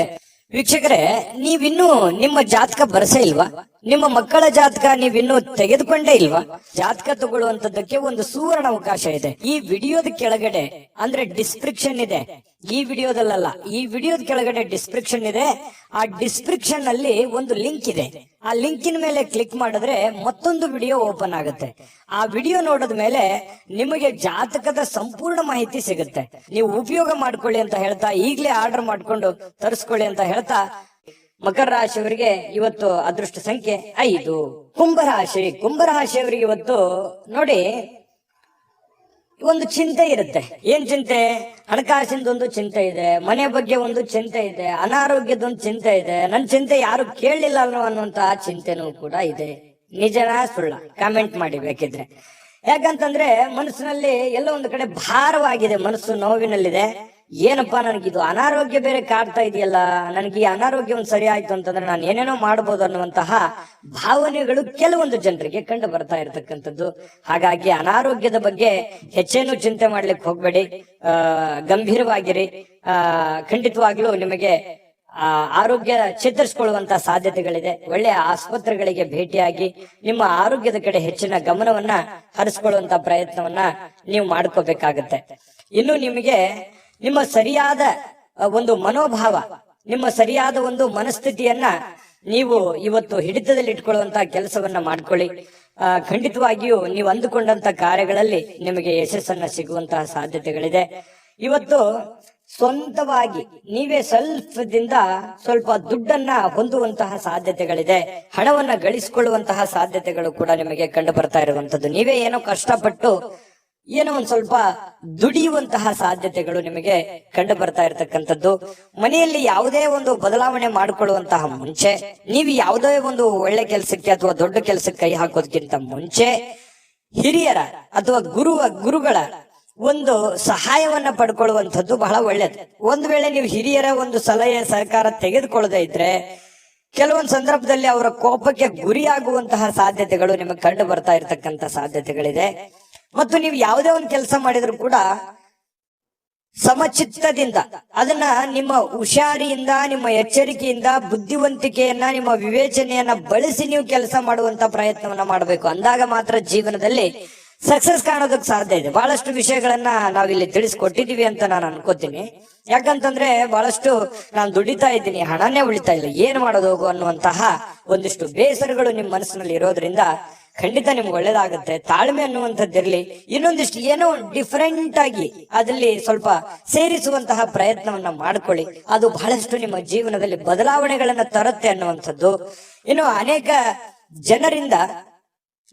ವೀಕ್ಷಕರೇ, ನೀವಿನ್ನೂ ನಿಮ್ಮ ಜಾತಕ ಬರಸೇ ಇಲ್ವಾ? ನಿಮ್ಮ ಮಕ್ಕಳ ಜಾತಕ ನೀವಿನ್ನೂ ತೆಗೆದುಕೊಂಡೇ ಇಲ್ವಾ? ಜಾತಕ ತಗೊಳ್ಳುವಂತದ್ದಕ್ಕೆ ಒಂದು ಸುವರ್ಣ ಅವಕಾಶ ಇದೆ. ಈ ವಿಡಿಯೋದ ಕೆಳಗಡೆ ಅಂದ್ರೆ ಡಿಸ್ಕ್ರಿಪ್ಷನ್ ಇದೆ. ಈ ವಿಡಿಯೋದಲ್ಲ, ಈ ವಿಡಿಯೋದ ಕೆಳಗಡೆ ಡಿಸ್ಕ್ರಿಪ್ಷನ್ ಇದೆ. ಆ ಡಿಸ್ಕ್ರಿಪ್ಷನ್ ಅಲ್ಲಿ ಒಂದು ಲಿಂಕ್ ಇದೆ. ಆ ಲಿಂಕಿನ ಮೇಲೆ ಕ್ಲಿಕ್ ಮಾಡಿದ್ರೆ ಮತ್ತೊಂದು ವಿಡಿಯೋ ಓಪನ್ ಆಗುತ್ತೆ. ಆ ವಿಡಿಯೋ ನೋಡಿದ ಮೇಲೆ ನಿಮಗೆ ಜಾತಕದ ಸಂಪೂರ್ಣ ಮಾಹಿತಿ ಸಿಗುತ್ತೆ. ನೀವು ಉಪಯೋಗ ಮಾಡ್ಕೊಳ್ಳಿ ಅಂತ ಹೇಳ್ತಾ, ಈಗಲೇ ಆರ್ಡರ್ ಮಾಡ್ಕೊಂಡು ತರಿಸ್ಕೊಳ್ಳಿ ಅಂತ ಹೇಳ್ತಾ, ಮಕರ ರಾಶಿಯವರಿಗೆ ಇವತ್ತು ಅದೃಷ್ಟ ಸಂಖ್ಯೆ 5. ಕುಂಭರಾಶಿಯವರಿಗೆ ಇವತ್ತು ನೋಡಿ ಒಂದು ಚಿಂತೆ ಇರುತ್ತೆ. ಏನ್ ಚಿಂತೆ? ಹಣಕಾಸಿಂದೊಂದು ಚಿಂತೆ ಇದೆ, ಮನೆ ಬಗ್ಗೆ ಒಂದು ಚಿಂತೆ ಇದೆ, ಅನಾರೋಗ್ಯದೊಂದು ಚಿಂತೆ ಇದೆ, ನನ್ ಚಿಂತೆ ಯಾರು ಕೇಳಲಿಲ್ಲ ಅನ್ನುವಂತಹ ಚಿಂತೆನೂ ಕೂಡ ಇದೆ. ನಿಜನಾ ಸುಳ್ಳ? ಕಾಮೆಂಟ್ ಮಾಡಿ ಬೇಕಿದ್ರೆ. ಯಾಕಂತಂದ್ರೆ ಮನಸ್ಸಿನಲ್ಲಿ ಎಲ್ಲೋ ಒಂದು ಕಡೆ ಭಾರವಾಗಿದೆ, ಮನಸ್ಸು ನೋವಿನಲ್ಲಿದೆ. ಏನಪ್ಪಾ, ನನಗಿದು ಅನಾರೋಗ್ಯ ಬೇರೆ ಕಾಡ್ತಾ ಇದೆಯಲ್ಲ, ನನಗೆ ಈ ಅನಾರೋಗ್ಯ ಒಂದು ಸರಿ ಆಯ್ತು ಅಂತಂದ್ರೆ ನಾನು ಏನೇನೋ ಮಾಡ್ಬೋದು ಅನ್ನುವಂತಹ ಭಾವನೆಗಳು ಕೆಲವೊಂದು ಜನರಿಗೆ ಕಂಡು ಬರ್ತಾ ಇರತಕ್ಕಂಥದ್ದು. ಹಾಗಾಗಿ ಅನಾರೋಗ್ಯದ ಬಗ್ಗೆ ಹೆಚ್ಚೇನು ಚಿಂತೆ ಮಾಡ್ಲಿಕ್ಕೆ ಹೋಗ್ಬೇಡಿ, ಗಂಭೀರವಾಗಿರಿ. ಖಂಡಿತವಾಗ್ಲೂ ನಿಮಗೆ ಆರೋಗ್ಯ ಚೇತರಿಸಿಕೊಳ್ಳುವಂತ ಸಾಧ್ಯತೆಗಳಿದೆ. ಒಳ್ಳೆಯ ಆಸ್ಪತ್ರೆಗಳಿಗೆ ಭೇಟಿಯಾಗಿ ನಿಮ್ಮ ಆರೋಗ್ಯದ ಕಡೆ ಹೆಚ್ಚಿನ ಗಮನವನ್ನ ಹರಿಸ್ಕೊಳ್ಳುವಂತ ಪ್ರಯತ್ನವನ್ನ ನೀವು ಮಾಡ್ಕೋಬೇಕಾಗತ್ತೆ. ಇನ್ನು ನಿಮಗೆ ನಿಮ್ಮ ಸರಿಯಾದ ಒಂದು ಮನೋಭಾವ, ನಿಮ್ಮ ಸರಿಯಾದ ಒಂದು ಮನಸ್ಥಿತಿಯನ್ನ ನೀವು ಇವತ್ತು ಹಿಡಿತದಲ್ಲಿ ಇಟ್ಕೊಳ್ಳುವಂತಹ ಕೆಲಸವನ್ನ ಮಾಡ್ಕೊಳ್ಳಿ. ಖಂಡಿತವಾಗಿಯೂ ನೀವು ಅಂದುಕೊಂಡಂತ ಕಾರ್ಯಗಳಲ್ಲಿ ನಿಮಗೆ ಯಶಸ್ಸನ್ನ ಸಿಗುವಂತಹ ಸಾಧ್ಯತೆಗಳಿದೆ. ಇವತ್ತು ಸ್ವಂತವಾಗಿ ನೀವೇ ಸ್ವಲ್ಪದಿಂದ ಸ್ವಲ್ಪ ದುಡ್ಡನ್ನ ಹೊಂದುವಂತಹ ಸಾಧ್ಯತೆಗಳಿದೆ. ಹಣವನ್ನ ಗಳಿಸಿಕೊಳ್ಳುವಂತಹ ಸಾಧ್ಯತೆಗಳು ಕೂಡ ನಿಮಗೆ ಕಂಡು ಬರ್ತಾ ಇರುವಂತದ್ದು. ನೀವೇ ಏನೋ ಕಷ್ಟಪಟ್ಟು ಏನೋ ಒಂದ್ ಸ್ವಲ್ಪ ದುಡಿಯುವಂತಹ ಸಾಧ್ಯತೆಗಳು ನಿಮಗೆ ಕಂಡು ಬರ್ತಾ ಇರತಕ್ಕಂಥದ್ದು. ಮನೆಯಲ್ಲಿ ಯಾವುದೇ ಒಂದು ಬದಲಾವಣೆ ಮಾಡಿಕೊಳ್ಳುವಂತಹ ಮುಂಚೆ, ನೀವು ಯಾವುದೇ ಒಂದು ಒಳ್ಳೆ ಕೆಲಸಕ್ಕೆ ಅಥವಾ ದೊಡ್ಡ ಕೆಲಸಕ್ಕೆ ಕೈ ಹಾಕೋದಕ್ಕಿಂತ ಮುಂಚೆ ಹಿರಿಯರ ಅಥವಾ ಗುರುಗಳ ಒಂದು ಸಹಾಯವನ್ನ ಪಡ್ಕೊಳ್ಳುವಂಥದ್ದು ಬಹಳ ಒಳ್ಳೇದು. ಒಂದ್ ವೇಳೆ ನೀವು ಹಿರಿಯರ ಒಂದು ಸಲಹೆ ಸಹಕಾರ ತೆಗೆದುಕೊಳ್ಳದೆ ಇದ್ರೆ ಕೆಲವೊಂದು ಸಂದರ್ಭದಲ್ಲಿ ಅವರ ಕೋಪಕ್ಕೆ ಗುರಿಯಾಗುವಂತಹ ಸಾಧ್ಯತೆಗಳು ನಿಮಗೆ ಕಂಡು ಬರ್ತಾ ಇರತಕ್ಕಂತ ಸಾಧ್ಯತೆಗಳಿದೆ. ಮತ್ತು ನೀವು ಯಾವುದೇ ಒಂದು ಕೆಲಸ ಮಾಡಿದ್ರು ಕೂಡ ಸಮಚಿತ್ತದಿಂದ ಅದನ್ನ ನಿಮ್ಮ ಹುಷಾರಿಯಿಂದ, ನಿಮ್ಮ ಎಚ್ಚರಿಕೆಯಿಂದ, ಬುದ್ಧಿವಂತಿಕೆಯನ್ನ, ನಿಮ್ಮ ವಿವೇಚನೆಯನ್ನ ಬಳಸಿ ನೀವು ಕೆಲಸ ಮಾಡುವಂತ ಪ್ರಯತ್ನವನ್ನ ಮಾಡಬೇಕು. ಅಂದಾಗ ಮಾತ್ರ ಜೀವನದಲ್ಲಿ ಸಕ್ಸಸ್ ಕಾಣೋದಕ್ಕೆ ಸಾಧ್ಯ ಇದೆ. ಬಹಳಷ್ಟು ವಿಷಯಗಳನ್ನ ನಾವಿಲ್ಲಿ ತಿಳಿಸ್ಕೊಟ್ಟಿದೀವಿ ಅಂತ ನಾನು ಅನ್ಕೋತೀನಿ. ಯಾಕಂತಂದ್ರೆ ಬಹಳಷ್ಟು ನಾನು ದುಡಿತಾ ಇದ್ದೀನಿ, ಹಣನೇ ಉಳಿತಾ ಇಲ್ಲ, ಏನ್ ಮಾಡೋದು ಹೋಗು ಅನ್ನುವಂತಹ ಒಂದಿಷ್ಟು ಬೇಸರಗಳು ನಿಮ್ಮ ಮನಸ್ಸಿನಲ್ಲಿ ಇರೋದ್ರಿಂದ ಖಂಡಿತ ನಿಮ್ಗೆ ಒಳ್ಳೇದಾಗುತ್ತೆ. ತಾಳ್ಮೆ ಅನ್ನುವಂಥದ್ದಿರ್ಲಿ, ಇನ್ನೊಂದಿಷ್ಟು ಏನೋ ಡಿಫರೆಂಟ್ ಆಗಿ ಅದಲ್ಲಿ ಸ್ವಲ್ಪ ಸೇರಿಸುವಂತಹ ಪ್ರಯತ್ನವನ್ನ ಮಾಡ್ಕೊಳ್ಳಿ. ಅದು ಬಹಳಷ್ಟು ನಿಮ್ಮ ಜೀವನದಲ್ಲಿ ಬದಲಾವಣೆಗಳನ್ನ ತರುತ್ತೆ ಅನ್ನುವಂಥದ್ದು. ಇನ್ನು ಅನೇಕ ಜನರಿಂದ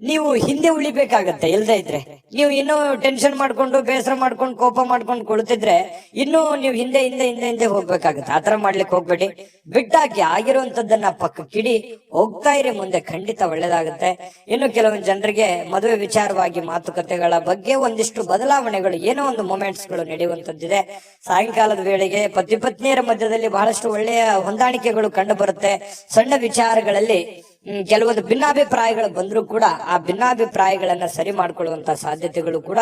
ನೀವು ಹಿಂದೆ ಉಳಿಬೇಕಾಗತ್ತೆ. ಇಲ್ದೇ ಇದ್ರೆ ನೀವು ಇನ್ನೂ ಟೆನ್ಷನ್ ಮಾಡ್ಕೊಂಡು, ಬೇಸರ ಮಾಡ್ಕೊಂಡು, ಕೋಪ ಮಾಡ್ಕೊಂಡು ಕುಳಿತಿದ್ರೆ ಇನ್ನೂ ನೀವು ಹಿಂದೆ ಹೋಗ್ಬೇಕಾಗತ್ತೆ. ಆತರ ಮಾಡ್ಲಿಕ್ಕೆ ಹೋಗ್ಬೇಡಿ, ಬಿಟ್ಟಾಕಿ. ಆಗಿರುವಂತದ್ದನ್ನ ಪಕ್ಕಕ್ಕಿಡಿ, ಹೋಗ್ತಾ ಇರಿ ಮುಂದೆ, ಖಂಡಿತ ಒಳ್ಳೇದಾಗುತ್ತೆ. ಇನ್ನು ಕೆಲವೊಂದು ಜನರಿಗೆ ಮದುವೆ ವಿಚಾರವಾಗಿ ಮಾತುಕತೆಗಳ ಬಗ್ಗೆ ಒಂದಿಷ್ಟು ಬದಲಾವಣೆಗಳು, ಏನೋ ಒಂದು ಮೊಮೆಂಟ್ಸ್ ಗಳು ನಡೆಯುವಂತದ್ದಿದೆ. ಸಾಯಂಕಾಲದ ವೇಳೆಗೆ ಪತಿ ಪತ್ನಿಯರ ಮಧ್ಯದಲ್ಲಿ ಬಹಳಷ್ಟು ಒಳ್ಳೆಯ ಹೊಂದಾಣಿಕೆಗಳು ಕಂಡು ಬರುತ್ತೆ. ಸಣ್ಣ ವಿಚಾರಗಳಲ್ಲಿ ಕೆಲವೊಂದು ಭಿನ್ನಾಭಿಪ್ರಾಯಗಳು ಬಂದರೂ ಕೂಡ ಆ ಭಿನ್ನಾಭಿಪ್ರಾಯಗಳನ್ನ ಸರಿ ಮಾಡ್ಕೊಳ್ಳುವಂತಹ ಸಾಧ್ಯತೆಗಳು ಕೂಡ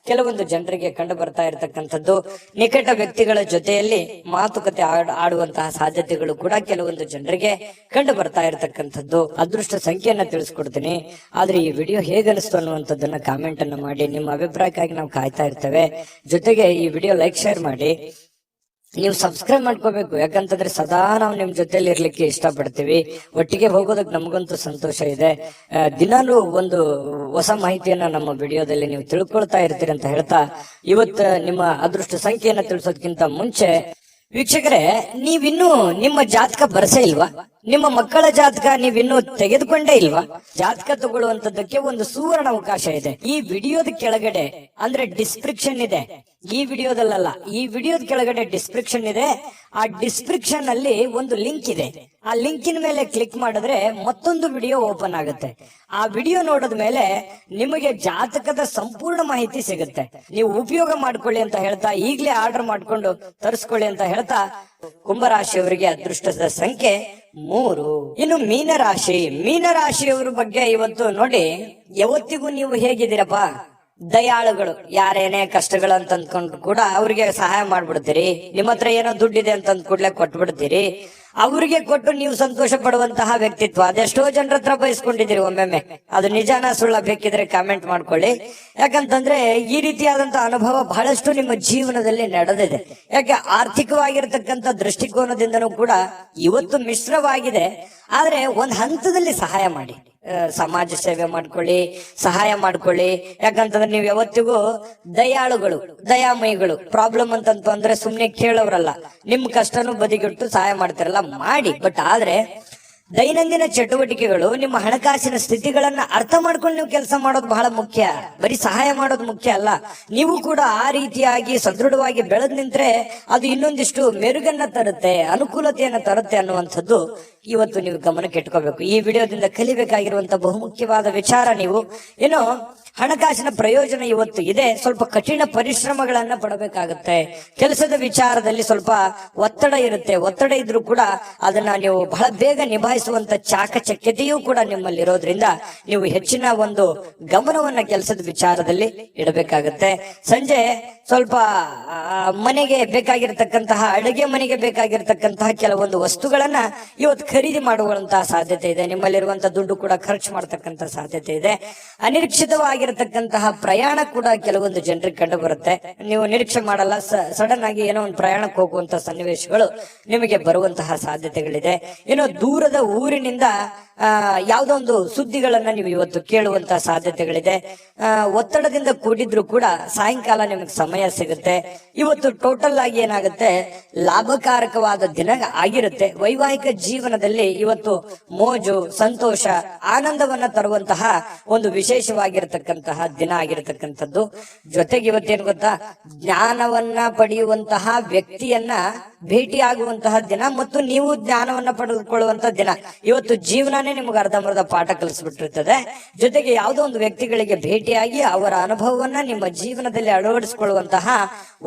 ಕೆಲವೊಂದು ಜನರಿಗೆ ಕಂಡು ಬರ್ತಾ ಇರತಕ್ಕಂಥದ್ದು. ನಿಕಟ ವ್ಯಕ್ತಿಗಳ ಜೊತೆಯಲ್ಲಿ ಮಾತುಕತೆ ಆಡುವಂತಹ ಸಾಧ್ಯತೆಗಳು ಕೂಡ ಕೆಲವೊಂದು ಜನರಿಗೆ ಕಂಡು ಬರ್ತಾ ಇರತಕ್ಕಂಥದ್ದು. ಅದೃಷ್ಟ ಸಂಖ್ಯೆಯನ್ನ ತಿಳಿಸ್ಕೊಡ್ತೀನಿ. ಆದ್ರೆ ಈ ವಿಡಿಯೋ ಹೇಗನಿಸ್ತು ಅನ್ನುವಂಥದ್ದನ್ನ ಕಾಮೆಂಟ್ ಅನ್ನ ಮಾಡಿ. ನಿಮ್ಮ ಅಭಿಪ್ರಾಯಕ್ಕಾಗಿ ನಾವು ಕಾಯ್ತಾ ಇರ್ತೇವೆ. ಜೊತೆಗೆ ಈ ವಿಡಿಯೋ ಲೈಕ್, ಶೇರ್ ಮಾಡಿ. ನೀವು ಸಬ್ಸ್ಕ್ರೈಬ್ ಮಾಡ್ಕೋಬೇಕು. ಯಾಕಂತಂದ್ರೆ ಸದಾ ನಾವು ನಿಮ್ ಜೊತೆಲಿ ಇರ್ಲಿಕ್ಕೆ ಇಷ್ಟಪಡ್ತೀವಿ. ಒಟ್ಟಿಗೆ ಹೋಗೋದಕ್ಕೆ ನಮಗಂತೂ ಸಂತೋಷ ಇದೆ. ದಿನಾಲೂ ಒಂದು ಹೊಸ ಮಾಹಿತಿಯನ್ನ ನಮ್ಮ ವಿಡಿಯೋದಲ್ಲಿ ನೀವು ತಿಳ್ಕೊಳ್ತಾ ಇರ್ತೀರಿ ಅಂತ ಹೇಳ್ತಾ, ಇವತ್ತು ನಿಮ್ಮ ಅದೃಷ್ಟ ಸಂಖ್ಯೆಯನ್ನ ತಿಳಿಸೋದಕ್ಕಿಂತ ಮುಂಚೆ ವೀಕ್ಷಕರೇ, ನೀವಿನ್ನೂ ನಿಮ್ಮ ಜಾತಕ ಬರಸೇ ಇಲ್ವಾ? ನಿಮ್ಮ ಮಕ್ಕಳ ಜಾತಕ ನೀವಿನ್ನೂ ತೆಗೆದುಕೊಂಡೇ ಇಲ್ವಾ? ಜಾತಕ ತಗೊಳ್ಳುವಂತದ್ದಕ್ಕೆ ಒಂದು ಸುವರ್ಣ ಅವಕಾಶ ಇದೆ. ಈ ವಿಡಿಯೋದ ಕೆಳಗಡೆ ಅಂದ್ರೆ ಡಿಸ್ಕ್ರಿಪ್ಷನ್ ಇದೆ. ಈ ವಿಡಿಯೋದಲ್ಲ, ಈ ವಿಡಿಯೋದ ಕೆಳಗಡೆ ಡಿಸ್ಕ್ರಿಪ್ಷನ್ ಇದೆ. ಆ ಡಿಸ್ಕ್ರಿಪ್ಷನ್ ಅಲ್ಲಿ ಒಂದು ಲಿಂಕ್ ಇದೆ. ಆ ಲಿಂಕಿನ ಮೇಲೆ ಕ್ಲಿಕ್ ಮಾಡಿದ್ರೆ ಮತ್ತೊಂದು ವಿಡಿಯೋ ಓಪನ್ ಆಗುತ್ತೆ. ಆ ವಿಡಿಯೋ ನೋಡಿದ ಮೇಲೆ ನಿಮಗೆ ಜಾತಕದ ಸಂಪೂರ್ಣ ಮಾಹಿತಿ ಸಿಗುತ್ತೆ. ನೀವು ಉಪಯೋಗ ಮಾಡ್ಕೊಳ್ಳಿ ಅಂತ ಹೇಳ್ತಾ, ಈಗಲೇ ಆರ್ಡರ್ ಮಾಡ್ಕೊಂಡು ತರಿಸ್ಕೊಳ್ಳಿ ಅಂತ ಹೇಳ್ತಾ, ಕುಂಭರಾಶಿಯವರಿಗೆ ಅದೃಷ್ಟದ ಸಂಖ್ಯೆ 3. ಇನ್ನು ಮೀನರಾಶಿಯವರ ಬಗ್ಗೆ ಇವತ್ತು ನೋಡಿ. ಯಾವತ್ತಿಗೂ ನೀವು ಹೇಗಿದ್ದೀರಪ್ಪ? ದಯಾಳುಗಳು. ಯಾರೇನೇ ಕಷ್ಟಗಳು ಅಂತ ಅಂದ್ಕೊಂಡು ಕೂಡ ಅವ್ರಿಗೆ ಸಹಾಯ ಮಾಡ್ಬಿಡ್ತೀರಿ. ನಿಮ್ಮ ಹತ್ರ ಏನೋ ದುಡ್ಡಿದೆ ಅಂತ ಅಂದ್ಕೂಡ್ಲೆ ಕೊಟ್ಬಿಡ್ತೀರಿ. ಅವ್ರಿಗೆ ಕೊಟ್ಟು ನೀವು ಸಂತೋಷ ಪಡುವಂತಹ ವ್ಯಕ್ತಿತ್ವ ಅದೆಷ್ಟೋ ಜನರ ಹತ್ರ ಬಯಸ್ಕೊಂಡಿದ್ದೀರಿ. ಒಮ್ಮೊಮ್ಮೆ ಅದು ನಿಜಾನ ಸುಳ್ಳ ಬೇಕಿದ್ರೆ ಕಾಮೆಂಟ್ ಮಾಡ್ಕೊಳ್ಳಿ. ಯಾಕಂತಂದ್ರೆ ಈ ರೀತಿಯಾದಂತಹ ಅನುಭವ ಬಹಳಷ್ಟು ನಿಮ್ಮ ಜೀವನದಲ್ಲಿ ನಡೆದಿದೆ. ಯಾಕೆ ಆರ್ಥಿಕವಾಗಿರ್ತಕ್ಕಂಥ ದೃಷ್ಟಿಕೋನದಿಂದನೂ ಕೂಡ ಇವತ್ತು ಮಿಶ್ರವಾಗಿದೆ. ಆದ್ರೆ ಒಂದ್ ಹಂತದಲ್ಲಿ ಸಹಾಯ ಮಾಡಿ, ಸಮಾಜ ಸೇವೆ ಮಾಡ್ಕೊಳ್ಳಿ, ಸಹಾಯ ಮಾಡ್ಕೊಳ್ಳಿ. ಯಾಕಂತಂದ್ರೆ ನೀವು ಯಾವತ್ತಿಗೂ ದಯಾಳುಗಳು, ದಯಾಮಯಿಗಳು. ಪ್ರಾಬ್ಲಮ್ ಅಂತಂತು ಅಂದ್ರೆ ಸುಮ್ನೆ ಕೇಳೋರಲ್ಲ. ನಿಮ್ ಕಷ್ಟನೂ ಬದಿಗಿಟ್ಟು ಸಹಾಯ ಮಾಡ್ತಾರಲ್ಲ, ಮಾಡಿ. ಬಟ್ ಆದ್ರೆ ದೈನಂದಿನ ಚಟುವಟಿಕೆಗಳು, ನಿಮ್ಮ ಹಣಕಾಸಿನ ಸ್ಥಿತಿಗಳನ್ನ ಅರ್ಥ ಮಾಡ್ಕೊಂಡು ನೀವು ಕೆಲಸ ಮಾಡೋದು ಬಹಳ ಮುಖ್ಯ. ಬರೀ ಸಹಾಯ ಮಾಡೋದು ಮುಖ್ಯ ಅಲ್ಲ. ನೀವು ಕೂಡ ಆ ರೀತಿಯಾಗಿ ಸದೃಢವಾಗಿ ಬೆಳೆದ್ ನಿಂತ್ರೆ ಅದು ಇನ್ನೊಂದಿಷ್ಟು ಮೆರುಗನ್ನ ತರುತ್ತೆ, ಅನುಕೂಲತೆಯನ್ನ ತರುತ್ತೆ ಅನ್ನುವಂಥದ್ದು ಇವತ್ತು ನೀವು ಗಮನಕ್ಕೆ ಇಟ್ಕೋಬೇಕು. ಈ ವಿಡಿಯೋದಿಂದ ಕಲಿಬೇಕಾಗಿರುವಂತ ಬಹುಮುಖ್ಯವಾದ ವಿಚಾರ, ನೀವು ಏನೋ ಹಣಕಾಸಿನ ಪ್ರಯೋಜನ ಇವತ್ತು ಇದೆ. ಸ್ವಲ್ಪ ಕಠಿಣ ಪರಿಶ್ರಮಗಳನ್ನ ಪಡಬೇಕಾಗುತ್ತೆ. ಕೆಲಸದ ವಿಚಾರದಲ್ಲಿ ಸ್ವಲ್ಪ ಒತ್ತಡ ಇರುತ್ತೆ. ಒತ್ತಡ ಇದ್ರೂ ಕೂಡ ಅದನ್ನ ನೀವು ಬಹಳ ಬೇಗ ನಿಭಾಯಿಸುವಂತ ಚಾಕಚಕ್ಯತೆಯೂ ಕೂಡ ನಿಮ್ಮಲ್ಲಿ ಇರೋದ್ರಿಂದ ನೀವು ಹೆಚ್ಚಿನ ಒಂದು ಗಮನವನ್ನ ಕೆಲಸದ ವಿಚಾರದಲ್ಲಿ ಇಡಬೇಕಾಗತ್ತೆ. ಸಂಜೆ ಸ್ವಲ್ಪ ಮನೆಗೆ ಬೇಕಾಗಿರ್ತಕ್ಕಂತಹ, ಅಡುಗೆ ಮನೆಗೆ ಬೇಕಾಗಿರ್ತಕ್ಕಂತಹ ಕೆಲವೊಂದು ವಸ್ತುಗಳನ್ನ ಇವತ್ತು ಖರೀದಿ ಮಾಡುವಂತಹ ಸಾಧ್ಯತೆ ಇದೆ. ನಿಮ್ಮಲ್ಲಿರುವಂತಹ ದುಡ್ಡು ಕೂಡ ಖರ್ಚು ಮಾಡತಕ್ಕಂತ ಸಾಧ್ಯತೆ ಇದೆ. ಅನಿರೀಕ್ಷಿತವಾಗಿರತಕ್ಕಂತಹ ಪ್ರಯಾಣ ಕೂಡ ಕೆಲವೊಂದು ಜನರಿಗೆ ಕಂಡು ಬರುತ್ತೆ. ನೀವು ನಿರೀಕ್ಷೆ ಮಾಡಲ್ಲ, ಸಡನ್ ಆಗಿ ಏನೋ ಒಂದು ಪ್ರಯಾಣಕ್ಕೆ ಹೋಗುವಂತಹ ಸನ್ನಿವೇಶಗಳು ನಿಮಗೆ ಬರುವಂತಹ ಸಾಧ್ಯತೆಗಳಿದೆ. ಏನೋ ದೂರದ ಊರಿನಿಂದ ಯಾವುದೋ ಒಂದು ಸುದ್ದಿಗಳನ್ನ ನೀವು ಇವತ್ತು ಕೇಳುವಂತ ಸಾಧ್ಯತೆಗಳಿದೆ. ಒತ್ತಡದಿಂದ ಕೂಡಿದ್ರು ಕೂಡ ಸಾಯಂಕಾಲ ನಿಮಗೆ ಸಮಯ ಸಿಗುತ್ತೆ. ಇವತ್ತು ಟೋಟಲ್ ಆಗಿ ಏನಾಗುತ್ತೆ, ಲಾಭಕಾರಕವಾದ ದಿನ ಆಗಿರುತ್ತೆ. ವೈವಾಹಿಕ ಜೀವನದಲ್ಲಿ ಇವತ್ತು ಮೋಜು, ಸಂತೋಷ, ಆನಂದವನ್ನ ತರುವಂತಹ ಒಂದು ವಿಶೇಷವಾಗಿರತಕ್ಕಂತಹ ದಿನ ಆಗಿರತಕ್ಕಂಥದ್ದು. ಜೊತೆಗೆ ಇವತ್ತೇನು ಗೊತ್ತಾ, ಜ್ಞಾನವನ್ನ ಪಡೆಯುವಂತಹ ವ್ಯಕ್ತಿಯನ್ನ ಭೇಟಿಯಾಗುವಂತಹ ದಿನ ಮತ್ತು ನೀವು ಜ್ಞಾನವನ್ನ ಪಡೆದುಕೊಳ್ಳುವಂತಹ ದಿನ. ಇವತ್ತು ಜೀವನನೇ ನಿಮ್ಗೆ ಅರ್ಧಂಬರ್ಧ ಪಾಠ ಕಲಿಸ್ಬಿಟ್ಟಿರ್ತದೆ. ಜೊತೆಗೆ ಯಾವುದೋ ಒಂದು ವ್ಯಕ್ತಿಗಳಿಗೆ ಭೇಟಿಯಾಗಿ ಅವರ ಅನುಭವವನ್ನ ನಿಮ್ಮ ಜೀವನದಲ್ಲಿ ಅಳವಡಿಸಿಕೊಳ್ಳುವಂತಹ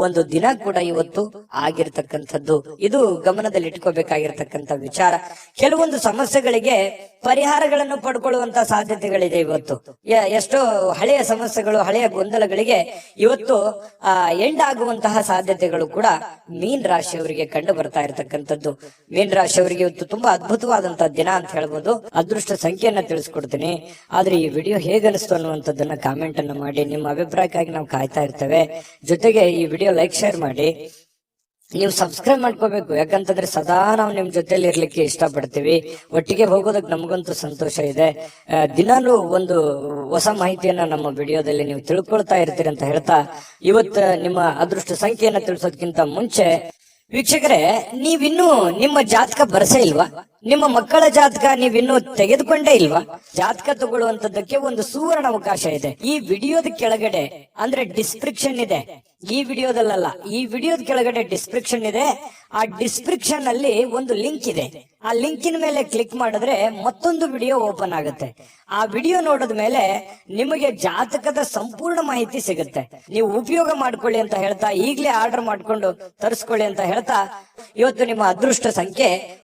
ಒಂದು ದಿನ ಕೂಡ ಇವತ್ತು ಆಗಿರ್ತಕ್ಕಂಥದ್ದು. ಇದು ಗಮನದಲ್ಲಿ ಇಟ್ಕೋಬೇಕಾಗಿರ್ತಕ್ಕಂಥ ವಿಚಾರ. ಕೆಲವೊಂದು ಸಮಸ್ಯೆಗಳಿಗೆ ಪರಿಹಾರಗಳನ್ನು ಪಡ್ಕೊಳ್ಳುವಂತ ಸಾಧ್ಯತೆಗಳಿದೆ. ಇವತ್ತು ಎಷ್ಟೋ ಹಳೆಯ ಸಮಸ್ಯೆಗಳು, ಹಳೆಯ ಗೊಂದಲಗಳಿಗೆ ಇವತ್ತು ಎಂಡ್ ಆಗುವಂತಹ ಸಾಧ್ಯತೆಗಳು ಕೂಡ ಮೀನ್ ರಾಶಿಯವರಿಗೆ ಕಂಡು ಬರ್ತಾ ಇರತಕ್ಕಂಥದ್ದು. ಮೀನ್ ರಾಶಿಯವರಿಗೆ ಇವತ್ತು ತುಂಬಾ ಅದ್ಭುತವಾದಂತಹ ದಿನ ಅಂತ ಹೇಳ್ಬೋದು. ಅದೃಷ್ಟ ಸಂಖ್ಯೆಯನ್ನ ತಿಳಿಸ್ಕೊಡ್ತೀನಿ. ಆದ್ರೆ ಈ ವಿಡಿಯೋ ಹೇಗನಿಸ್ತು ಅನ್ನುವಂಥದ್ದನ್ನ ಕಾಮೆಂಟ್ ಅನ್ನ ಮಾಡಿ. ನಿಮ್ಮ ಅಭಿಪ್ರಾಯಕ್ಕಾಗಿ ನಾವು ಕಾಯ್ತಾ ಇರ್ತೇವೆ. ಜೊತೆಗೆ ಈ ವಿಡಿಯೋ ಲೈಕ್, ಶೇರ್ ಮಾಡಿ. ನೀವು ಸಬ್ಸ್ಕ್ರೈಬ್ ಮಾಡ್ಕೋಬೇಕು. ಯಾಕಂತಂದ್ರೆ ಸದಾ ನಾವು ನಿಮ್ ಜೊತೆಲಿ ಇರ್ಲಿಕ್ಕೆ ಇಷ್ಟಪಡ್ತೀವಿ. ಒಟ್ಟಿಗೆ ಹೋಗೋದಕ್ಕೆ ನಮಗಂತೂ ಸಂತೋಷ ಇದೆ. ದಿನಾಲೂ ಒಂದು ಹೊಸ ಮಾಹಿತಿಯನ್ನ ನಮ್ಮ ವಿಡಿಯೋದಲ್ಲಿ ನೀವು ತಿಳ್ಕೊಳ್ತಾ ಇರ್ತೀರಿ ಅಂತ ಹೇಳ್ತಾ, ಇವತ್ತು ನಿಮ್ಮ ಅದೃಷ್ಟ ಸಂಖ್ಯೆಯನ್ನ ತಿಳಿಸೋದಕ್ಕಿಂತ ಮುಂಚೆ ವೀಕ್ಷಕರೇ, ನೀವಿನ್ನೂ ನಿಮ್ಮ ಜಾತಕ ಬರ್ಸೇ ಇಲ್ವಾ? ನಿಮ್ಮ ಮಕ್ಕಳ ಜಾತಕ ನೀವಿನ್ನೂ ತೆಗೆದುಕೊಂಡೇ ಇಲ್ವಾ? ಜಾತಕ ತಗೊಳ್ಳುವಂತದ್ದಕ್ಕೆ ಒಂದು ಸುವರ್ಣ ಅವಕಾಶ ಇದೆ. ಈ ವಿಡಿಯೋದ ಕೆಳಗಡೆ ಅಂದ್ರೆ ಡಿಸ್ಕ್ರಿಪ್ಷನ್ ಇದೆ. ಈ ವಿಡಿಯೋದಲ್ಲ, ಈ ವಿಡಿಯೋದ ಕೆಳಗಡೆ ಡಿಸ್ಕ್ರಿಪ್ಷನ್ ಇದೆ. ಆ ಡಿಸ್ಕ್ರಿಪ್ಷನ್ ಅಲ್ಲಿ ಒಂದು ಲಿಂಕ್ ಇದೆ. ಆ ಲಿಂಕಿನ ಮೇಲೆ ಕ್ಲಿಕ್ ಮಾಡಿದ್ರೆ ಮತ್ತೊಂದು ವಿಡಿಯೋ ಓಪನ್ ಆಗುತ್ತೆ. ಆ ವಿಡಿಯೋ ನೋಡಿದ ಮೇಲೆ ನಿಮಗೆ ಜಾತಕದ ಸಂಪೂರ್ಣ ಮಾಹಿತಿ ಸಿಗುತ್ತೆ. ನೀವು ಉಪಯೋಗ ಮಾಡ್ಕೊಳ್ಳಿ ಅಂತ ಹೇಳ್ತಾ, ಈಗಲೇ ಆರ್ಡರ್ ಮಾಡ್ಕೊಂಡು ತರಿಸ್ಕೊಳ್ಳಿ ಅಂತ ಹೇಳ್ತಾ, ಇವತ್ತು ನಿಮ್ಮ ಅದೃಷ್ಟ ಸಂಖ್ಯೆ